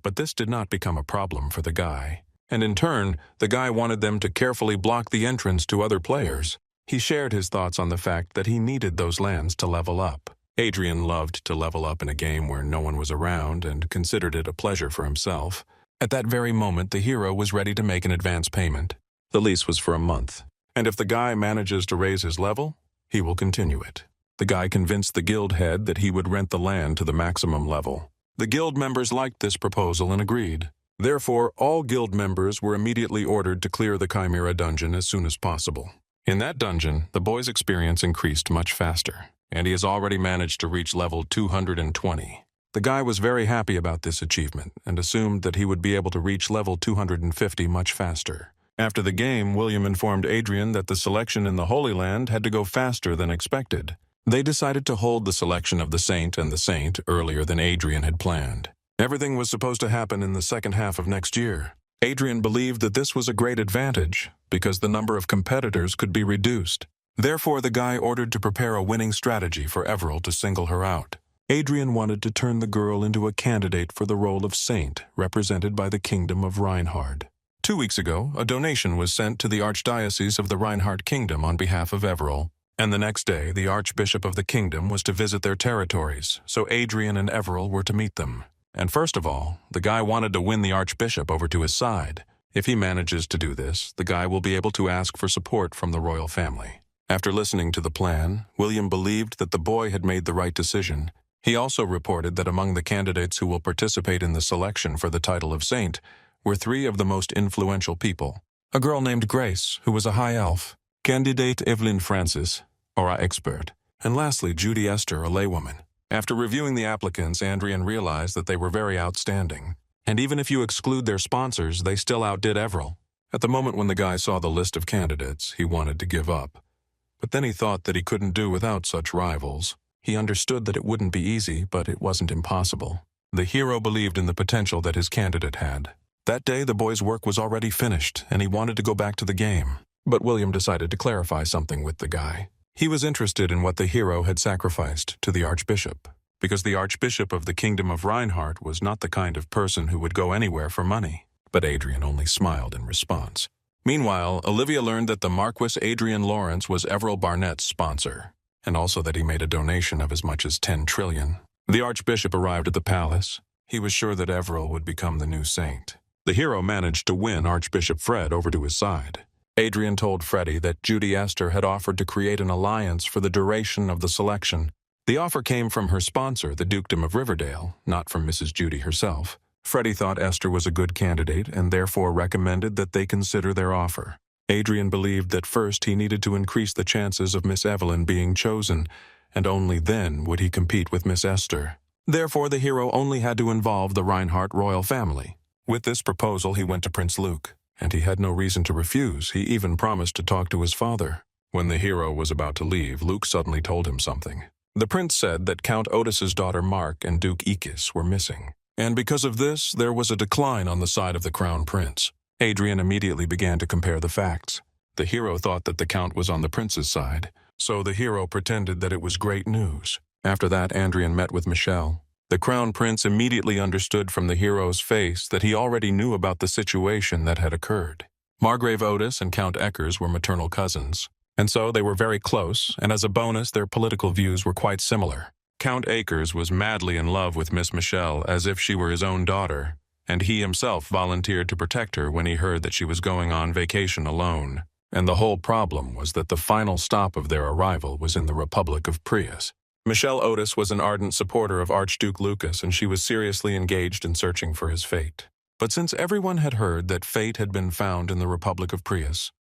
But this did not become a problem for the guy. And in turn, the guy wanted them to carefully block the entrance to other players. He shared his thoughts on the fact that he needed those lands to level up. Adrian loved to level up in a game where no one was around and considered it a pleasure for himself. At that very moment, the hero was ready to make an advance payment. The lease was for a month. And if the guy manages to raise his level, he will continue it. The guy convinced the guild head that he would rent the land to the maximum level. The guild members liked this proposal and agreed. Therefore, all guild members were immediately ordered to clear the Chimera dungeon as soon as possible. In that dungeon, the boy's experience increased much faster, and he has already managed to reach level 220. The guy was very happy about this achievement and assumed that he would be able to reach level 250 much faster. After the game, William informed Adrian that the selection in the Holy Land had to go faster than expected. They decided to hold the selection of the Saint and the Saint earlier than Adrian had planned. Everything was supposed to happen in the second half of next year. Adrian believed that this was a great advantage because the number of competitors could be reduced. Therefore, the guy ordered to prepare a winning strategy for Everil to single her out. Adrian wanted to turn the girl into a candidate for the role of saint, represented by the kingdom of Reinhard. 2 weeks ago, a donation was sent to the Archdiocese of the Reinhard Kingdom on behalf of Everil, and the next day, the Archbishop of the kingdom was to visit their territories, so Adrian and Everil were to meet them. And first of all, the guy wanted to win the Archbishop over to his side. If he manages to do this, the guy will be able to ask for support from the royal family. After listening to the plan, William believed that the boy had made the right decision. He also reported that among the candidates who will participate in the selection for the title of saint were 3 of the most influential people. A girl named Grace, who was a high elf, candidate Evelyn Francis, or a expert, and lastly Judy Esther, a laywoman. After reviewing the applicants, Adrian realized that they were very outstanding. And even if you exclude their sponsors, they still outdid Everil. At the moment when the guy saw the list of candidates, he wanted to give up. But then he thought that he couldn't do without such rivals. He understood that it wouldn't be easy, but it wasn't impossible. The hero believed in the potential that his candidate had. That day, the boy's work was already finished, and he wanted to go back to the game. But William decided to clarify something with the guy. He was interested in what the hero had sacrificed to the Archbishop, because the Archbishop of the Kingdom of Reinhard was not the kind of person who would go anywhere for money. But Adrian only smiled in response. Meanwhile, Olivia learned that the Marquis Adrian Lawrence was Everil Barnett's sponsor, and also that he made a donation of as much as 10 trillion. The Archbishop arrived at the palace. He was sure that Everil would become the new saint. The hero managed to win Archbishop Fred over to his side. Adrian told Freddie that Judy Esther had offered to create an alliance for the duration of the selection. The offer came from her sponsor, the Dukedom of Riverdale, not from Mrs. Judy herself. Freddie thought Esther was a good candidate and therefore recommended that they consider their offer. Adrian believed that first he needed to increase the chances of Miss Evelyn being chosen, and only then would he compete with Miss Esther. Therefore, the hero only had to involve the Reinhardt royal family. With this proposal, he went to Prince Luke, and he had no reason to refuse. He even promised to talk to his father. When the hero was about to leave, Luke suddenly told him something. The prince said that Count Otis's daughter Mark and Duke Ekis were missing, and because of this, there was a decline on the side of the crown prince. Adrian immediately began to compare the facts. The hero thought that the count was on the prince's side, so the hero pretended that it was great news. After that, Adrian met with Michelle. The crown prince immediately understood from the hero's face that he already knew about the situation that had occurred. Margrave Otis and Count Eckers were maternal cousins, and so they were very close, and as a bonus, their political views were quite similar. Count Eckers was madly in love with Miss Michelle as if she were his own daughter, and he himself volunteered to protect her when he heard that she was going on vacation alone. And the whole problem was that the final stop of their arrival was in the Republic of Prius. Michelle Otis was an ardent supporter of Archduke Lucas, and she was seriously engaged in searching for his fate. But since everyone had heard that fate had been found in the Republic of Prius,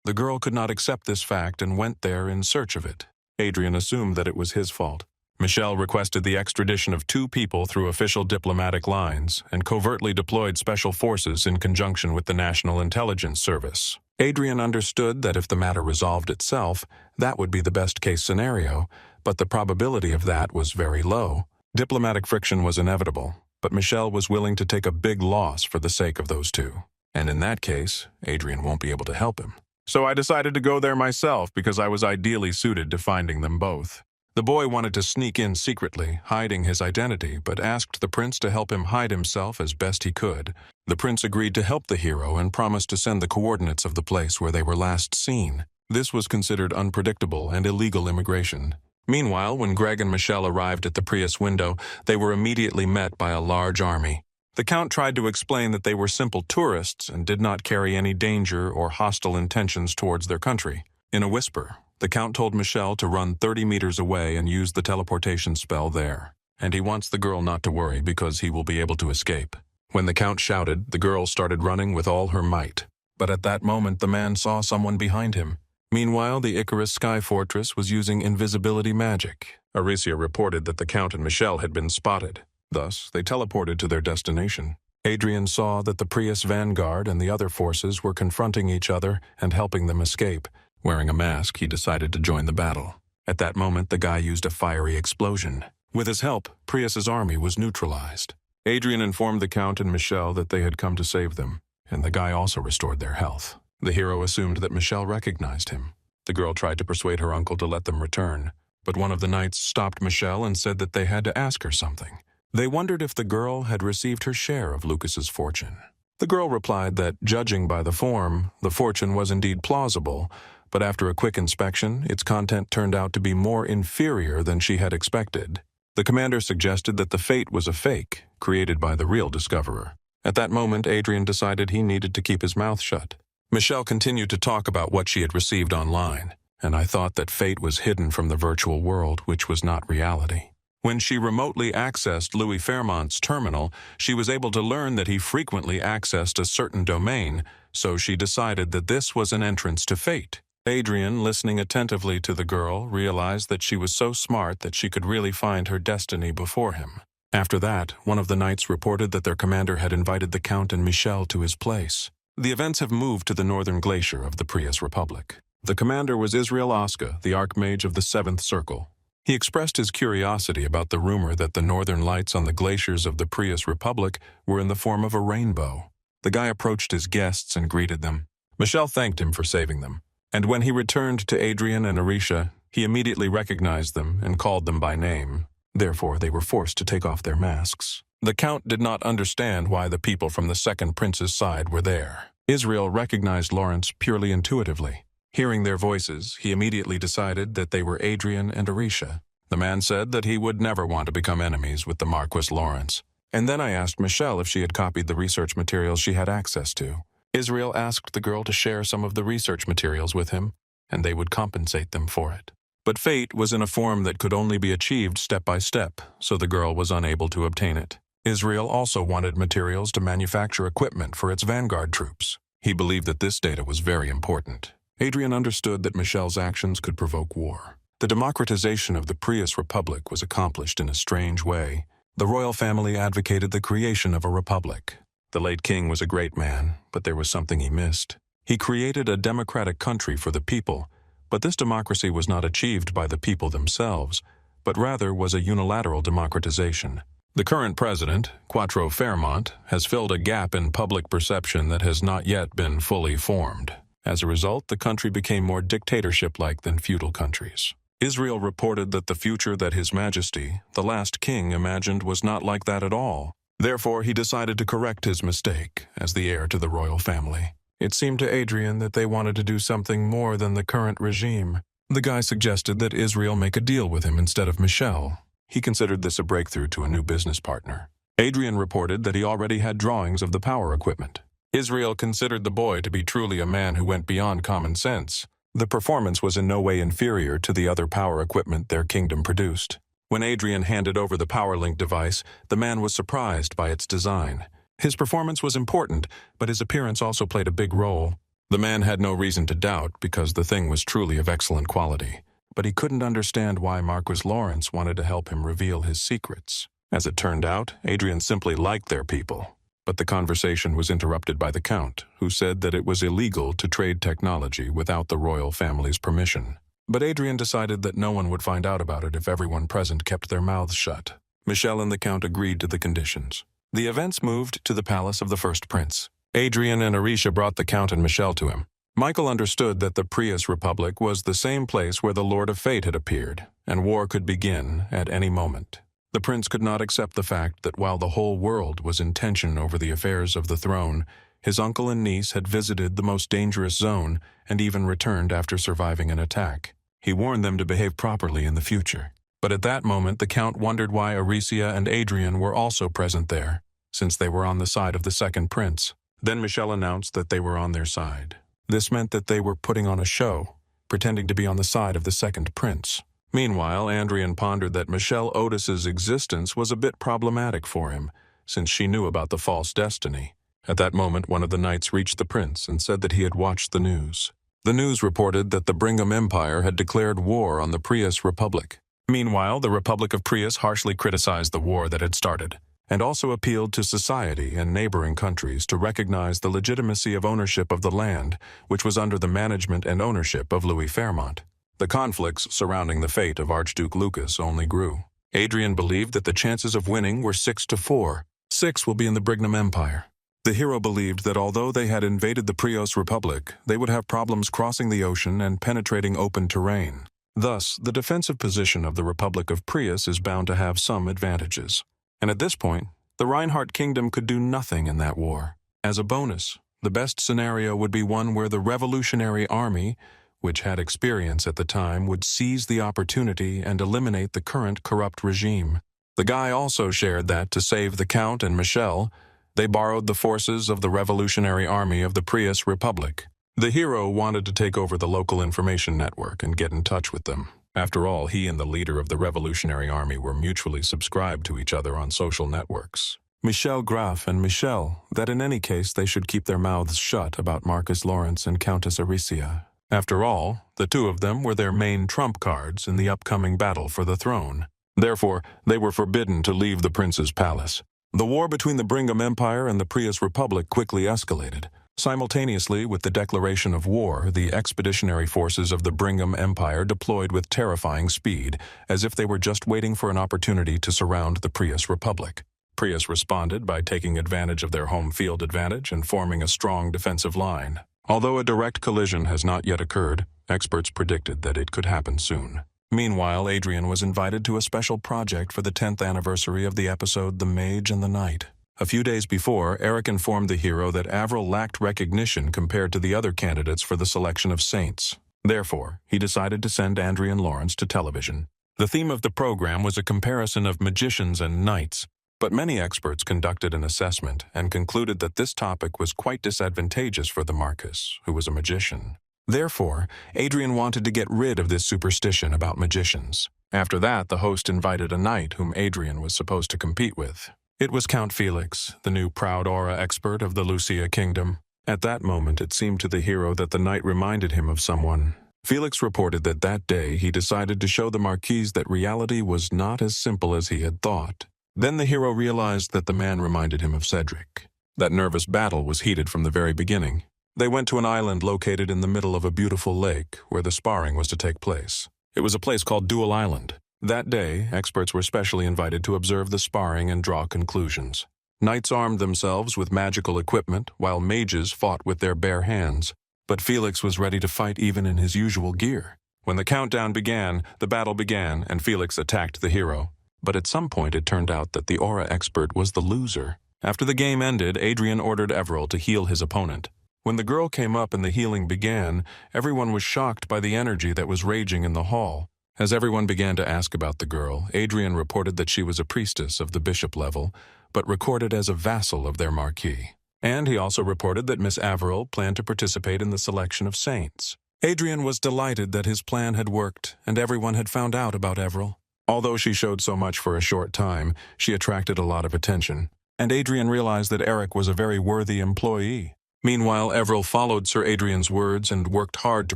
the girl could not accept this fact and went there in search of it. Adrian assumed that it was his fault. Michelle requested the extradition of 2 people through official diplomatic lines and covertly deployed special forces in conjunction with the National Intelligence Service. Adrian understood that if the matter resolved itself, that would be the best-case scenario, but the probability of that was very low. Diplomatic friction was inevitable, but Michelle was willing to take a big loss for the sake of those 2. And in that case, Adrian won't be able to help him. So I decided to go there myself because I was ideally suited to finding them both. The boy wanted to sneak in secretly, hiding his identity, but asked the prince to help him hide himself as best he could. The prince agreed to help the hero and promised to send the coordinates of the place where they were last seen. This was considered unpredictable and illegal immigration. Meanwhile, when Greg and Michelle arrived at the Prius window, they were immediately met by a large army. The count tried to explain that they were simple tourists and did not carry any danger or hostile intentions towards their country. In a whisper, the count told Michelle to run 30 meters away and use the teleportation spell there. And he wants the girl not to worry because he will be able to escape. When the count shouted, the girl started running with all her might. But at that moment, the man saw someone behind him. Meanwhile, the Icarus Sky Fortress was using invisibility magic. Aricia reported that the Count and Michelle had been spotted. Thus, they teleported to their destination. Adrian saw that the Prius Vanguard and the other forces were confronting each other and helping them escape. Wearing a mask, he decided to join the battle. At that moment, the guy used a fiery explosion. With his help, Prius's army was neutralized. Adrian informed the Count and Michel that they had come to save them, and the guy also restored their health. The hero assumed that Michel recognized him. The girl tried to persuade her uncle to let them return, but one of the knights stopped Michel and said that they had to ask her something. They wondered if the girl had received her share of Lucas's fortune. The girl replied that, judging by the form, the fortune was indeed plausible, but after a quick inspection, its content turned out to be more inferior than she had expected. The commander suggested that the fate was a fake, created by the real discoverer. At that moment, Adrian decided he needed to keep his mouth shut. Michelle continued to talk about what she had received online, and I thought that fate was hidden from the virtual world, which was not reality. When she remotely accessed Louis Fairmont's terminal, she was able to learn that he frequently accessed a certain domain, so she decided that this was an entrance to fate. Adrian, listening attentively to the girl, realized that she was so smart that she could really find her destiny before him. After that, one of the knights reported that their commander had invited the Count and Michel to his place. The events have moved to the northern glacier of the Prius Republic. The commander was Israel Oska, the Archmage of the Seventh Circle. He expressed his curiosity about the rumor that the northern lights on the glaciers of the Prius Republic were in the form of a rainbow. The guy approached his guests and greeted them. Michel thanked him for saving them, and when he returned to Adrian and Arisha, he immediately recognized them and called them by name. Therefore, they were forced to take off their masks. The Count did not understand why the people from the second prince's side were there. Israel recognized Lawrence purely intuitively. Hearing their voices, he immediately decided that they were Adrian and Arisha. The man said that he would never want to become enemies with the Marquis Lawrence. And then I asked Michelle if she had copied the research materials she had access to. Israel asked the girl to share some of the research materials with him, and they would compensate them for it. But fate was in a form that could only be achieved step by step, so the girl was unable to obtain it. Israel also wanted materials to manufacture equipment for its vanguard troops. He believed that this data was very important. Adrian understood that Michelle's actions could provoke war. The democratization of the Prius Republic was accomplished in a strange way. The royal family advocated the creation of a republic. The late king was a great man, but there was something he missed. He created a democratic country for the people, but this democracy was not achieved by the people themselves, but rather was a unilateral democratization. The current president, Quattro Fairmont, has filled a gap in public perception that has not yet been fully formed. As a result, the country became more dictatorship-like than feudal countries. Israel reported that the future that His Majesty, the last king, imagined was not like that at all. Therefore, he decided to correct his mistake as the heir to the royal family. It seemed to Adrian that they wanted to do something more than the current regime. The guy suggested that Israel make a deal with him instead of Michelle. He considered this a breakthrough to a new business partner. Adrian reported that he already had drawings of the power equipment. Israel considered the boy to be truly a man who went beyond common sense. The performance was in no way inferior to the other power equipment their kingdom produced. When Adrian handed over the PowerLink device, the man was surprised by its design. His performance was important, but his appearance also played a big role. The man had no reason to doubt because the thing was truly of excellent quality. But he couldn't understand why Marquis Lawrence wanted to help him reveal his secrets. As it turned out, Adrian simply liked their people. But the conversation was interrupted by the Count, who said that it was illegal to trade technology without the royal family's permission. But Adrian decided that no one would find out about it if everyone present kept their mouths shut. Michelle and the Count agreed to the conditions. The events moved to the palace of the first prince. Adrian and Arisha brought the Count and Michelle to him. Michael understood that the Prius Republic was the same place where the Lord of Fate had appeared, and war could begin at any moment. The prince could not accept the fact that while the whole world was in tension over the affairs of the throne, his uncle and niece had visited the most dangerous zone and even returned after surviving an attack. He warned them to behave properly in the future. But at that moment, the Count wondered why Aricia and Adrian were also present there, since they were on the side of the second prince. Then Michelle announced that they were on their side. This meant that they were putting on a show, pretending to be on the side of the second prince. Meanwhile, Andrian pondered that Michelle Otis's existence was a bit problematic for him, since she knew about the false destiny. At that moment, one of the knights reached the prince and said that he had watched the news. The news reported that the Brigham Empire had declared war on the Prius Republic. Meanwhile, the Republic of Prius harshly criticized the war that had started, and also appealed to society and neighboring countries to recognize the legitimacy of ownership of the land, which was under the management and ownership of Louis Fairmont. The conflicts surrounding the fate of Archduke Lucas only grew. Adrian believed that the chances of winning were 6-4, 6 will be in the Brignum Empire. The hero believed that although they had invaded the Prios Republic, they would have problems crossing the ocean and penetrating open terrain. Thus, the defensive position of the Republic of Prius is bound to have some advantages. And at this point, the Reinhardt Kingdom could do nothing in that war. As a bonus, the best scenario would be one where the Revolutionary Army, which had experience at the time, would seize the opportunity and eliminate the current corrupt regime. The guy also shared that, to save the Count and Michelle, they borrowed the forces of the Revolutionary Army of the Prius Republic. The hero wanted to take over the local information network and get in touch with them. After all, he and the leader of the Revolutionary Army were mutually subscribed to each other on social networks. Michel Graf and Michelle, that in any case they should keep their mouths shut about Marcus Lawrence and Countess Aricia. After all, the two of them were their main trump cards in the upcoming battle for the throne. Therefore, they were forbidden to leave the prince's palace. The war between the Brignum Empire and the Prius Republic quickly escalated. Simultaneously with the declaration of war, the expeditionary forces of the Brignum Empire deployed with terrifying speed, as if they were just waiting for an opportunity to surround the Prius Republic. Prius responded by taking advantage of their home field advantage and forming a strong defensive line. Although a direct collision has not yet occurred, experts predicted that it could happen soon. Meanwhile, Adrian was invited to a special project for the 10th anniversary of the episode The Mage and the Knight. A few days before, Eric informed the hero that Avril lacked recognition compared to the other candidates for the selection of saints. Therefore, he decided to send Andrian Lawrence to television. The theme of the program was a comparison of magicians and knights, but many experts conducted an assessment and concluded that this topic was quite disadvantageous for the Marcus, who was a magician. Therefore, Adrian wanted to get rid of this superstition about magicians. After that, the host invited a knight whom Adrian was supposed to compete with. It was Count Felix, the new proud aura expert of the Lucia Kingdom. At that moment, it seemed to the hero that the knight reminded him of someone. Felix reported that that day he decided to show the Marquise that reality was not as simple as he had thought. Then the hero realized that the man reminded him of Cedric. That nervous battle was heated from the very beginning. They went to an island located in the middle of a beautiful lake where the sparring was to take place. It was a place called Duel Island. That day, experts were specially invited to observe the sparring and draw conclusions. Knights armed themselves with magical equipment, while mages fought with their bare hands. But Felix was ready to fight even in his usual gear. When the countdown began, the battle began, and Felix attacked the hero. But at some point it turned out that the aura expert was the loser. After the game ended, Adrian ordered Avril to heal his opponent. When the girl came up and the healing began, everyone was shocked by the energy that was raging in the hall. As everyone began to ask about the girl, Adrian reported that she was a priestess of the bishop level, but recorded as a vassal of their marquis. And he also reported that Miss Avril planned to participate in the selection of saints. Adrian was delighted that his plan had worked and everyone had found out about Avril. Although she showed so much for a short time, she attracted a lot of attention. And Adrian realized that Eric was a very worthy employee. Meanwhile, Avril followed Sir Adrian's words and worked hard to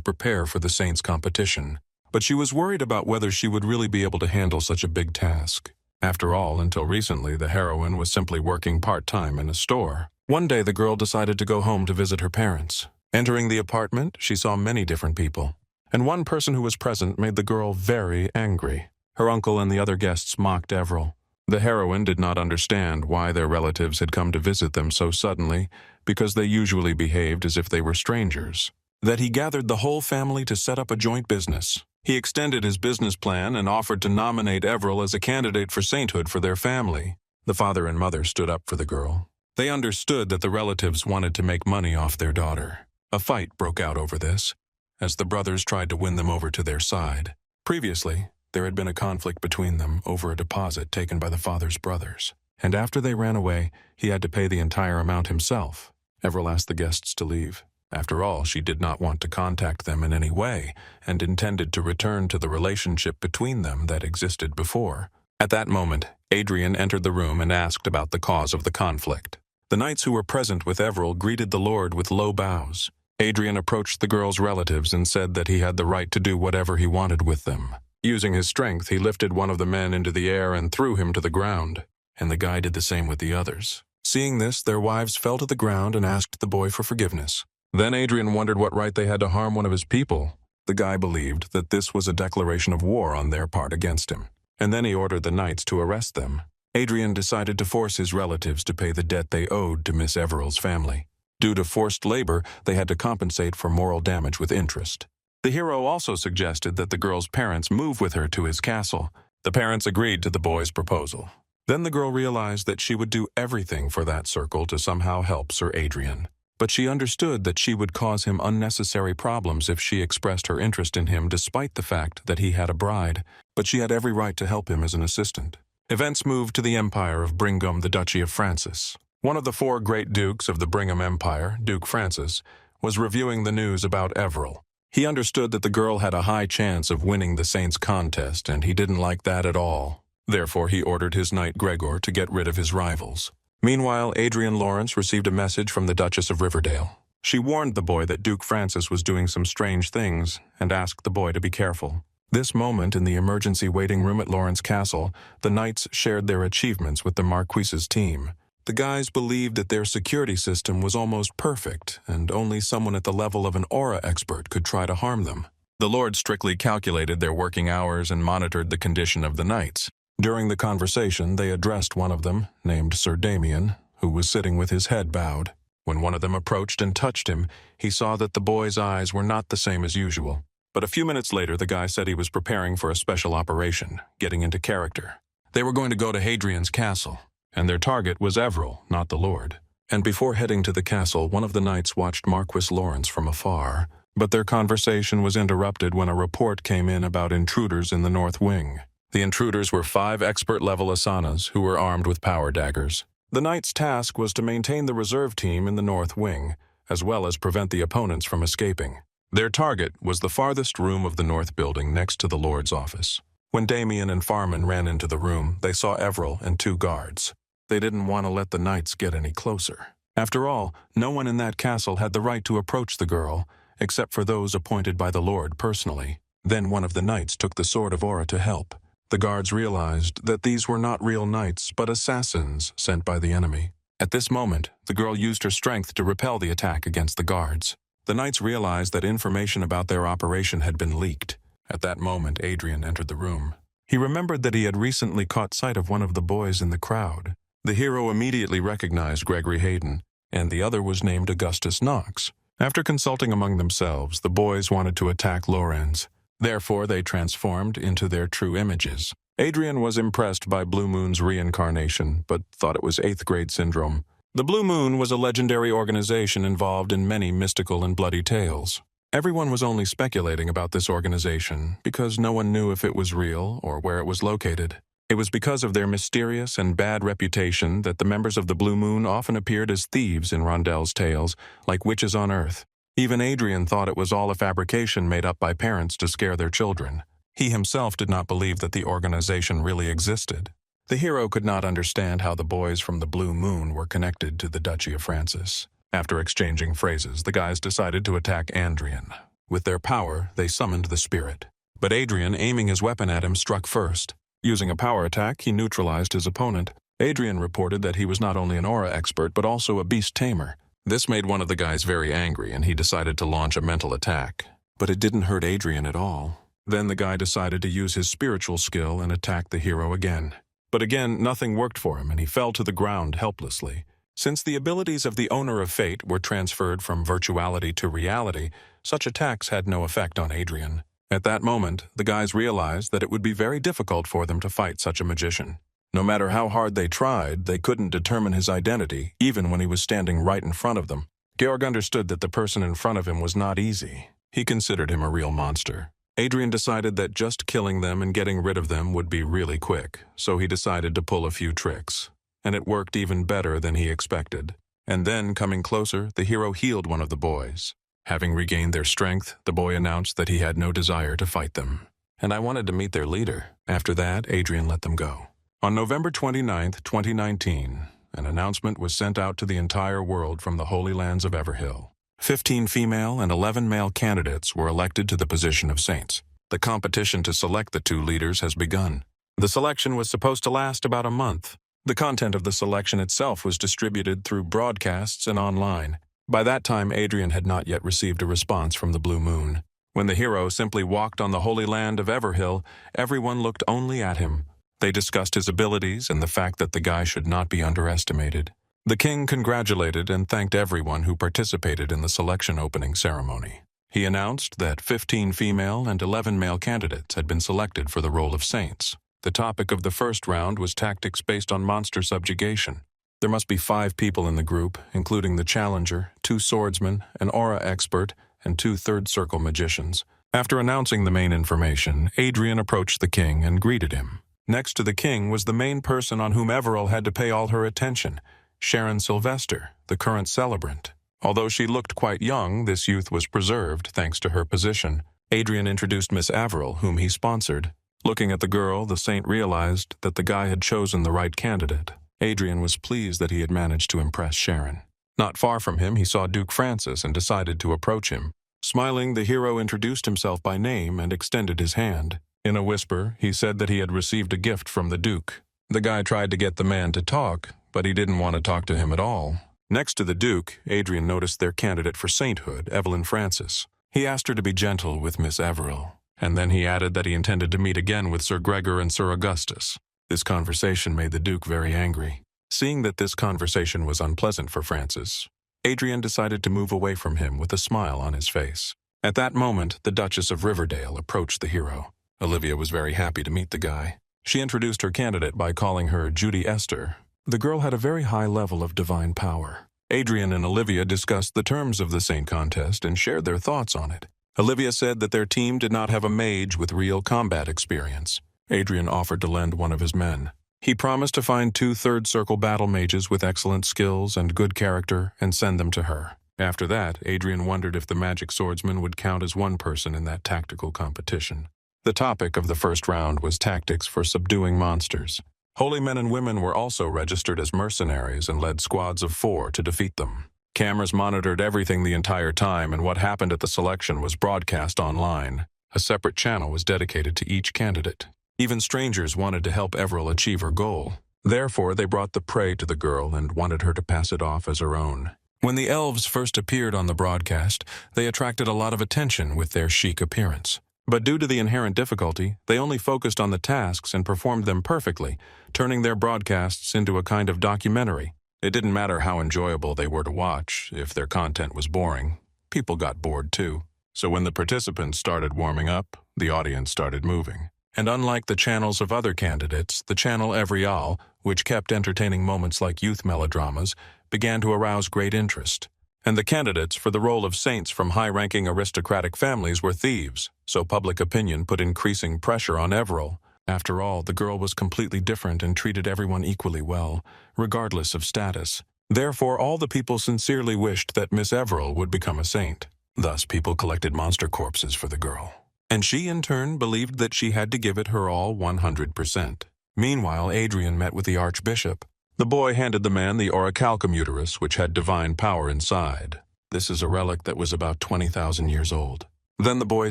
prepare for the Saints competition. But she was worried about whether she would really be able to handle such a big task. After all, until recently, the heroine was simply working part-time in a store. One day, the girl decided to go home to visit her parents. Entering the apartment, she saw many different people. And one person who was present made the girl very angry. Her uncle and the other guests mocked Avril. The heroine did not understand why their relatives had come to visit them so suddenly, because they usually behaved as if they were strangers. That he gathered the whole family to set up a joint business. He extended his business plan and offered to nominate Avril as a candidate for sainthood for their family. The father and mother stood up for the girl. They understood that the relatives wanted to make money off their daughter. A fight broke out over this, as the brothers tried to win them over to their side. Previously, there had been a conflict between them over a deposit taken by the father's brothers. And after they ran away, he had to pay the entire amount himself. Avril asked the guests to leave. After all, she did not want to contact them in any way, and intended to return to the relationship between them that existed before. At that moment, Adrian entered the room and asked about the cause of the conflict. The knights who were present with Avril greeted the Lord with low bows. Adrian approached the girl's relatives and said that he had the right to do whatever he wanted with them. Using his strength, he lifted one of the men into the air and threw him to the ground, and the guy did the same with the others. Seeing this, their wives fell to the ground and asked the boy for forgiveness. Then Adrian wondered what right they had to harm one of his people. The guy believed that this was a declaration of war on their part against him, and then he ordered the knights to arrest them. Adrian decided to force his relatives to pay the debt they owed to Miss Everill's family. Due to forced labor, they had to compensate for moral damage with interest. The hero also suggested that the girl's parents move with her to his castle. The parents agreed to the boy's proposal. Then the girl realized that she would do everything for that circle to somehow help Sir Adrian. But she understood that she would cause him unnecessary problems if she expressed her interest in him despite the fact that he had a bride, but she had every right to help him as an assistant. Events moved to the empire of Brigham, the Duchy of Francis. One of the 4 great dukes of the Brigham Empire, Duke Francis, was reviewing the news about Everill. He understood that the girl had a high chance of winning the Saints contest, and he didn't like that at all. Therefore, he ordered his knight Gregor to get rid of his rivals. Meanwhile, Adrian Lawrence received a message from the Duchess of Riverdale. She warned the boy that Duke Francis was doing some strange things and asked the boy to be careful. This moment in the emergency waiting room at Lawrence Castle, the knights shared their achievements with the Marquise's team. The guys believed that their security system was almost perfect, and only someone at the level of an aura expert could try to harm them. The Lord strictly calculated their working hours and monitored the condition of the knights. During the conversation, they addressed one of them, named Sir Damien, who was sitting with his head bowed. When one of them approached and touched him, he saw that the boy's eyes were not the same as usual. But a few minutes later, the guy said he was preparing for a special operation, getting into character. They were going to go to Hadrian's castle, and their target was Everill, not the Lord. And before heading to the castle, one of the knights watched Marquis Lawrence from afar. But their conversation was interrupted when a report came in about intruders in the North Wing. The intruders were 5 expert-level Asanas who were armed with power daggers. The knight's task was to maintain the reserve team in the North Wing, as well as prevent the opponents from escaping. Their target was the farthest room of the North Building next to the Lord's office. When Damien and Farman ran into the room, they saw Everill and 2 guards. They didn't want to let the knights get any closer. After all, no one in that castle had the right to approach the girl, except for those appointed by the Lord personally. Then one of the knights took the Sword of Aura to help. The guards realized that these were not real knights, but assassins sent by the enemy. At this moment, the girl used her strength to repel the attack against the guards. The knights realized that information about their operation had been leaked. At that moment, Adrian entered the room. He remembered that he had recently caught sight of one of the boys in the crowd. The hero immediately recognized Gregory Hayden, and the other was named Augustus Knox. After consulting among themselves, the boys wanted to attack Lorenz. Therefore, they transformed into their true images. Adrian was impressed by Blue Moon's reincarnation, but thought it was 8th grade syndrome. The Blue Moon was a legendary organization involved in many mystical and bloody tales. Everyone was only speculating about this organization because no one knew if it was real or where it was located. It was because of their mysterious and bad reputation that the members of the Blue Moon often appeared as thieves in Rondel's tales, like witches on Earth. Even Adrian thought it was all a fabrication made up by parents to scare their children. He himself did not believe that the organization really existed. The hero could not understand how the boys from the Blue Moon were connected to the Duchy of Francis. After exchanging phrases, the guys decided to attack Adrian. With their power, they summoned the spirit. But Adrian, aiming his weapon at him, struck first. Using a power attack, he neutralized his opponent. Adrian reported that he was not only an aura expert, but also a beast tamer. This made one of the guys very angry, and he decided to launch a mental attack. But it didn't hurt Adrian at all. Then the guy decided to use his spiritual skill and attack the hero again. But again, nothing worked for him, and he fell to the ground helplessly. Since the abilities of the Owner of Fate were transferred from virtuality to reality, such attacks had no effect on Adrian. At that moment, the guys realized that it would be very difficult for them to fight such a magician. No matter how hard they tried, they couldn't determine his identity, even when he was standing right in front of them. Georg understood that the person in front of him was not easy. He considered him a real monster. Adrian decided that just killing them and getting rid of them would be really quick, so he decided to pull a few tricks. And it worked even better than he expected. And then, coming closer, the hero healed one of the boys. Having regained their strength, the boy announced that he had no desire to fight them. And I wanted to meet their leader. After that, Adrian let them go. On November 29, 2019, an announcement was sent out to the entire world from the Holy Lands of Everhill. 15 female and 11 male candidates were elected to the position of saints. The competition to select the 2 leaders has begun. The selection was supposed to last about a month. The content of the selection itself was distributed through broadcasts and online. By that time, Adrian had not yet received a response from the Blue Moon. When the hero simply walked on the Holy Land of Everhill, everyone looked only at him. They discussed his abilities and the fact that the guy should not be underestimated. The king congratulated and thanked everyone who participated in the selection opening ceremony. He announced that 15 female and 11 male candidates had been selected for the role of saints. The topic of the first round was tactics based on monster subjugation. There must be 5 people in the group, including the challenger, 2 swordsmen, an aura expert, and 2 third-circle magicians. After announcing the main information, Adrian approached the king and greeted him. Next to the king was the main person on whom Everil had to pay all her attention, Sharon Sylvester, the current celebrant. Although she looked quite young, this youth was preserved thanks to her position. Adrian introduced Miss Averil, whom he sponsored. Looking at the girl, the saint realized that the guy had chosen the right candidate. Adrian was pleased that he had managed to impress Sharon. Not far from him, he saw Duke Francis and decided to approach him. Smiling, the hero introduced himself by name and extended his hand. In a whisper, he said that he had received a gift from the Duke. The guy tried to get the man to talk, but he didn't want to talk to him at all. Next to the Duke, Adrian noticed their candidate for sainthood, Evelyn Francis. He asked her to be gentle with Miss Averil, and then he added that he intended to meet again with Sir Gregor and Sir Augustus. This conversation made the Duke very angry. Seeing that this conversation was unpleasant for Francis, Adrian decided to move away from him with a smile on his face. At that moment, the Duchess of Riverdale approached the hero. Olivia was very happy to meet the guy. She introduced her candidate by calling her Judy Esther. The girl had a very high level of divine power. Adrian and Olivia discussed the terms of the Saint contest and shared their thoughts on it. Olivia said that their team did not have a mage with real combat experience. Adrian offered to lend one of his men. He promised to find 2 third-circle battle mages with excellent skills and good character and send them to her. After that, Adrian wondered if the magic swordsman would count as one person in that tactical competition. The topic of the first round was tactics for subduing monsters. Holy men and women were also registered as mercenaries and led squads of 4 to defeat them. Cameras monitored everything the entire time, and what happened at the selection was broadcast online. A separate channel was dedicated to each candidate. Even strangers wanted to help Everil achieve her goal. Therefore, they brought the prey to the girl and wanted her to pass it off as her own. When the elves first appeared on the broadcast, they attracted a lot of attention with their chic appearance. But due to the inherent difficulty, they only focused on the tasks and performed them perfectly, turning their broadcasts into a kind of documentary. It didn't matter how enjoyable they were to watch. If their content was boring, people got bored too. So when the participants started warming up, the audience started moving. And unlike the channels of other candidates, the channel Evrial, which kept entertaining moments like youth melodramas, began to arouse great interest. And the candidates for the role of saints from high-ranking aristocratic families were thieves, so public opinion put increasing pressure on Everil. After all, the girl was completely different and treated everyone equally well, regardless of status. Therefore, all the people sincerely wished that Miss Everil would become a saint. Thus, people collected monster corpses for the girl. And she, in turn, believed that she had to give it her all 100%. Meanwhile, Adrian met with the Archbishop. The boy handed the man the Orichalcum which had divine power inside. This is a relic that was about 20,000 years old. Then the boy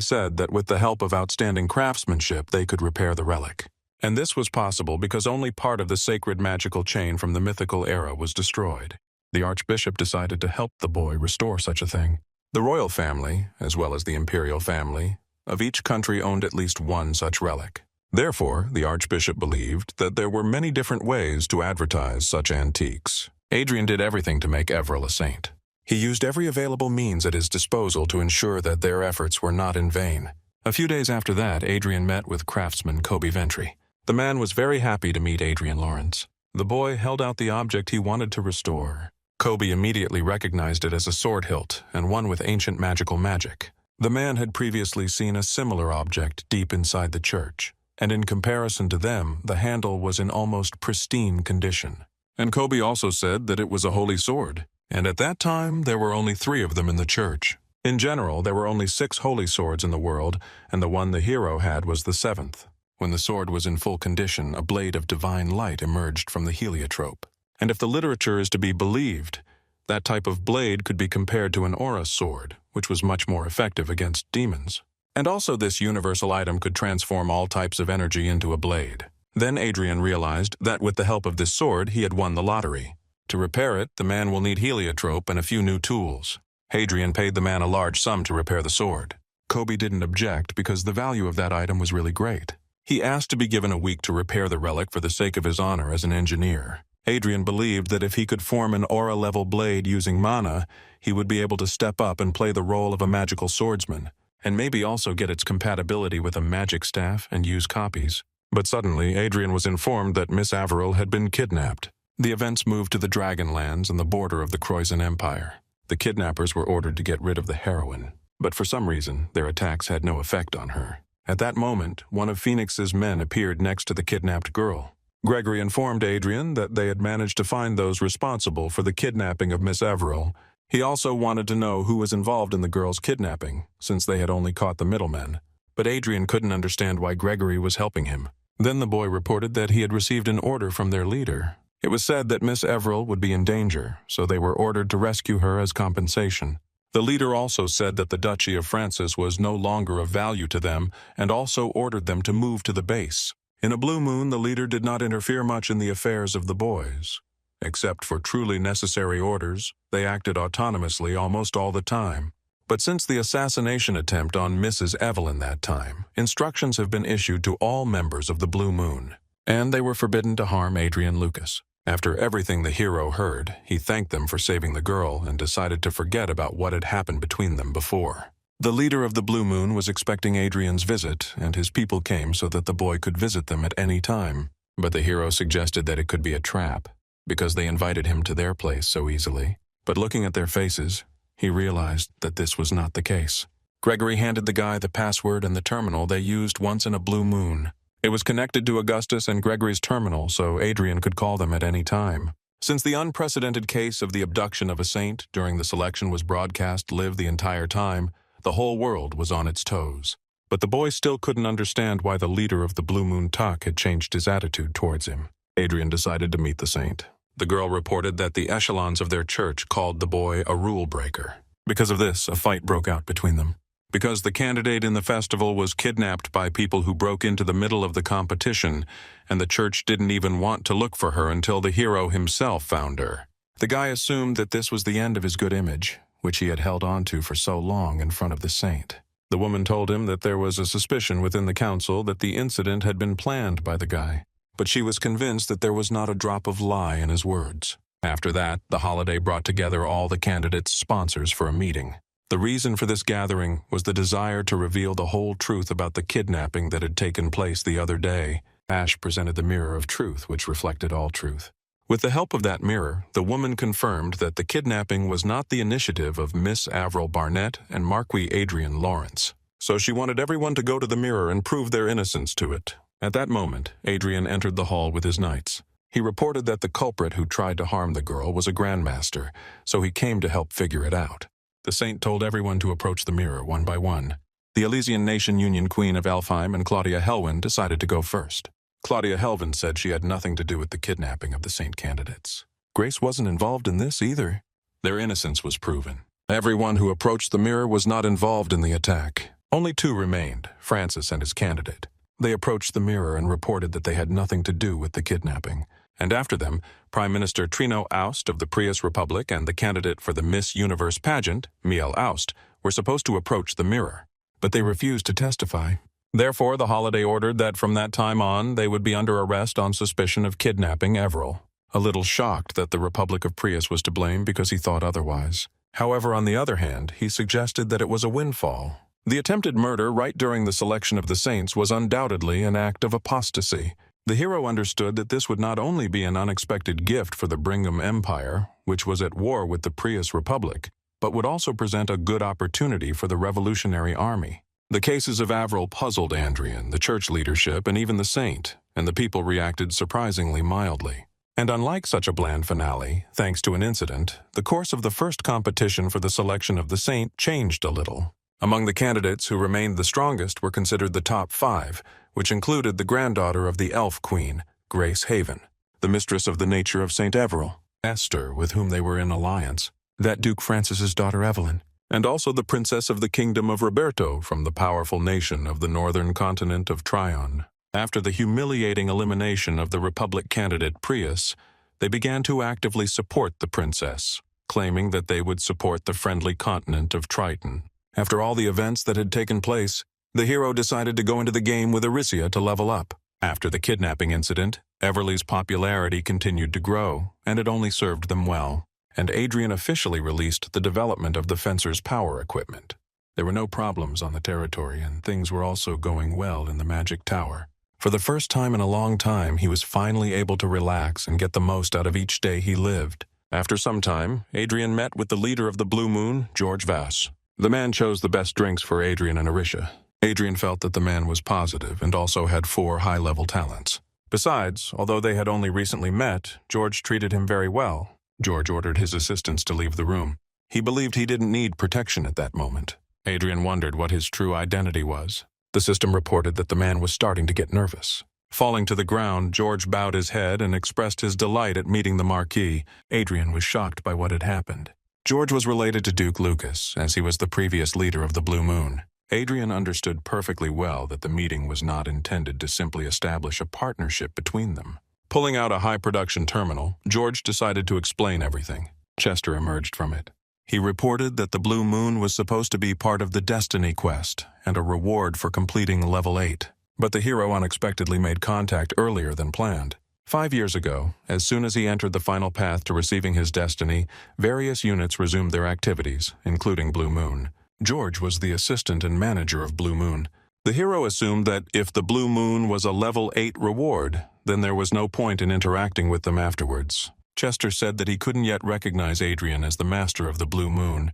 said that with the help of outstanding craftsmanship, they could repair the relic. And this was possible because only part of the sacred magical chain from the mythical era was destroyed. The Archbishop decided to help the boy restore such a thing. The royal family, as well as the imperial family, of each country owned at least one such relic. Therefore, the Archbishop believed that there were many different ways to advertise such antiques. Adrian did everything to make Everil a saint. He used every available means at his disposal to ensure that their efforts were not in vain. A few days after that, Adrian met with craftsman Kobe Ventry. The man was very happy to meet Adrian Lawrence. The boy held out the object he wanted to restore. Kobe immediately recognized it as a sword hilt and one with ancient magic. The man had previously seen a similar object deep inside the church, and in comparison to them, the handle was in almost pristine condition. And Kobe also said that it was a holy sword, and at that time there were only 3 of them in the church. In general, there were only 6 holy swords in the world, and the one the hero had was the 7th. When the sword was in full condition, a blade of divine light emerged from the heliotrope. And if the literature is to be believed, that type of blade could be compared to an aura sword, which was much more effective against demons. And also this universal item could transform all types of energy into a blade. Then Adrian realized that with the help of this sword, he had won the lottery. To repair it, the man will need heliotrope and a few new tools. Adrian paid the man a large sum to repair the sword. Kobe didn't object because the value of that item was really great. He asked to be given a week to repair the relic for the sake of his honor as an engineer. Adrian believed that if he could form an aura-level blade using mana, he would be able to step up and play the role of a magical swordsman, and maybe also get its compatibility with a magic staff and use copies. But suddenly, Adrian was informed that Miss Averil had been kidnapped. The events moved to the Dragonlands and the border of the Croizen Empire. The kidnappers were ordered to get rid of the heroine, but for some reason, their attacks had no effect on her. At that moment, one of Phoenix's men appeared next to the kidnapped girl. Gregory informed Adrian that they had managed to find those responsible for the kidnapping of Miss Averil. He also wanted to know who was involved in the girl's kidnapping, since they had only caught the middlemen. But Adrian couldn't understand why Gregory was helping him. Then the boy reported that he had received an order from their leader. It was said that Miss Averil would be in danger, so they were ordered to rescue her as compensation. The leader also said that the Duchy of Francis was no longer of value to them and also ordered them to move to the base. In a blue moon, the leader did not interfere much in the affairs of the boys. Except for truly necessary orders, they acted autonomously almost all the time. But since the assassination attempt on Mrs. Evelyn that time, instructions have been issued to all members of the Blue Moon, and they were forbidden to harm Adrian Lucas. After everything the hero heard, he thanked them for saving the girl and decided to forget about what had happened between them before. The leader of the Blue Moon was expecting Adrian's visit, and his people came so that the boy could visit them at any time. But the hero suggested that it could be a trap, because they invited him to their place so easily. But looking at their faces, he realized that this was not the case. Gregory handed the guy the password and the terminal they used once in a blue moon. It was connected to Augustus and Gregory's terminal, so Adrian could call them at any time. Since the unprecedented case of the abduction of a saint during the selection was broadcast live the entire time, the whole world was on its toes. But the boy still couldn't understand why the leader of the Blue Moon Tuck had changed his attitude towards him. Adrian decided to meet the saint. The girl reported that the echelons of their church called the boy a rule breaker. Because of this, a fight broke out between them. Because the candidate in the festival was kidnapped by people who broke into the middle of the competition, and the church didn't even want to look for her until the hero himself found her. The guy assumed that this was the end of his good image, which he had held on to for so long in front of the saint. The woman told him that there was a suspicion within the council that the incident had been planned by the guy, but she was convinced that there was not a drop of lie in his words. After that, the holiday brought together all the candidates' sponsors for a meeting. The reason for this gathering was the desire to reveal the whole truth about the kidnapping that had taken place the other day. Ash presented the mirror of truth, which reflected all truth. With the help of that mirror, the woman confirmed that the kidnapping was not the initiative of Miss Averil Barnett and Marquis Adrian Lawrence. So she wanted everyone to go to the mirror and prove their innocence to it. At that moment, Adrian entered the hall with his knights. He reported that the culprit who tried to harm the girl was a grandmaster, so he came to help figure it out. The saint told everyone to approach the mirror one by one. The Elysian Nation Union Queen of Elfheim and Claudia Helwyn decided to go first. Claudia Helwyn said she had nothing to do with the kidnapping of the saint candidates. Grace wasn't involved in this either. Their innocence was proven. Everyone who approached the mirror was not involved in the attack. Only two remained, Francis and his candidate. They approached the mirror and reported that they had nothing to do with the kidnapping. And after them, Prime Minister Trino Aust of the Prius Republic and the candidate for the Miss Universe pageant, Miel Aust, were supposed to approach the mirror, but they refused to testify. Therefore, the holiday ordered that from that time on, they would be under arrest on suspicion of kidnapping Averil. A little shocked that the Republic of Prius was to blame because he thought otherwise. However, on the other hand, he suggested that it was a windfall. The attempted murder right during the selection of the saints was undoubtedly an act of apostasy. The hero understood that this would not only be an unexpected gift for the Brigham Empire, which was at war with the Prius Republic, but would also present a good opportunity for the Revolutionary Army. The cases of Averil puzzled Andrian, the church leadership, and even the saint, and the people reacted surprisingly mildly. And unlike such a bland finale, thanks to an incident, the course of the first competition for the selection of the saint changed a little. Among the candidates who remained the strongest were considered the top 5, which included the granddaughter of the elf queen, Grace Haven, the mistress of the nature of St. Averil, Esther, with whom they were in alliance, that Duke Francis's daughter Evelyn, and also the princess of the kingdom of Roberto from the powerful nation of the northern continent of Tryon. After the humiliating elimination of the Republic candidate Prius, they began to actively support the princess, claiming that they would support the friendly continent of Triton. After all the events that had taken place, The hero decided to go into the game with Aricia to level up. After the kidnapping incident, Everly's popularity continued to grow, and it only served them well. And Adrian officially released the development of the Fencer's power equipment. There were no problems on the territory, and things were also going well in the Magic Tower. For the first time in a long time, he was finally able to relax and get the most out of each day he lived. After some time, Adrian met with the leader of the Blue Moon, George Vass. The man chose the best drinks for Adrian and Aricia. Adrian felt that the man was positive and also had 4 high-level talents. Besides, although they had only recently met, George treated him very well. George ordered his assistants to leave the room. He believed he didn't need protection at that moment. Adrian wondered what his true identity was. The system reported that the man was starting to get nervous. Falling to the ground, George bowed his head and expressed his delight at meeting the Marquis. Adrian was shocked by what had happened. George was related to Duke Lucas, as he was the previous leader of the Blue Moon. Adrian understood perfectly well that the meeting was not intended to simply establish a partnership between them. Pulling out a high-production terminal, George decided to explain everything. Chester emerged from it. He reported that the Blue Moon was supposed to be part of the Destiny quest and a reward for completing Level 8. But the hero unexpectedly made contact earlier than planned. 5 years ago, as soon as he entered the final path to receiving his destiny, various units resumed their activities, including Blue Moon. George was the assistant and manager of Blue Moon. The hero assumed that if the Blue Moon was a Level 8 reward, then there was no point in interacting with them afterwards. Chester said that he couldn't yet recognize Adrian as the master of the Blue Moon,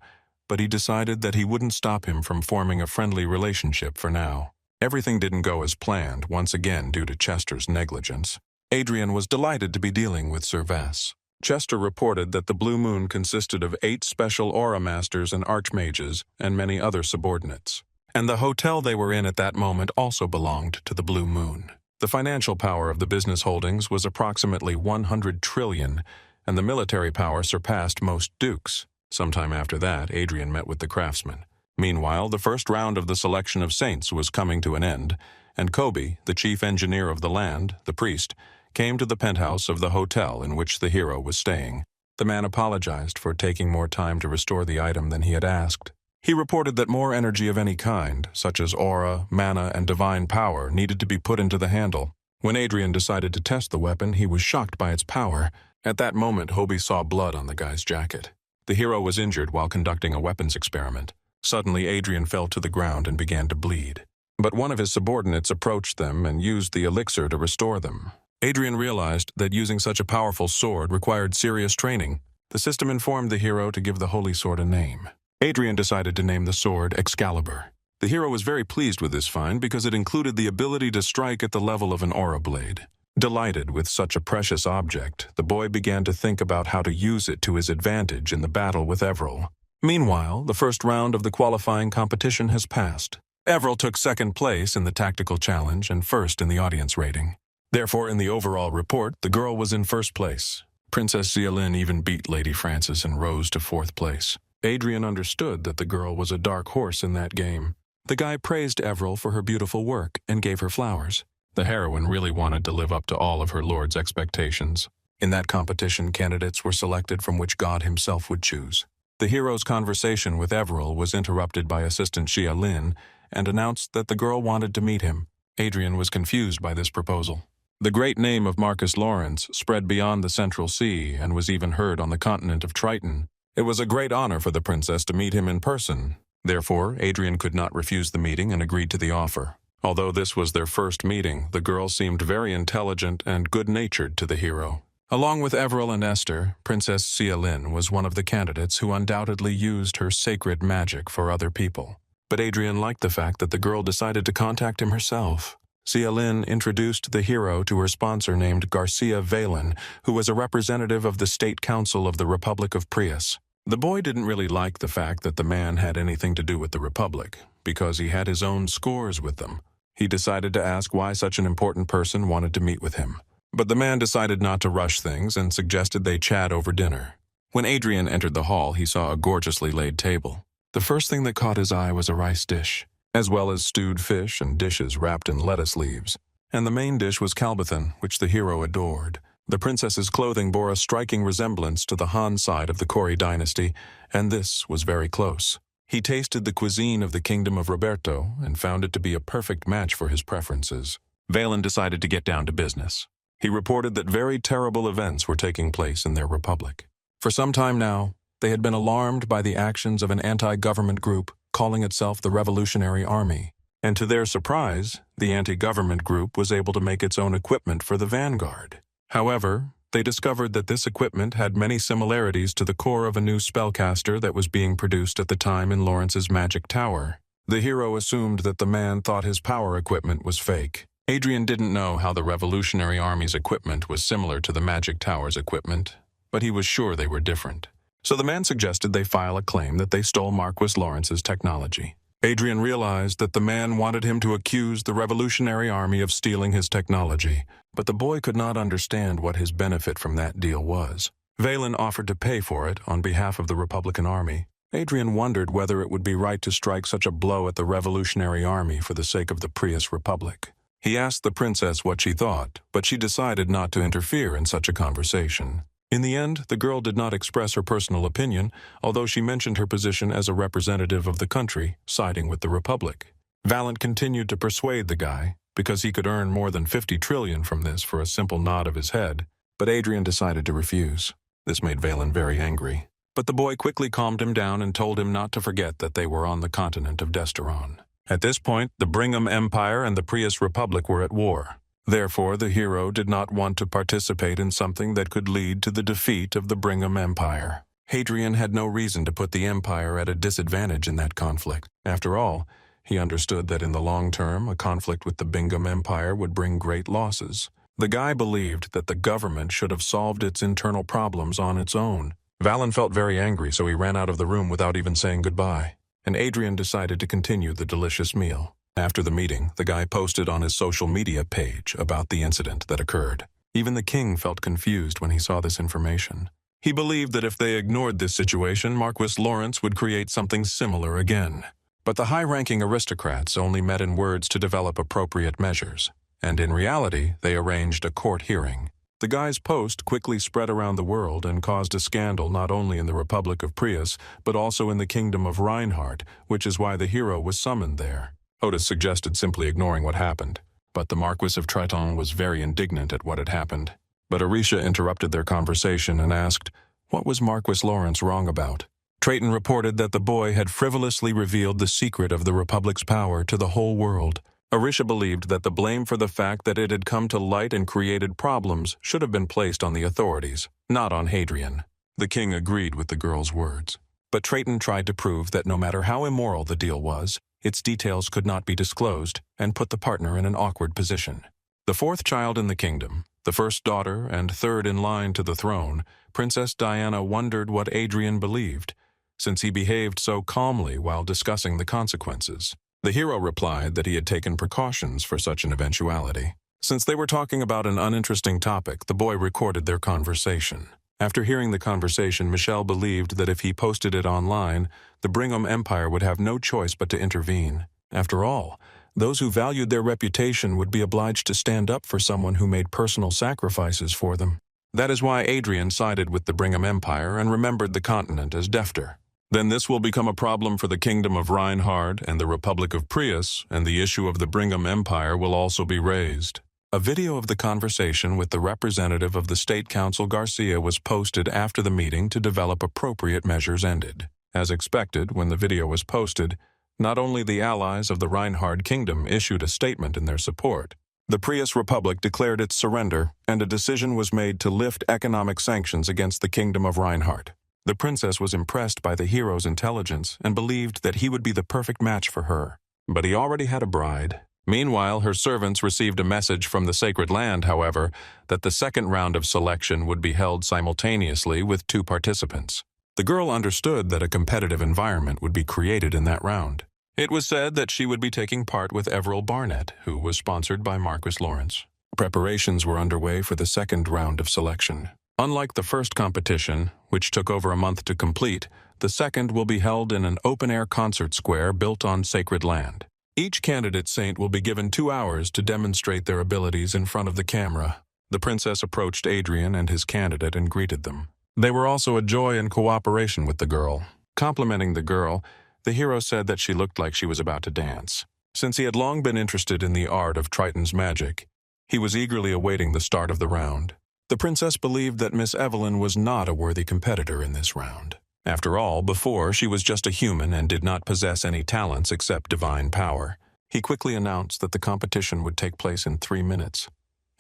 but he decided that he wouldn't stop him from forming a friendly relationship for now. Everything didn't go as planned, once again due to Chester's negligence. Adrian was delighted to be dealing with Sir Vass. Chester reported that the Blue Moon consisted of 8 special aura masters and archmages and many other subordinates. And the hotel they were in at that moment also belonged to the Blue Moon. The financial power of the business holdings was approximately 100 trillion, and the military power surpassed most dukes. Sometime after that, Adrian met with the craftsmen. Meanwhile, the first round of the selection of saints was coming to an end, and Kobe, the chief engineer of the land, the priest, came to the penthouse of the hotel in which the hero was staying. The man apologized for taking more time to restore the item than he had asked. He reported that more energy of any kind, such as aura, mana, and divine power, needed to be put into the handle. When Adrian decided to test the weapon, he was shocked by its power. At that moment, Hobie saw blood on the guy's jacket. The hero was injured while conducting a weapons experiment. Suddenly, Adrian fell to the ground and began to bleed. But one of his subordinates approached them and used the elixir to restore them. Adrian realized that using such a powerful sword required serious training. The system informed the hero to give the holy sword a name. Adrian decided to name the sword Excalibur. The hero was very pleased with this find because it included the ability to strike at the level of an aura blade. Delighted with such a precious object, the boy began to think about how to use it to his advantage in the battle with Everil. Meanwhile, the first round of the qualifying competition has passed. Everil took second place in the tactical challenge and first in the audience rating. Therefore, in the overall report, the girl was in first place. Princess Xialin even beat Lady Francis and rose to fourth place. Adrian understood that the girl was a dark horse in that game. The guy praised Everil for her beautiful work and gave her flowers. The heroine really wanted to live up to all of her lord's expectations. In that competition, candidates were selected from which God himself would choose. The hero's conversation with Everil was interrupted by Assistant Xialin and announced that the girl wanted to meet him. Adrian was confused by this proposal. The great name of Marcus Lawrence spread beyond the Central Sea and was even heard on the continent of Triton. It was a great honor for the princess to meet him in person. Therefore, Adrian could not refuse the meeting and agreed to the offer. Although this was their first meeting, the girl seemed very intelligent and good-natured to the hero. Along with Everil and Esther, Princess Xialin was one of the candidates who undoubtedly used her sacred magic for other people. But Adrian liked the fact that the girl decided to contact him herself. Xialin introduced the hero to her sponsor named Garcia Valen, who was a representative of the State Council of the Republic of Prius. The boy didn't really like the fact that the man had anything to do with the Republic, because he had his own scores with them. He decided to ask why such an important person wanted to meet with him. But the man decided not to rush things and suggested they chat over dinner. When Adrian entered the hall, he saw a gorgeously laid table. The first thing that caught his eye was a rice dish, as well as stewed fish and dishes wrapped in lettuce leaves. And the main dish was kalbathan, which the hero adored. The princess's clothing bore a striking resemblance to the Han side of the Kori dynasty, and this was very close. He tasted the cuisine of the kingdom of Roberto and found it to be a perfect match for his preferences. Valen decided to get down to business. He reported that very terrible events were taking place in their republic. For some time now, they had been alarmed by the actions of an anti-government group calling itself the Revolutionary Army. And to their surprise, the anti-government group was able to make its own equipment for the vanguard. However, they discovered that this equipment had many similarities to the core of a new spellcaster that was being produced at the time in Lawrence's magic tower. The hero assumed that the man thought his power equipment was fake. Adrian didn't know how the Revolutionary Army's equipment was similar to the magic tower's equipment, but he was sure they were different. So the man suggested they file a claim that they stole Marquis Lawrence's technology. Adrian realized that the man wanted him to accuse the Revolutionary Army of stealing his technology, but the boy could not understand what his benefit from that deal was. Valen offered to pay for it on behalf of the Republican Army. Adrian wondered whether it would be right to strike such a blow at the Revolutionary Army for the sake of the Prius Republic. He asked the princess what she thought, but she decided not to interfere in such a conversation. In the end, the girl did not express her personal opinion, although she mentioned her position as a representative of the country, siding with the Republic. Valen continued to persuade the guy, because he could earn more than 50 trillion from this for a simple nod of his head, but Adrian decided to refuse. This made Valen very angry. But the boy quickly calmed him down and told him not to forget that they were on the continent of Desteron. At this point, the Brigham Empire and the Prius Republic were at war. Therefore, the hero did not want to participate in something that could lead to the defeat of the Brigham Empire. Hadrian had no reason to put the Empire at a disadvantage in that conflict. After all, he understood that in the long term, a conflict with the Brigham Empire would bring great losses. The guy believed that the government should have solved its internal problems on its own. Valen felt very angry, so he ran out of the room without even saying goodbye. And Adrian decided to continue the delicious meal. After the meeting, the guy posted on his social media page about the incident that occurred. Even the king felt confused when he saw this information. He believed that if they ignored this situation, Marquis Lawrence would create something similar again. But the high-ranking aristocrats only met in words to develop appropriate measures, and in reality, they arranged a court hearing. The guy's post quickly spread around the world and caused a scandal not only in the Republic of Prius, but also in the kingdom of Reinhardt, which is why the hero was summoned there. Otis suggested simply ignoring what happened, but the Marquis of Triton was very indignant at what had happened. But Arisha interrupted their conversation and asked, what was Marquis Lawrence wrong about? Triton reported that the boy had frivolously revealed the secret of the Republic's power to the whole world. Arisha believed that the blame for the fact that it had come to light and created problems should have been placed on the authorities, not on Hadrian. The king agreed with the girl's words. But Triton tried to prove that no matter how immoral the deal was, its details could not be disclosed and put the partner in an awkward position. The fourth child in the kingdom, the first daughter and third in line to the throne, Princess Diana wondered what Adrian believed, since he behaved so calmly while discussing the consequences. The hero replied that he had taken precautions for such an eventuality. Since they were talking about an uninteresting topic, the boy recorded their conversation. After hearing the conversation, Michelle believed that if he posted it online, the Brigham Empire would have no choice but to intervene. After all, those who valued their reputation would be obliged to stand up for someone who made personal sacrifices for them. That is why Adrian sided with the Brigham Empire and remembered the continent as Defter. Then this will become a problem for the kingdom of Reinhardt and the Republic of Prius, and the issue of the Brigham Empire will also be raised. A video of the conversation with the representative of the State Council Garcia was posted after the meeting to develop appropriate measures ended. As expected, when the video was posted, not only the allies of the Reinhardt kingdom issued a statement in their support. The Prius Republic declared its surrender, and a decision was made to lift economic sanctions against the kingdom of Reinhardt. The princess was impressed by the hero's intelligence and believed that he would be the perfect match for her. But he already had a bride. Meanwhile, her servants received a message from the Sacred Land, however, that the second round of selection would be held simultaneously with 2 participants. The girl understood that a competitive environment would be created in that round. It was said that she would be taking part with Everil Barnett, who was sponsored by Marquis Lawrence. Preparations were underway for the second round of selection. Unlike the first competition, which took over a month to complete, the second will be held in an open-air concert square built on sacred land. Each candidate saint will be given 2 hours to demonstrate their abilities in front of the camera. The princess approached Adrian and his candidate and greeted them. They were also a joy and cooperation with the girl. Complimenting the girl, The hero said that she looked like she was about to dance. Since he had long been interested in the art of Triton's magic, he was eagerly awaiting the start of the round. The princess believed that Miss Evelyn was not a worthy competitor in this round. After all, before, she was just a human and did not possess any talents except divine power. He quickly announced that the competition would take place in 3 minutes,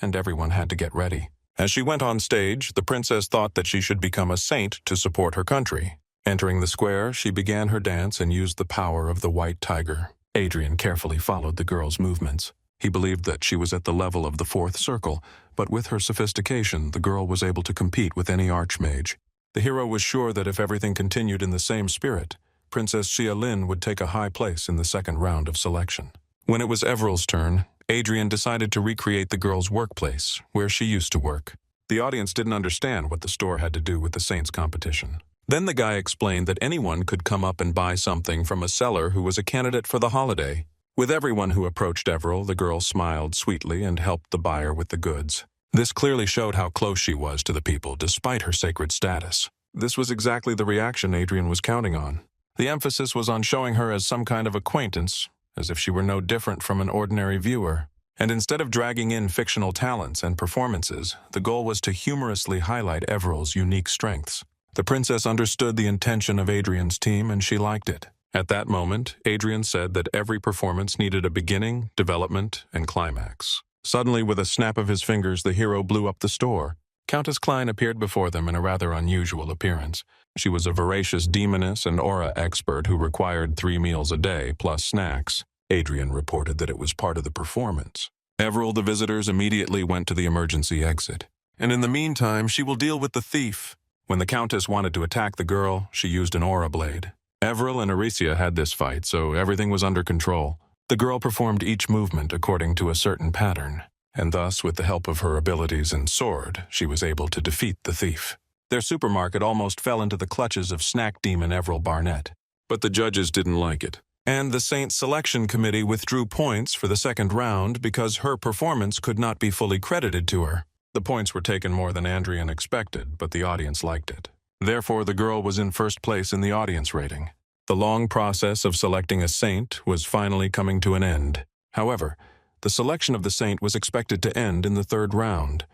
and everyone had to get ready. As she went on stage, the princess thought that she should become a saint to support her country. Entering the square, she began her dance and used the power of the white tiger. Adrian carefully followed the girl's movements. He believed that she was at the level of the 4th circle, but with her sophistication, the girl was able to compete with any archmage. The hero was sure that if everything continued in the same spirit, Princess Xia Lin would take a high place in the second round of selection. When it was Everill's turn, Adrian decided to recreate the girl's workplace, where she used to work. The audience didn't understand what the store had to do with the Saints competition. Then the guy explained that anyone could come up and buy something from a seller who was a candidate for the holiday. With everyone who approached Everil, the girl smiled sweetly and helped the buyer with the goods. This clearly showed how close she was to the people, despite her sacred status. This was exactly the reaction Adrian was counting on. The emphasis was on showing her as some kind of acquaintance, as if she were no different from an ordinary viewer. And instead of dragging in fictional talents and performances, the goal was to humorously highlight Everil's unique strengths. The princess understood the intention of Adrian's team, and she liked it. At that moment, Adrian said that every performance needed a beginning, development, and climax. Suddenly, with a snap of his fingers, the hero blew up the store. Countess Klein appeared before them in a rather unusual appearance. She was a voracious demoness and aura expert who required 3 meals a day, plus snacks. Adrian reported that it was part of the performance. Everil, the visitors, immediately went to the emergency exit. And in the meantime, she will deal with the thief. When the Countess wanted to attack the girl, she used an aura blade. Everil and Aricia had this fight, so everything was under control. The girl performed each movement according to a certain pattern, and thus, with the help of her abilities and sword, she was able to defeat the thief. Their supermarket almost fell into the clutches of snack demon Everil Barnett, but the judges didn't like it. And the Saints Selection Committee withdrew points for the second round because her performance could not be fully credited to her. The points were taken more than Andrian expected, but the audience liked it. Therefore, the girl was in first place in the audience rating. The long process of selecting a saint was finally coming to an end. However, the selection of the saint was expected to end in the 3rd round,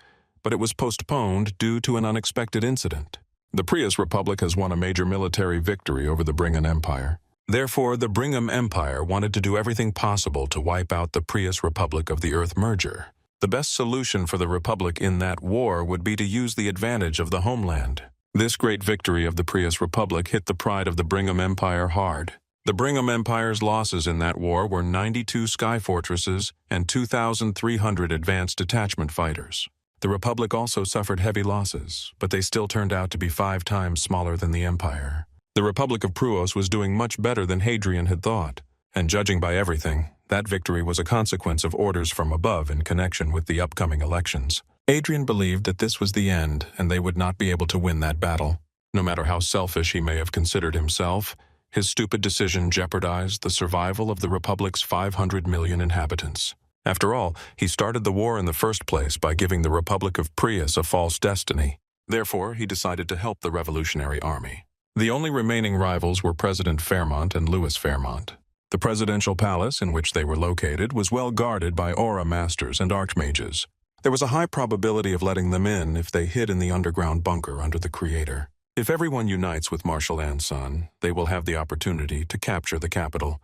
but it was postponed due to an unexpected incident. The Prius Republic has won a major military victory over the Brigham Empire. Therefore, the Brigham Empire wanted to do everything possible to wipe out the Prius Republic of the Earth merger. The best solution for the Republic in that war would be to use the advantage of the homeland. This great victory of the Prius Republic hit the pride of the Brigham Empire hard. The Brigham Empire's losses in that war were 92 sky fortresses and 2,300 advanced detachment fighters. The Republic also suffered heavy losses, but they still turned out to be 5 times smaller than the Empire. The Republic of Pruos was doing much better than Hadrian had thought, and judging by everything, that victory was a consequence of orders from above in connection with the upcoming elections. Adrian believed that this was the end, and they would not be able to win that battle. No matter how selfish he may have considered himself, his stupid decision jeopardized the survival of the Republic's 500 million inhabitants. After all, he started the war in the first place by giving the Republic of Prius a false destiny. Therefore, he decided to help the Revolutionary Army. The only remaining rivals were President Fairmont and Louis Fairmont. The presidential palace in which they were located was well guarded by aura masters and archmages. There was a high probability of letting them in if they hid in the underground bunker under the Creator. If everyone unites with Marshal Anson, they will have the opportunity to capture the capital.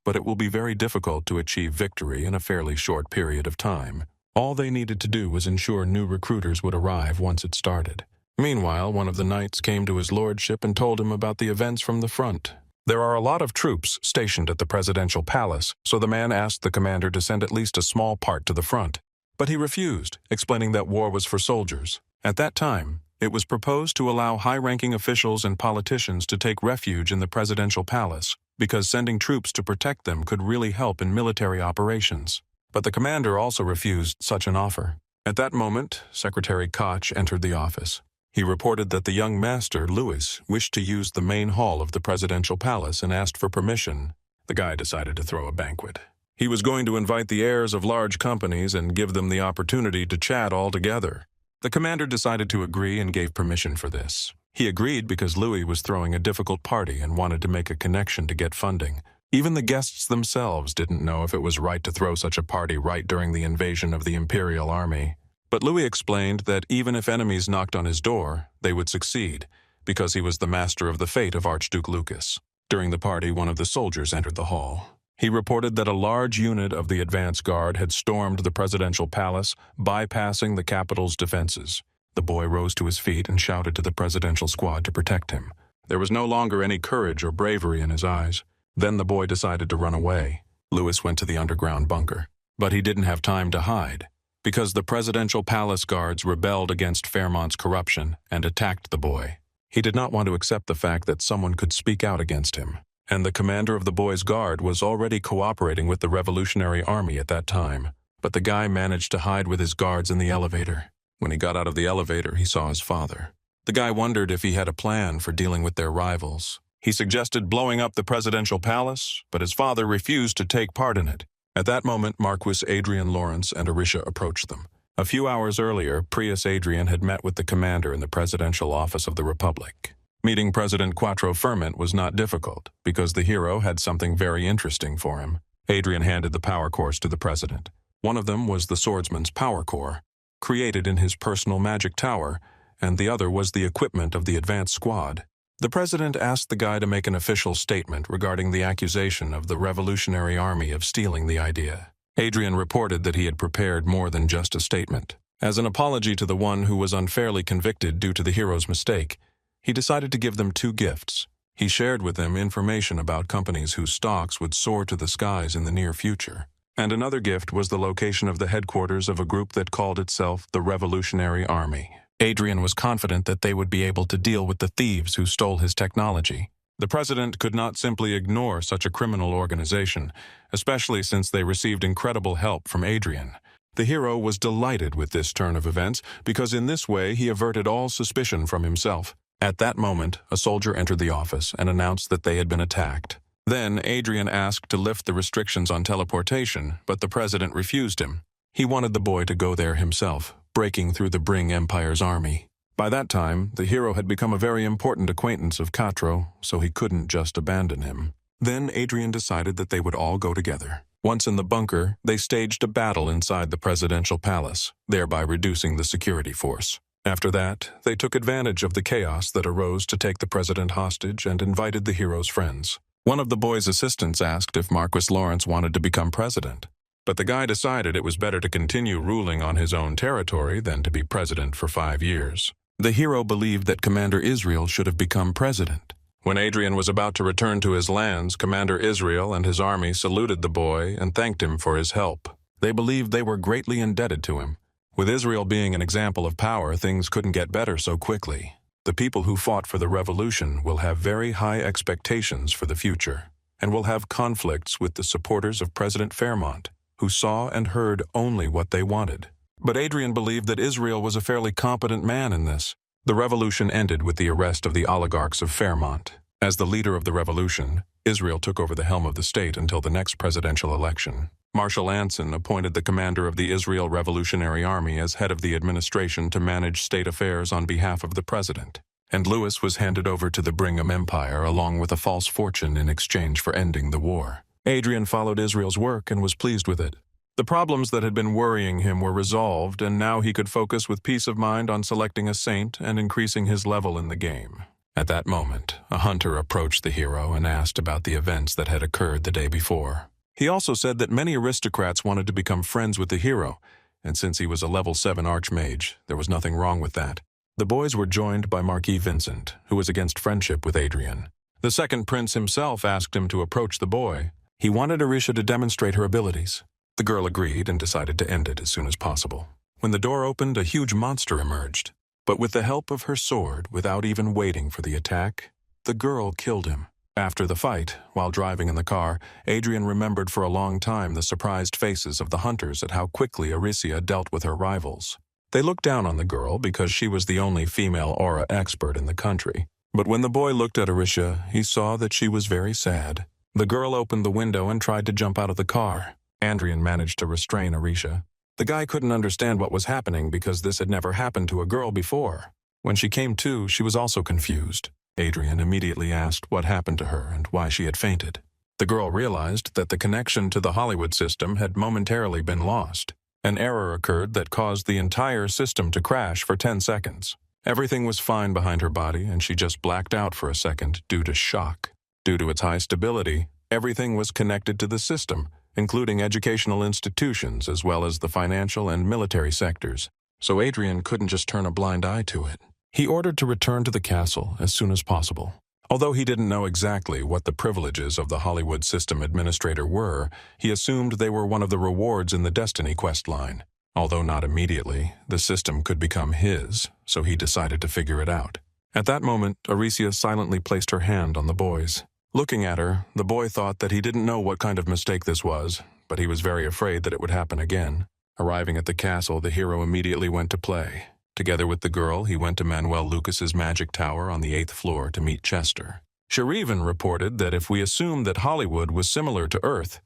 But it will be very difficult to achieve victory in a fairly short period of time. All they needed to do was ensure new recruiters would arrive once it started. Meanwhile, one of the knights came to his lordship and told him about the events from the front. There are a lot of troops stationed at the presidential palace, so the man asked the commander to send at least a small part to the front. But he refused, explaining that war was for soldiers. At that time, it was proposed to allow high-ranking officials and politicians to take refuge in the presidential palace, because sending troops to protect them could really help in military operations. But the commander also refused such an offer. At that moment, Secretary Koch entered the office. He reported that the young master, Louis, wished to use the main hall of the presidential palace and asked for permission. The guy decided to throw a banquet. He was going to invite the heirs of large companies and give them the opportunity to chat all together. The commander decided to agree and gave permission for this. He agreed because Louis was throwing a difficult party and wanted to make a connection to get funding. Even the guests themselves didn't know if it was right to throw such a party right during the invasion of the Imperial Army. But Louis explained that even if enemies knocked on his door, they would succeed, because he was the master of the fate of Archduke Lucas. During the party, one of the soldiers entered the hall. He reported that a large unit of the advance guard had stormed the presidential palace, bypassing the capital's defenses. The boy rose to his feet and shouted to the presidential squad to protect him. There was no longer any courage or bravery in his eyes. Then the boy decided to run away. Louis went to the underground bunker. But he didn't have time to hide, because the presidential palace guards rebelled against Fairmont's corruption and attacked the boy. He did not want to accept the fact that someone could speak out against him. And the commander of the boy's guard was already cooperating with the Revolutionary Army at that time. But the guy managed to hide with his guards in the elevator. When he got out of the elevator, he saw his father. The guy wondered if he had a plan for dealing with their rivals. He suggested blowing up the presidential palace, but his father refused to take part in it. At that moment, Marquis Adrian Lawrence and Arisha approached them. A few hours earlier, Prius Adrian had met with the commander in the presidential office of the Republic. Meeting President Quattro Ferment was not difficult, because the hero had something very interesting for him. Adrian handed the power cores to the president. One of them was the swordsman's power core, created in his personal magic tower, and the other was the equipment of the advance squad. The president asked the guy to make an official statement regarding the accusation of the Revolutionary Army of stealing the idea. Adrian reported that he had prepared more than just a statement. As an apology to the one who was unfairly convicted due to the hero's mistake, he decided to give them 2 gifts. He shared with them information about companies whose stocks would soar to the skies in the near future. And another gift was the location of the headquarters of a group that called itself the Revolutionary Army. Adrian was confident that they would be able to deal with the thieves who stole his technology. The president could not simply ignore such a criminal organization, especially since they received incredible help from Adrian. The hero was delighted with this turn of events because in this way he averted all suspicion from himself. At that moment, a soldier entered the office and announced that they had been attacked. Then Adrian asked to lift the restrictions on teleportation, but the president refused him. He wanted the boy to go there himself, breaking through the Bring Empire's army. By that time, the hero had become a very important acquaintance of Quattro, so he couldn't just abandon him. Then Adrian decided that they would all go together. Once in the bunker, they staged a battle inside the presidential palace, thereby reducing the security force. After that, they took advantage of the chaos that arose to take the president hostage and invited the hero's friends. One of the boy's assistants asked if Marquis Lawrence wanted to become president, but the guy decided it was better to continue ruling on his own territory than to be president for 5 years. The hero believed that Commander Israel should have become president. When Adrian was about to return to his lands, Commander Israel and his army saluted the boy and thanked him for his help. They believed they were greatly indebted to him. With Israel being an example of power, things couldn't get better so quickly. The people who fought for the revolution will have very high expectations for the future, and will have conflicts with the supporters of President Fairmont, who saw and heard only what they wanted. But Adrian believed that Israel was a fairly competent man in this. The revolution ended with the arrest of the oligarchs of Fairmont. As the leader of the revolution, Israel took over the helm of the state until the next presidential election. Marshal Anson appointed the commander of the Israel Revolutionary Army as head of the administration to manage state affairs on behalf of the president. And Louis was handed over to the Brigham Empire along with a false fortune in exchange for ending the war. Adrian followed Israel's work and was pleased with it. The problems that had been worrying him were resolved, and now he could focus with peace of mind on selecting a saint and increasing his level in the game. At that moment, a hunter approached the hero and asked about the events that had occurred the day before. He also said that many aristocrats wanted to become friends with the hero, and since he was a level 7 archmage, there was nothing wrong with that. The boys were joined by Marquis Vincent, who was against friendship with Adrian. The second prince himself asked him to approach the boy. He wanted Arisha to demonstrate her abilities. The girl agreed and decided to end it as soon as possible. When the door opened, a huge monster emerged. But with the help of her sword, without even waiting for the attack, the girl killed him. After the fight, while driving in the car, Adrian remembered for a long time the surprised faces of the hunters at how quickly Aricia dealt with her rivals. They looked down on the girl because she was the only female aura expert in the country. But when the boy looked at Aricia, he saw that she was very sad. The girl opened the window and tried to jump out of the car. Adrian managed to restrain Aricia. The guy couldn't understand what was happening because this had never happened to a girl before. When she came to, she was also confused. Adrian immediately asked what happened to her and why she had fainted. The girl realized that the connection to the Hollywood system had momentarily been lost. An error occurred that caused the entire system to crash for 10 seconds. Everything was fine behind her body, and she just blacked out for a second due to shock. Due to its high stability, everything was connected to the system, including educational institutions as well as the financial and military sectors. So Adrian couldn't just turn a blind eye to it. He ordered to return to the castle as soon as possible. Although he didn't know exactly what the privileges of the Hollywood System Administrator were, he assumed they were one of the rewards in the Destiny quest line. Although not immediately, the system could become his, so he decided to figure it out. At that moment, Aricia silently placed her hand on the boy's. Looking at her, the boy thought that he didn't know what kind of mistake this was, but he was very afraid that it would happen again. Arriving at the castle, the hero immediately went to play. Together with the girl, he went to Manuel Lucas's magic tower on the 8th floor to meet Chester. Sharivan reported that if we assumed that Hollywood was similar to Earth,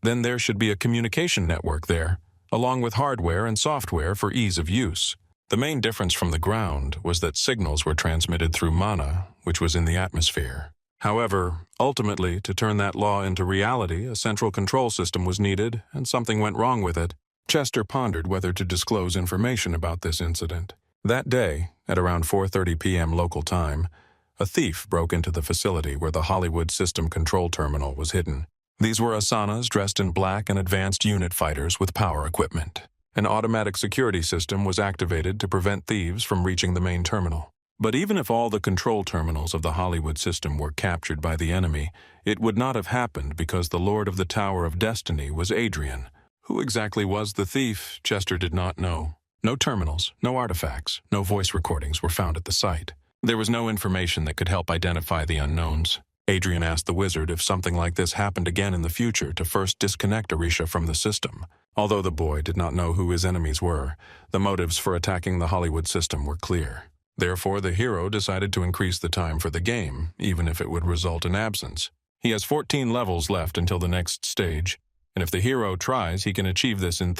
then there should be a communication network there, along with hardware and software for ease of use. The main difference from the ground was that signals were transmitted through mana, which was in the atmosphere. However, ultimately, to turn that law into reality, a central control system was needed, and something went wrong with it. Chester pondered whether to disclose information about this incident. That day, at around 4:30 p.m. local time, a thief broke into the facility where the Hollywood System Control Terminal was hidden. These were Asanas dressed in black and advanced unit fighters with power equipment. An automatic security system was activated to prevent thieves from reaching the main terminal. But even if all the control terminals of the Hollywood system were captured by the enemy, it would not have happened because the Lord of the Tower of Destiny was Adrian. Who exactly was the thief, Chester did not know. No terminals, no artifacts, no voice recordings were found at the site. There was no information that could help identify the unknowns. Adrian asked the wizard if something like this happened again in the future to first disconnect Aricia from the system. Although the boy did not know who his enemies were, the motives for attacking the Hollywood system were clear. Therefore, the hero decided to increase the time for the game, even if it would result in absence. He has 14 levels left until the next stage, and if the hero tries, he can achieve this in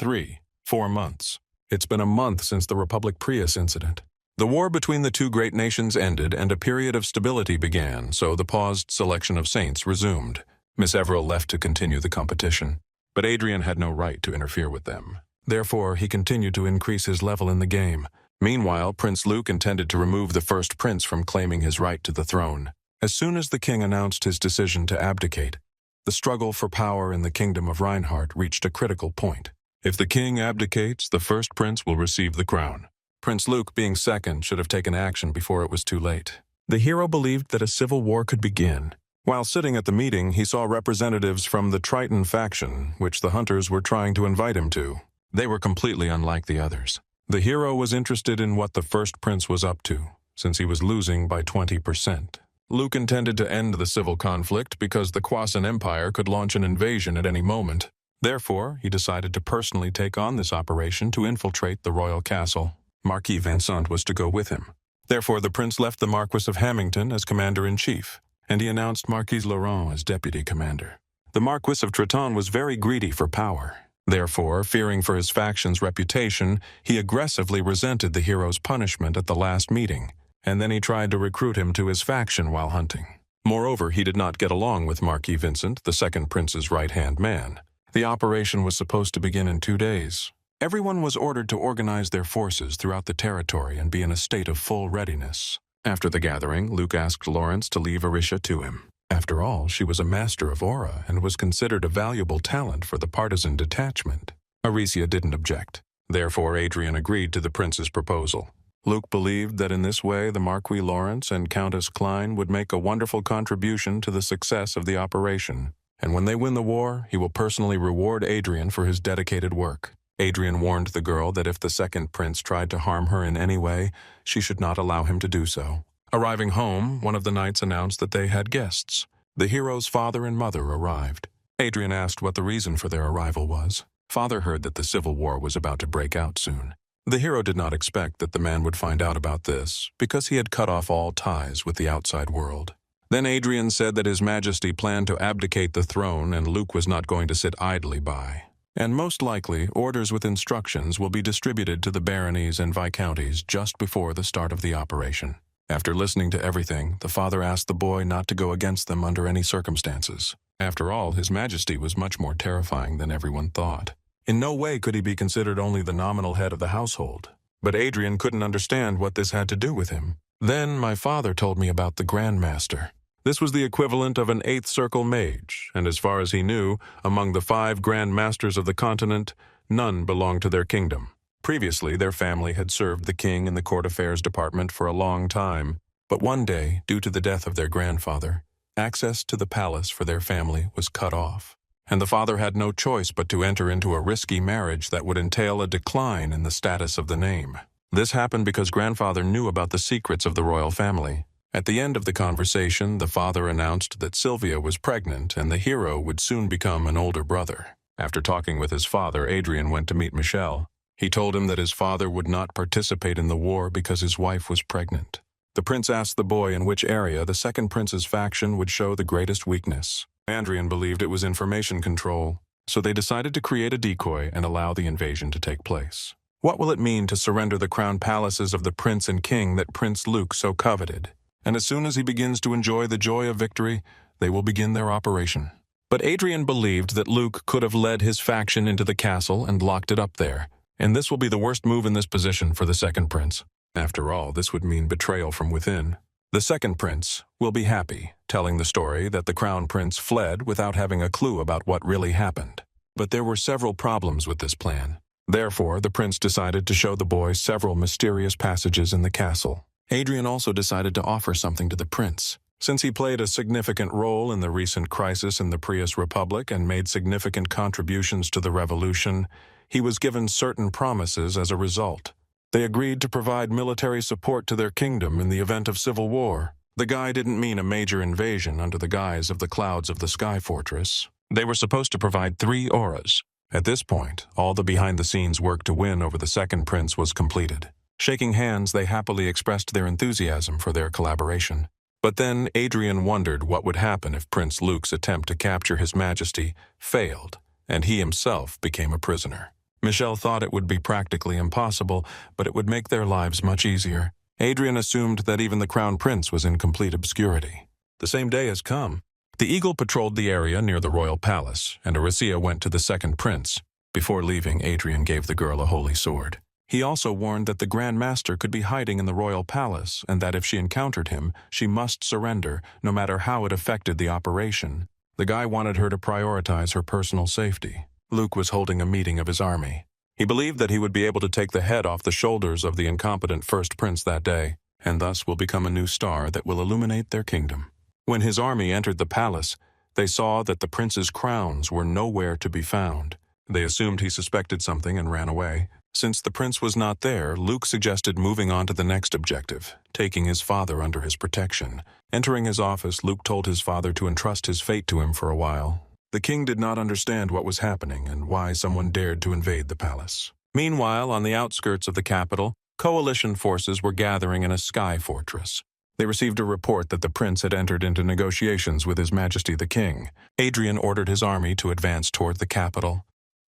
4 months. It's been a month since the Republic Prius incident. The war between the two great nations ended and a period of stability began, so the paused selection of saints resumed. Miss Everill left to continue the competition, but Adrian had no right to interfere with them. Therefore, he continued to increase his level in the game. Meanwhile, Prince Luke intended to remove the first prince from claiming his right to the throne. As soon as the king announced his decision to abdicate, the struggle for power in the kingdom of Reinhardt reached a critical point. If the king abdicates, the first prince will receive the crown. Prince Luke, being second, should have taken action before it was too late. The hero believed that a civil war could begin. While sitting at the meeting, he saw representatives from the Triton faction, which the hunters were trying to invite him to. They were completely unlike the others. The hero was interested in what the first prince was up to, since he was losing by 20%. Luke intended to end the civil conflict because the Quasan Empire could launch an invasion at any moment. Therefore, he decided to personally take on this operation to infiltrate the royal castle. Marquis Vincent was to go with him. Therefore, the prince left the Marquis of Hamilton as commander-in-chief, and he announced Marquis Laurent as deputy commander. The Marquis of Triton was very greedy for power. Therefore, fearing for his faction's reputation, he aggressively resented the hero's punishment at the last meeting, and then he tried to recruit him to his faction while hunting. Moreover, he did not get along with Marquis Vincent, the second prince's right-hand man. The operation was supposed to begin in 2 days. Everyone was ordered to organize their forces throughout the territory and be in a state of full readiness. After the gathering, Luke asked Lawrence to leave Aricia to him. After all, she was a master of aura and was considered a valuable talent for the partisan detachment. Aricia didn't object. Therefore, Adrian agreed to the prince's proposal. Luke believed that in this way the Marquis Lawrence and Countess Klein would make a wonderful contribution to the success of the operation. And when they win the war, he will personally reward Adrian for his dedicated work. Adrian warned the girl that if the second prince tried to harm her in any way, she should not allow him to do so. Arriving home, one of the knights announced that they had guests. The hero's father and mother arrived. Adrian asked what the reason for their arrival was. Father heard that the civil war was about to break out soon. The hero did not expect that the man would find out about this, because he had cut off all ties with the outside world. Then Adrian said that His Majesty planned to abdicate the throne and Luke was not going to sit idly by. And most likely, orders with instructions will be distributed to the baronies and viscounties just before the start of the operation. After listening to everything, the father asked the boy not to go against them under any circumstances. After all, His Majesty was much more terrifying than everyone thought. In no way could he be considered only the nominal head of the household. But Adrian couldn't understand what this had to do with him. Then my father told me about the Grand Master. This was the equivalent of an eighth circle mage, and as far as he knew, among the 5 Grand Masters of the continent, none belonged to their kingdom. Previously, their family had served the king in the court affairs department for a long time, but one day, due to the death of their grandfather, access to the palace for their family was cut off, and the father had no choice but to enter into a risky marriage that would entail a decline in the status of the name. This happened because grandfather knew about the secrets of the royal family. At the end of the conversation, the father announced that Sylvia was pregnant and the hero would soon become an older brother. After talking with his father, Adrian went to meet Michel. He told him that his father would not participate in the war because his wife was pregnant. The prince asked the boy in which area the second prince's faction would show the greatest weakness. Adrian believed it was information control, so they decided to create a decoy and allow the invasion to take place. What will it mean to surrender the crown palaces of the prince and king that Prince Luke so coveted? And as soon as he begins to enjoy the joy of victory, they will begin their operation. But Adrian believed that Luke could have led his faction into the castle and locked it up there, and this will be the worst move in this position for the second prince. After all, this would mean betrayal from within. The second prince will be happy, telling the story that the crown prince fled without having a clue about what really happened. But there were several problems with this plan. Therefore, the prince decided to show the boy several mysterious passages in the castle. Adrian also decided to offer something to the prince. Since he played a significant role in the recent crisis in the Prius Republic and made significant contributions to the revolution, he was given certain promises as a result. They agreed to provide military support to their kingdom in the event of civil war. The guy didn't mean a major invasion under the guise of the clouds of the Sky Fortress. They were supposed to provide 3 auras. At this point, all the behind-the-scenes work to win over the second prince was completed. Shaking hands, they happily expressed their enthusiasm for their collaboration. But then Adrian wondered what would happen if Prince Luke's attempt to capture His Majesty failed, and he himself became a prisoner. Michel thought it would be practically impossible, but it would make their lives much easier. Adrian assumed that even the crown prince was in complete obscurity. The same day has come. The eagle patrolled the area near the royal palace, and Aricia went to the second prince. Before leaving, Adrian gave the girl a holy sword. He also warned that the Grand Master could be hiding in the royal palace, and that if she encountered him, she must surrender, no matter how it affected the operation. The guy wanted her to prioritize her personal safety. Luke was holding a meeting of his army. He believed that he would be able to take the head off the shoulders of the incompetent first prince that day, and thus will become a new star that will illuminate their kingdom. When his army entered the palace, they saw that the prince's crowns were nowhere to be found. They assumed he suspected something and ran away. Since the prince was not there, Luke suggested moving on to the next objective, taking his father under his protection. Entering his office, Luke told his father to entrust his fate to him for a while. The king did not understand what was happening and why someone dared to invade the palace. Meanwhile, on the outskirts of the capital, coalition forces were gathering in a sky fortress. They received a report that the prince had entered into negotiations with His Majesty the King. Adrian ordered his army to advance toward the capital,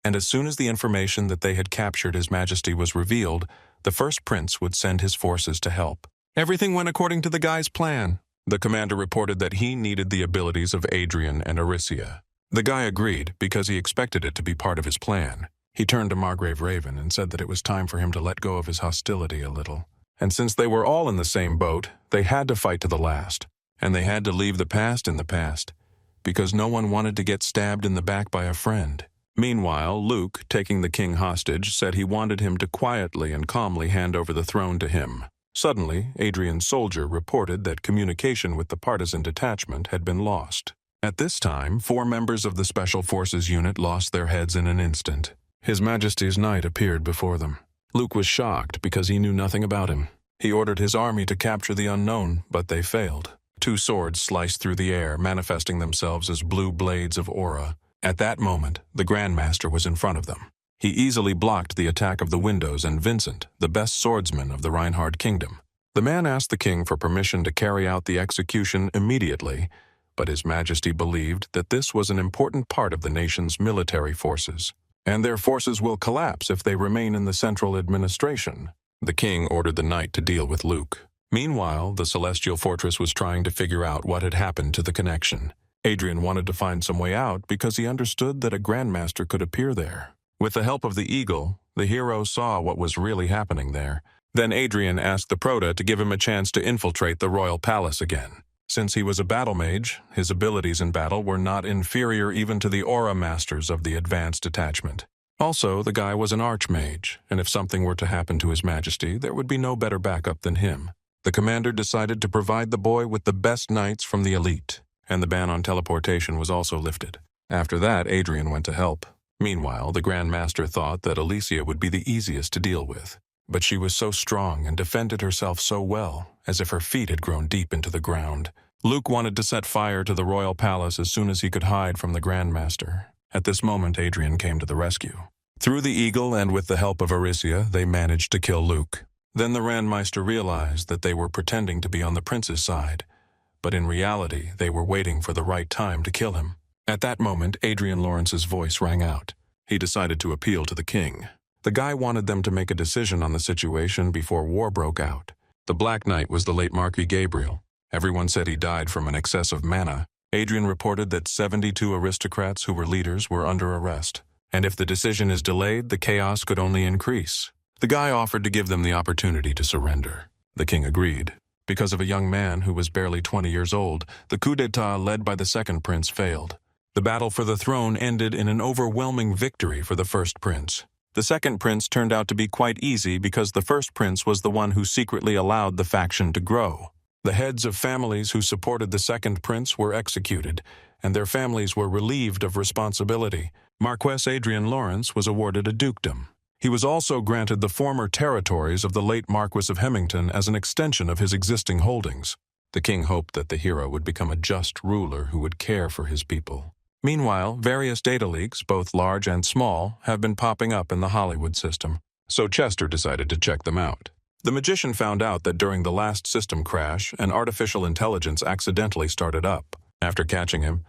and as soon as the information that they had captured His Majesty was revealed, the first prince would send his forces to help. Everything went according to the guy's plan. The commander reported that he needed the abilities of Adrian and Aricia. The guy agreed because he expected it to be part of his plan. He turned to Margrave Raven and said that it was time for him to let go of his hostility a little. And since they were all in the same boat, they had to fight to the last. And they had to leave the past in the past, because no one wanted to get stabbed in the back by a friend. Meanwhile, Luke, taking the king hostage, said he wanted him to quietly and calmly hand over the throne to him. Suddenly, Adrian's soldier reported that communication with the partisan detachment had been lost. At this time, 4 members of the Special Forces unit lost their heads in an instant. His Majesty's knight appeared before them. Luke was shocked because he knew nothing about him. He ordered his army to capture the unknown, but they failed. 2 swords sliced through the air, manifesting themselves as blue blades of aura. At that moment, the Grand Master was in front of them. He easily blocked the attack of the Windows and Vincent, the best swordsman of the Reinhard kingdom. The man asked the king for permission to carry out the execution immediately, but His Majesty believed that this was an important part of the nation's military forces. and their forces will collapse if they remain in the central administration. The king ordered the knight to deal with Luke. Meanwhile, the celestial fortress was trying to figure out what had happened to the connection. Adrian wanted to find some way out because he understood that a grandmaster could appear there. With the help of the eagle, the hero saw what was really happening there. Then Adrian asked the Proto to give him a chance to infiltrate the royal palace again. Since he was a battle mage, his abilities in battle were not inferior even to the aura masters of the advanced detachment. Also, the guy was an archmage, and if something were to happen to His Majesty, there would be no better backup than him. The commander decided to provide the boy with the best knights from the elite, and the ban on teleportation was also lifted. After that, Adrian went to help. Meanwhile, the Grand Master thought that Alicia would be the easiest to deal with. But she was so strong and defended herself so well, as if her feet had grown deep into the ground. Luke wanted to set fire to the royal palace as soon as he could hide from the Grand Master. At this moment, Adrian came to the rescue. Through the eagle and with the help of Alicia, they managed to kill Luke. Then the Randmeister realized that they were pretending to be on the prince's side, but in reality, they were waiting for the right time to kill him. At that moment, Adrian Lawrence's voice rang out. He decided to appeal to the king. The guy wanted them to make a decision on the situation before war broke out. The Black Knight was the late Marquis Gabriel. Everyone said he died from an excess of mana. Adrian reported that 72 aristocrats who were leaders were under arrest, and if the decision is delayed, the chaos could only increase. The guy offered to give them the opportunity to surrender. The king agreed. Because of a young man who was barely 20 years old, the coup d'etat led by the second prince failed. The battle for the throne ended in an overwhelming victory for the first prince. The second prince turned out to be quite easy because the first prince was the one who secretly allowed the faction to grow. The heads of families who supported the second prince were executed, and their families were relieved of responsibility. Marquess Adrian Lawrence was awarded a dukedom. He was also granted the former territories of the late Marquis of Hemington as an extension of his existing holdings. The king hoped that the hero would become a just ruler who would care for his people. Meanwhile, various data leaks, both large and small, have been popping up in the Hollywood system, so Chester decided to check them out. The magician found out that during the last system crash, an artificial intelligence accidentally started up. After catching him,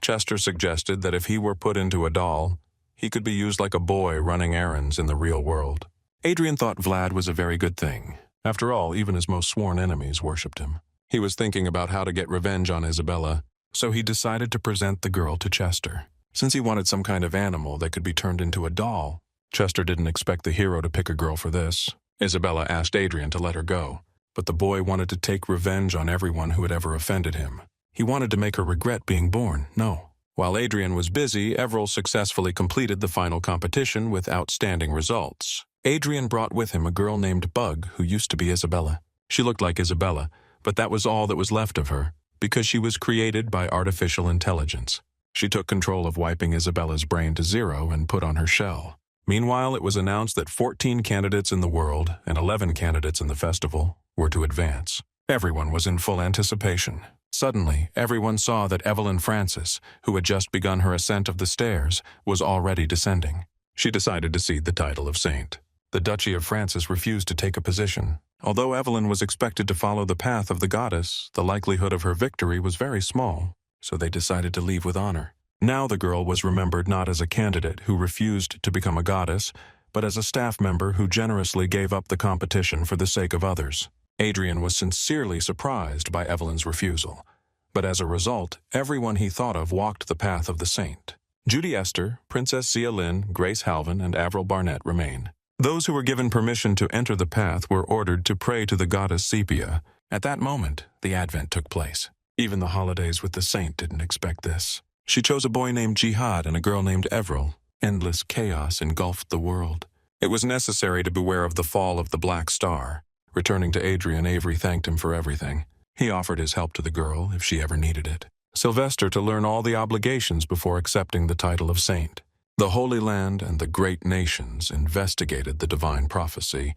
Chester suggested that if he were put into a doll, he could be used like a boy running errands in the real world. Adrian thought Vlad was a very good thing. After all, even his most sworn enemies worshipped him. He was thinking about how to get revenge on Isabella, so he decided to present the girl to Chester. Since he wanted some kind of animal that could be turned into a doll, Chester didn't expect the hero to pick a girl for this. Isabella asked Adrian to let her go, but the boy wanted to take revenge on everyone who had ever offended him. He wanted to make her regret being born. No. While Adrian was busy, Everil successfully completed the final competition with outstanding results. Adrian brought with him a girl named Bug who used to be Isabella. She looked like Isabella, but that was all that was left of her, because she was created by artificial intelligence. She took control of wiping Isabella's brain to zero and put on her shell. Meanwhile, it was announced that 14 candidates in the world and 11 candidates in the festival were to advance. Everyone was in full anticipation. Suddenly, everyone saw that Evelyn Francis, who had just begun her ascent of the stairs, was already descending. She decided to cede the title of saint. The Duchy of Francis refused to take a position. Although Evelyn was expected to follow the path of the goddess, the likelihood of her victory was very small, so they decided to leave with honor. Now the girl was remembered not as a candidate who refused to become a goddess, but as a staff member who generously gave up the competition for the sake of others. Adrian was sincerely surprised by Evelyn's refusal, but as a result, everyone he thought of walked the path of the saint. Judy Esther, Princess Sia Lin, Grace Halvin, and Avril Barnett remain. Those who were given permission to enter the path were ordered to pray to the goddess Sepia. At that moment, the Advent took place. Even the holidays with the saint didn't expect this. She chose a boy named Jihad and a girl named Everil. Endless chaos engulfed the world. It was necessary to beware of the fall of the Black Star. Returning to Adrian, Avery thanked him for everything. He offered his help to the girl if she ever needed it. Sylvester to learn all the obligations before accepting the title of saint. The Holy Land and the great nations investigated the divine prophecy,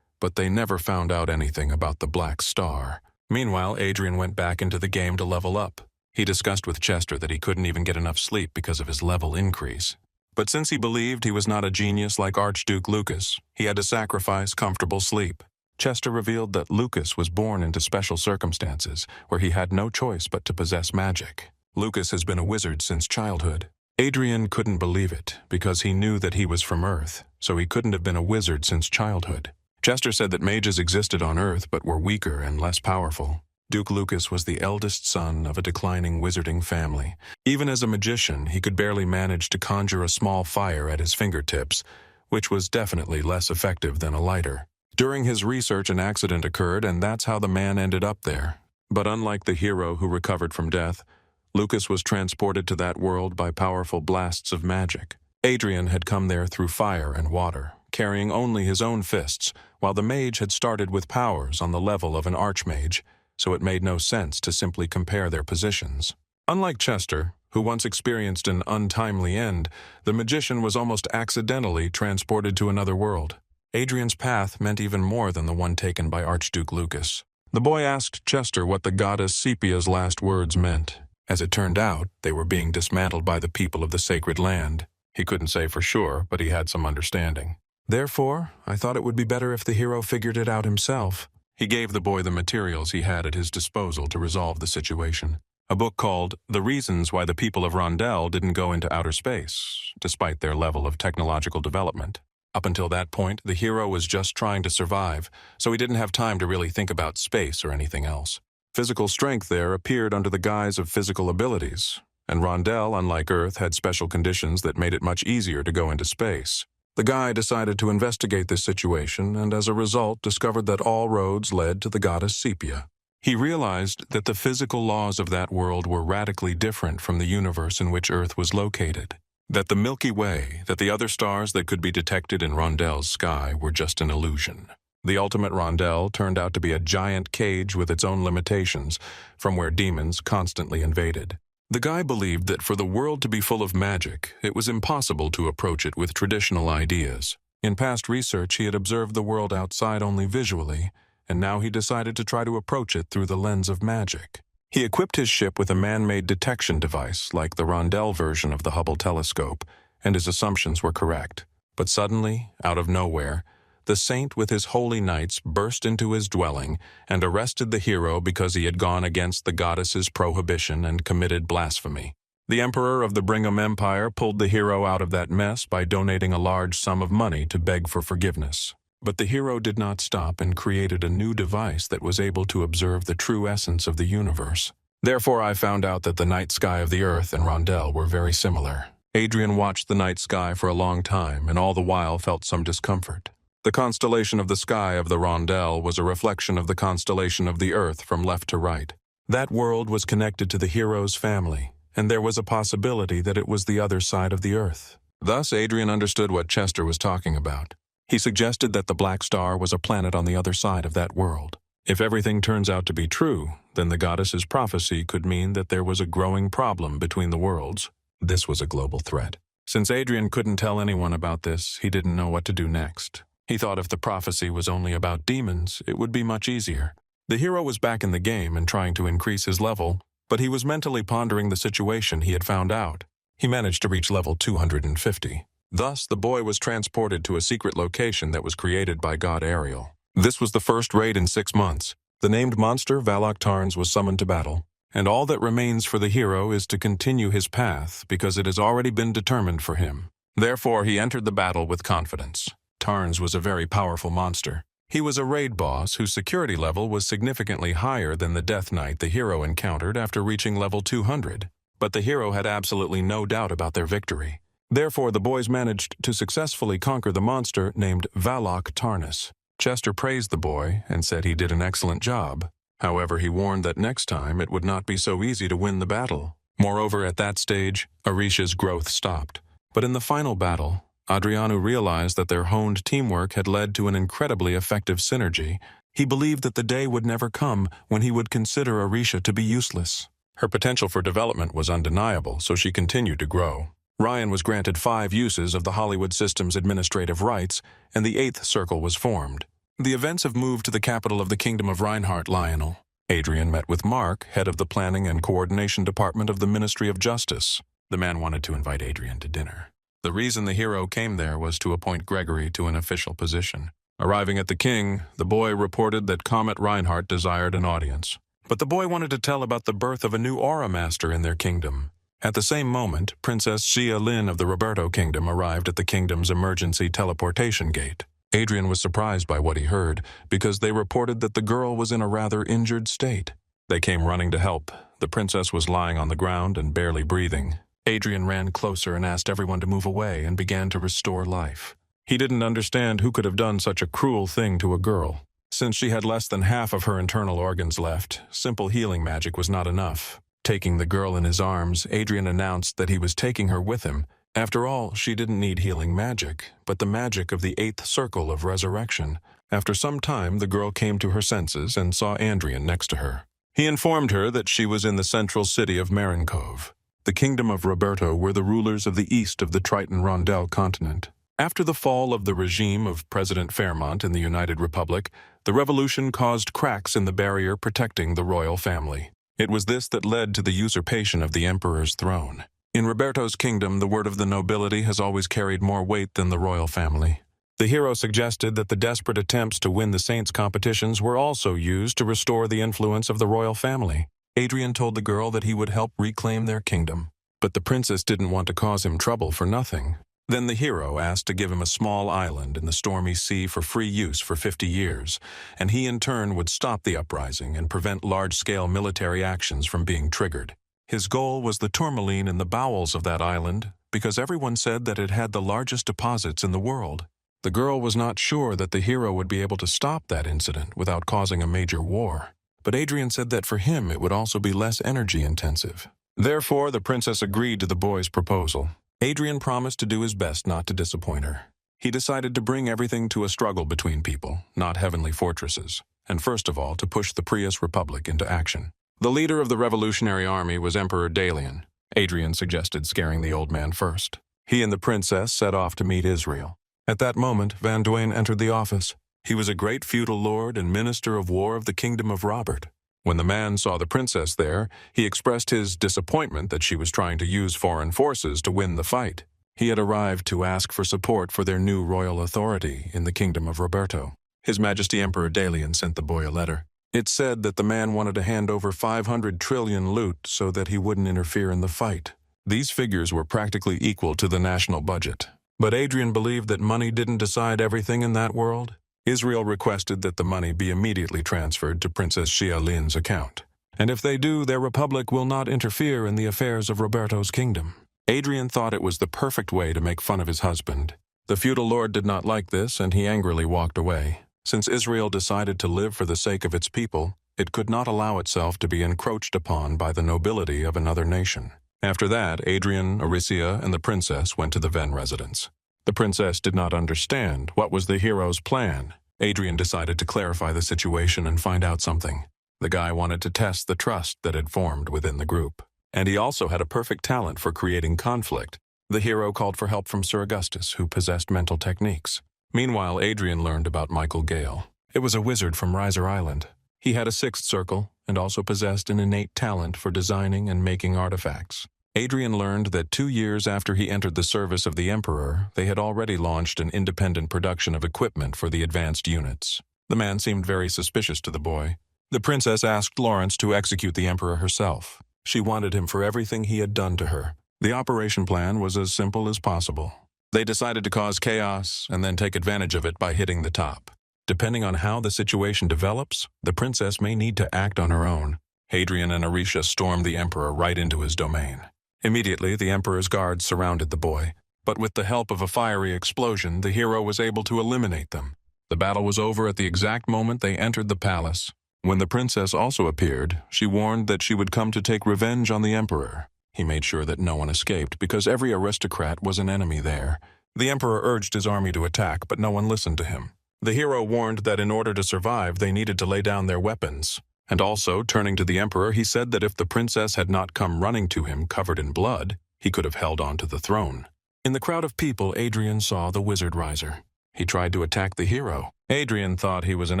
but they never found out anything about the Black Star. Meanwhile, Adrian went back into the game to level up. He discussed with Chester that he couldn't even get enough sleep because of his level increase. But since he believed he was not a genius like Archduke Lucas, he had to sacrifice comfortable sleep. Chester revealed that Lucas was born into special circumstances where he had no choice but to possess magic. Lucas has been a wizard since childhood. Adrian couldn't believe it, because he knew that he was from Earth, so he couldn't have been a wizard since childhood. Chester said that mages existed on Earth but were weaker and less powerful. Duke Lucas was the eldest son of a declining wizarding family. Even as a magician, he could barely manage to conjure a small fire at his fingertips, which was definitely less effective than a lighter. During his research, an accident occurred, and that's how the man ended up there. But unlike the hero who recovered from death, Lucas was transported to that world by powerful blasts of magic. Adrian had come there through fire and water, carrying only his own fists, while the mage had started with powers on the level of an archmage, so it made no sense to simply compare their positions. Unlike Chester, who once experienced an untimely end, the magician was almost accidentally transported to another world. Adrian's path meant even more than the one taken by Archduke Lucas. The boy asked Chester what the goddess Sepia's last words meant. As it turned out, they were being dismantled by the people of the sacred land. He couldn't say for sure, but he had some understanding. Therefore, I thought it would be better if the hero figured it out himself. He gave the boy the materials he had at his disposal to resolve the situation. A book called The Reasons Why the People of Rondel Didn't Go into Outer Space, despite their level of technological development. Up until that point, the hero was just trying to survive, so he didn't have time to really think about space or anything else. Physical strength there appeared under the guise of physical abilities, and Rondel, unlike Earth, had special conditions that made it much easier to go into space. The guy decided to investigate this situation, and as a result discovered that all roads led to the goddess Sepia. He realized that the physical laws of that world were radically different from the universe in which Earth was located. That the Milky Way, that the other stars that could be detected in Rondel's sky were just an illusion. The ultimate Rondel turned out to be a giant cage with its own limitations, from where demons constantly invaded. The guy believed that for the world to be full of magic, it was impossible to approach it with traditional ideas. In past research, he had observed the world outside only visually, and now he decided to try to approach it through the lens of magic. He equipped his ship with a man-made detection device, like the Rondel version of the Hubble telescope, and his assumptions were correct. But suddenly, out of nowhere, the saint with his holy knights burst into his dwelling and arrested the hero because he had gone against the goddess's prohibition and committed blasphemy. The emperor of the Brigham Empire pulled the hero out of that mess by donating a large sum of money to beg for forgiveness. But the hero did not stop and created a new device that was able to observe the true essence of the universe. Therefore, I found out that the night sky of the Earth and Rondel were very similar. Adrian watched the night sky for a long time and all the while felt some discomfort. The constellation of the sky of the Rondel was a reflection of the constellation of the Earth from left to right. That world was connected to the hero's family, and there was a possibility that it was the other side of the Earth. Thus, Adrian understood what Chester was talking about. He suggested that the Black Star was a planet on the other side of that world. If everything turns out to be true, then the goddess's prophecy could mean that there was a growing problem between the worlds. This was a global threat. Since Adrian couldn't tell anyone about this, he didn't know what to do next. He thought if the prophecy was only about demons, it would be much easier. The hero was back in the game and trying to increase his level, but he was mentally pondering the situation he had found out. He managed to reach level 250. Thus, the boy was transported to a secret location that was created by God Ariel. This was the first raid in 6 months. The named monster, Valak Tarns, was summoned to battle, and all that remains for the hero is to continue his path because it has already been determined for him. Therefore, he entered the battle with confidence. Tarns was a very powerful monster. He was a raid boss whose security level was significantly higher than the Death Knight the hero encountered after reaching level 200. But the hero had absolutely no doubt about their victory. Therefore, the boys managed to successfully conquer the monster named Valak Tarnis. Chester praised the boy and said he did an excellent job. However, he warned that next time it would not be so easy to win the battle. Moreover, at that stage, Arisha's growth stopped. But in the final battle, Adriano realized that their honed teamwork had led to an incredibly effective synergy. He believed that the day would never come when he would consider Arisha to be useless. Her potential for development was undeniable, so she continued to grow. Ryan was granted 5 uses of the Hollywood system's administrative rights, and the 8th circle was formed. The events have moved to the capital of the Kingdom of Reinhardt, Lionel. Adrian met with Mark, head of the Planning and Coordination Department of the Ministry of Justice. The man wanted to invite Adrian to dinner. The reason the hero came there was to appoint Gregory to an official position. Arriving at the king, the boy reported that Comet Reinhardt desired an audience. But the boy wanted to tell about the birth of a new aura master in their kingdom. At the same moment, Princess Xia Lin of the Roberto Kingdom arrived at the kingdom's emergency teleportation gate. Adrian was surprised by what he heard, because they reported that the girl was in a rather injured state. They came running to help. The princess was lying on the ground and barely breathing. Adrian ran closer and asked everyone to move away and began to restore life. He didn't understand who could have done such a cruel thing to a girl. Since she had less than half of her internal organs left, simple healing magic was not enough. Taking the girl in his arms, Adrian announced that he was taking her with him. After all, she didn't need healing magic, but the magic of the 8th circle of resurrection. After some time, the girl came to her senses and saw Adrian next to her. He informed her that she was in the central city of Marincove. The kingdom of Roberto were the rulers of the east of the Triton Rondel continent. After the fall of the regime of President Fairmont in the United Republic, the revolution caused cracks in the barrier protecting the royal family. It was this that led to the usurpation of the emperor's throne. In Roberto's kingdom, the word of the nobility has always carried more weight than the royal family. The hero suggested that the desperate attempts to win the saints' competitions were also used to restore the influence of the royal family. Adrian told the girl that he would help reclaim their kingdom, but the princess didn't want to cause him trouble for nothing. Then the hero asked to give him a small island in the stormy sea for free use for 50 years, and he in turn would stop the uprising and prevent large-scale military actions from being triggered. His goal was the tourmaline in the bowels of that island, because everyone said that it had the largest deposits in the world. The girl was not sure that the hero would be able to stop that incident without causing a major war, but Adrian said that for him it would also be less energy-intensive. Therefore, the princess agreed to the boy's proposal. Adrian promised to do his best not to disappoint her. He decided to bring everything to a struggle between people, not heavenly fortresses, and first of all to push the Prius Republic into action. The leader of the revolutionary army was Emperor Dalian. Adrian suggested scaring the old man first. He and the princess set off to meet Israel. At that moment, Van Duyn entered the office. He was a great feudal lord and minister of war of the kingdom of Robert. When the man saw the princess there, he expressed his disappointment that she was trying to use foreign forces to win the fight. He had arrived to ask for support for their new royal authority in the kingdom of Roberto. His Majesty Emperor Dalian sent the boy a letter. It said that the man wanted to hand over 500 trillion loot so that he wouldn't interfere in the fight. These figures were practically equal to the national budget. But Adrian believed that money didn't decide everything in that world. Israel requested that the money be immediately transferred to Princess Xia Lin's account. And if they do, their republic will not interfere in the affairs of Roberto's kingdom. Adrian thought it was the perfect way to make fun of his husband. The feudal lord did not like this, and he angrily walked away. Since Israel decided to live for the sake of its people, it could not allow itself to be encroached upon by the nobility of another nation. After that, Adrian, Aricia, and the princess went to the Ven residence. The princess did not understand what was the hero's plan. Adrian decided to clarify the situation and find out something. The guy wanted to test the trust that had formed within the group. And he also had a perfect talent for creating conflict. The hero called for help from Sir Augustus, who possessed mental techniques. Meanwhile, Adrian learned about Michael Gale. It was a wizard from Riser Island. He had a 6th circle and also possessed an innate talent for designing and making artifacts. Adrian learned that 2 years after he entered the service of the Emperor, they had already launched an independent production of equipment for the advanced units. The man seemed very suspicious to the boy. The princess asked Lawrence to execute the Emperor herself. She wanted him for everything he had done to her. The operation plan was as simple as possible. They decided to cause chaos and then take advantage of it by hitting the top. Depending on how the situation develops, the princess may need to act on her own. Adrian and Aricia stormed the Emperor right into his domain. Immediately, the Emperor's guards surrounded the boy, but with the help of a fiery explosion, the hero was able to eliminate them. The battle was over at the exact moment they entered the palace. When the princess also appeared, she warned that she would come to take revenge on the Emperor. He made sure that no one escaped because every aristocrat was an enemy there. The Emperor urged his army to attack, but no one listened to him. The hero warned that in order to survive, they needed to lay down their weapons. And also, turning to the Emperor, he said that if the princess had not come running to him covered in blood, he could have held on to the throne. In the crowd of people, Adrian saw the Wizard Riser. He tried to attack the hero. Adrian thought he was an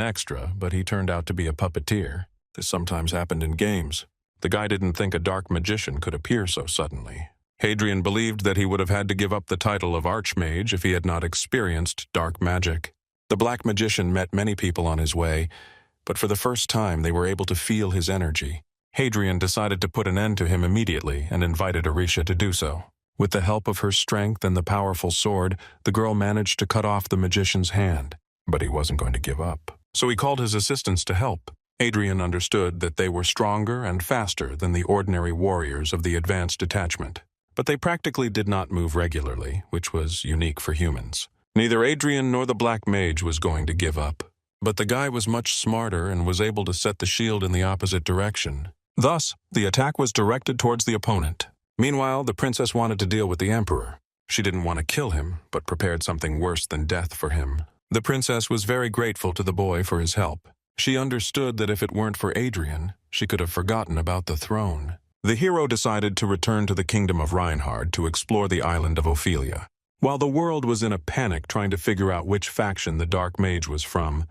extra, but he turned out to be a puppeteer. This sometimes happened in games. The guy didn't think a dark magician could appear so suddenly. Adrian believed that he would have had to give up the title of Archmage if he had not experienced dark magic. The black magician met many people on his way, but for the first time they were able to feel his energy. Hadrian decided to put an end to him immediately and invited Aricia to do so. With the help of her strength and the powerful sword, the girl managed to cut off the magician's hand. But he wasn't going to give up. So he called his assistants to help. Hadrian understood that they were stronger and faster than the ordinary warriors of the advanced detachment. But they practically did not move regularly, which was unique for humans. Neither Hadrian nor the Black Mage was going to give up. But the guy was much smarter and was able to set the shield in the opposite direction. Thus, the attack was directed towards the opponent. Meanwhile, the princess wanted to deal with the emperor. She didn't want to kill him, but prepared something worse than death for him. The princess was very grateful to the boy for his help. She understood that if it weren't for Hadrian, she could have forgotten about the throne. The hero decided to return to the kingdom of Reinhard to explore the island of Ophelia. While the world was in a panic trying to figure out which faction the Dark Mage was from,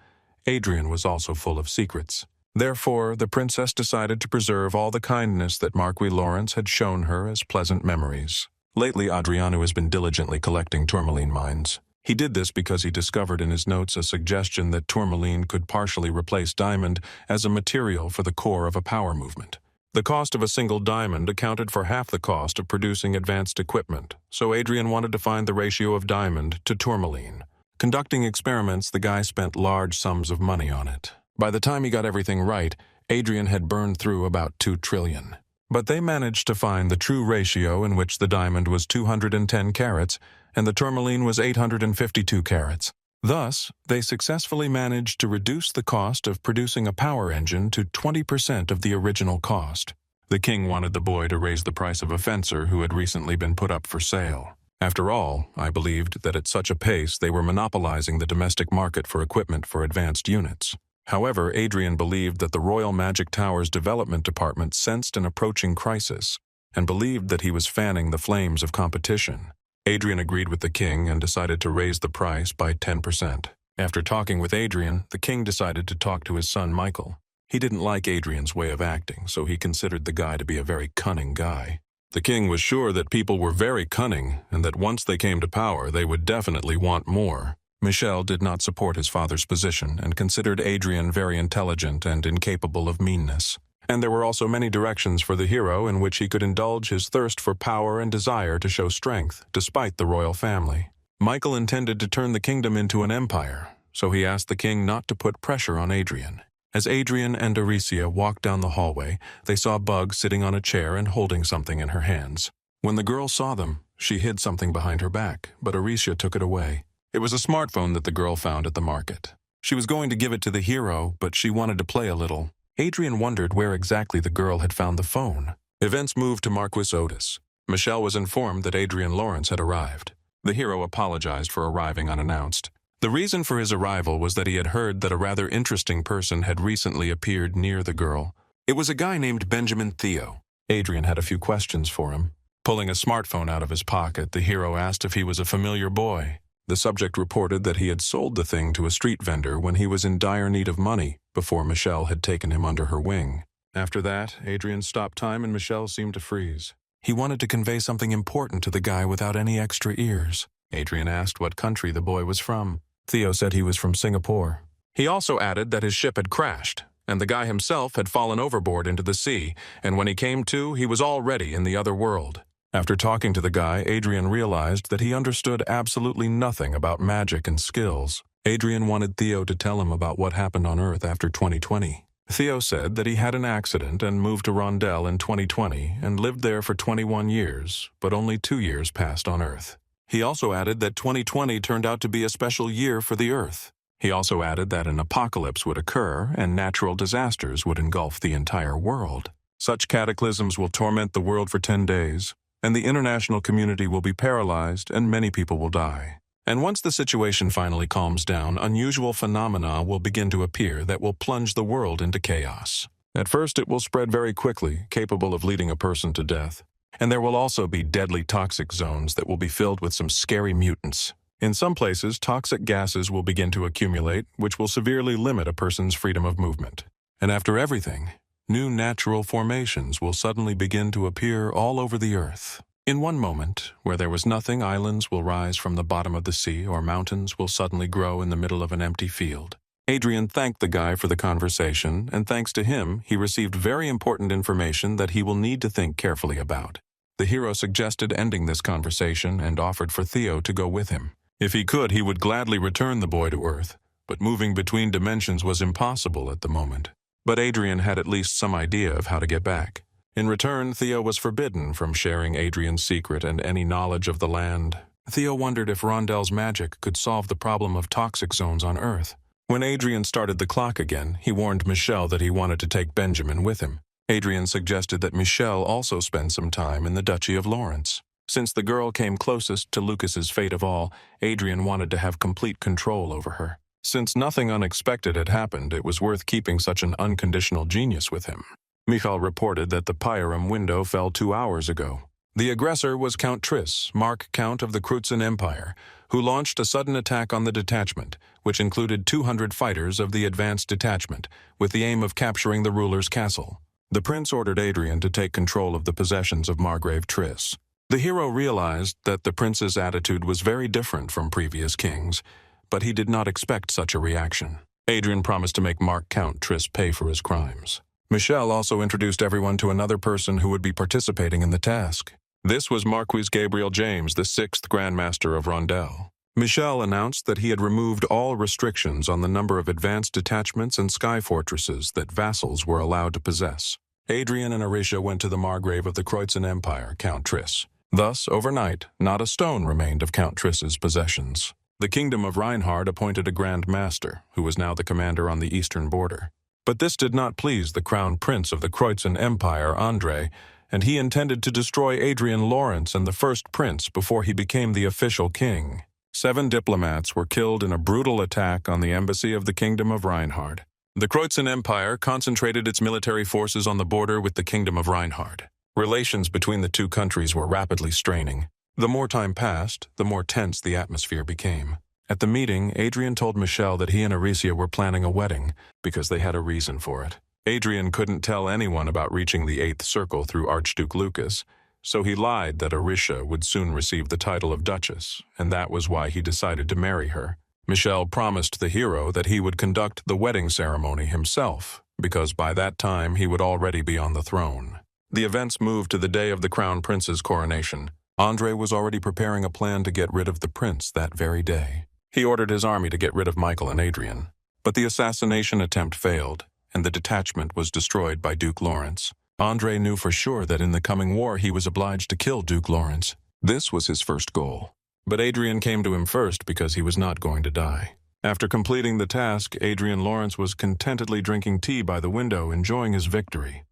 Hadrian was also full of secrets. Therefore, the princess decided to preserve all the kindness that Marquis Lawrence had shown her as pleasant memories. Lately, Adriano has been diligently collecting tourmaline mines. He did this because he discovered in his notes a suggestion that tourmaline could partially replace diamond as a material for the core of a power movement. The cost of a single diamond accounted for half the cost of producing advanced equipment, so Adrian wanted to find the ratio of diamond to tourmaline. Conducting experiments, the guy spent large sums of money on it. By the time he got everything right, Adrian had burned through about 2 trillion. But they managed to find the true ratio in which the diamond was 210 carats and the tourmaline was 852 carats. Thus, they successfully managed to reduce the cost of producing a power engine to 20% of the original cost. The king wanted the boy to raise the price of a fencer who had recently been put up for sale. After all, I believed that at such a pace they were monopolizing the domestic market for equipment for advanced units. However, Adrian believed that the Royal Magic Tower's development department sensed an approaching crisis and believed that he was fanning the flames of competition. Adrian agreed with the king and decided to raise the price by 10%. After talking with Adrian, the king decided to talk to his son Michael. He didn't like Adrian's way of acting, so he considered the guy to be a very cunning guy. The king was sure that people were very cunning and that once they came to power, they would definitely want more. Michel did not support his father's position and considered Adrian very intelligent and incapable of meanness. And there were also many directions for the hero in which he could indulge his thirst for power and desire to show strength, despite the royal family. Michael intended to turn the kingdom into an empire, so he asked the king not to put pressure on Adrian. As Adrian and Aricia walked down the hallway, they saw Bug sitting on a chair and holding something in her hands. When the girl saw them, she hid something behind her back, but Aricia took it away. It was a smartphone that the girl found at the market. She was going to give it to the hero, but she wanted to play a little. Adrian wondered where exactly the girl had found the phone. Events moved to Marquis Otis. Michel was informed that Adrian Lawrence had arrived. The hero apologized for arriving unannounced. The reason for his arrival was that he had heard that a rather interesting person had recently appeared near the girl. It was a guy named Benjamin Theo. Adrian had a few questions for him. Pulling a smartphone out of his pocket, the hero asked if he was a familiar boy. The subject reported that he had sold the thing to a street vendor when he was in dire need of money, before Michel had taken him under her wing. After that, Adrian stopped time and Michel seemed to freeze. He wanted to convey something important to the guy without any extra ears. Adrian asked what country the boy was from. Theo said he was from Singapore. He also added that his ship had crashed, and the guy himself had fallen overboard into the sea, and when he came to, he was already in the other world. After talking to the guy, Adrian realized that he understood absolutely nothing about magic and skills. Adrian wanted Theo to tell him about what happened on Earth after 2020. Theo said that he had an accident and moved to Rondell in 2020 and lived there for 21 years, but only 2 years passed on Earth. He also added that 2020 turned out to be a special year for the Earth. He also added that an apocalypse would occur and natural disasters would engulf the entire world. Such cataclysms will torment the world for 10 days, and the international community will be paralyzed and many people will die. And once the situation finally calms down, unusual phenomena will begin to appear that will plunge the world into chaos. At first, it will spread very quickly, capable of leading a person to death. And there will also be deadly toxic zones that will be filled with some scary mutants. In some places, toxic gases will begin to accumulate, which will severely limit a person's freedom of movement. And after everything, new natural formations will suddenly begin to appear all over the earth. In one moment, where there was nothing, islands will rise from the bottom of the sea or mountains will suddenly grow in the middle of an empty field. Adrian thanked the guy for the conversation, and thanks to him, he received very important information that he will need to think carefully about. The hero suggested ending this conversation and offered for Theo to go with him. If he could, he would gladly return the boy to Earth, but moving between dimensions was impossible at the moment. But Adrian had at least some idea of how to get back. In return, Theo was forbidden from sharing Adrian's secret and any knowledge of the land. Theo wondered if Rondel's magic could solve the problem of toxic zones on Earth. When Adrian started the clock again, he warned Michel that he wanted to take Benjamin with him. Adrian suggested that Michel also spend some time in the Duchy of Lawrence. Since the girl came closest to Lucas's fate of all, Adrian wanted to have complete control over her. Since nothing unexpected had happened, it was worth keeping such an unconditional genius with him. Michal reported that the Pyram window fell 2 hours ago. The aggressor was Count Triss, Mark Count of the Krutzen Empire, who launched a sudden attack on the detachment, which included 200 fighters of the advanced detachment, with the aim of capturing the ruler's castle. The prince ordered Adrian to take control of the possessions of Margrave Triss. The hero realized that the prince's attitude was very different from previous kings, but he did not expect such a reaction. Adrian promised to make Mark Count Triss pay for his crimes. Michel also introduced everyone to another person who would be participating in the task. This was Marquis Gabriel James, the 6th Grandmaster of Rondel. Michel announced that he had removed all restrictions on the number of advanced detachments and sky fortresses that vassals were allowed to possess. Adrian and Arisha went to the Margrave of the Kreutzen Empire, Count Triss. Thus, overnight, not a stone remained of Count Triss's possessions. The kingdom of Reinhard appointed a Grand Master, who was now the commander on the eastern border. But this did not please the Crown Prince of the Kreutzen Empire, André, and he intended to destroy Adrian Lawrence and the first prince before he became the official king. 7 diplomats were killed in a brutal attack on the embassy of the Kingdom of Reinhard. The Kreutzen Empire concentrated its military forces on the border with the Kingdom of Reinhard. Relations between the two countries were rapidly straining. The more time passed, the more tense the atmosphere became. At the meeting, Adrian told Michel that he and Aricia were planning a wedding because they had a reason for it. Adrian couldn't tell anyone about reaching the 8th circle through Archduke Lucas, so he lied that Arisha would soon receive the title of Duchess, and that was why he decided to marry her. Michel promised the hero that he would conduct the wedding ceremony himself, because by that time he would already be on the throne. The events moved to the day of the Crown Prince's coronation. André was already preparing a plan to get rid of the prince that very day. He ordered his army to get rid of Michael and Adrian. But the assassination attempt failed, and the detachment was destroyed by Duke Lawrence. André knew for sure that in the coming war he was obliged to kill Duke Lawrence. This was his first goal. But Adrian came to him first because he was not going to die. After completing the task, Adrian Lawrence was contentedly drinking tea by the window, enjoying his victory.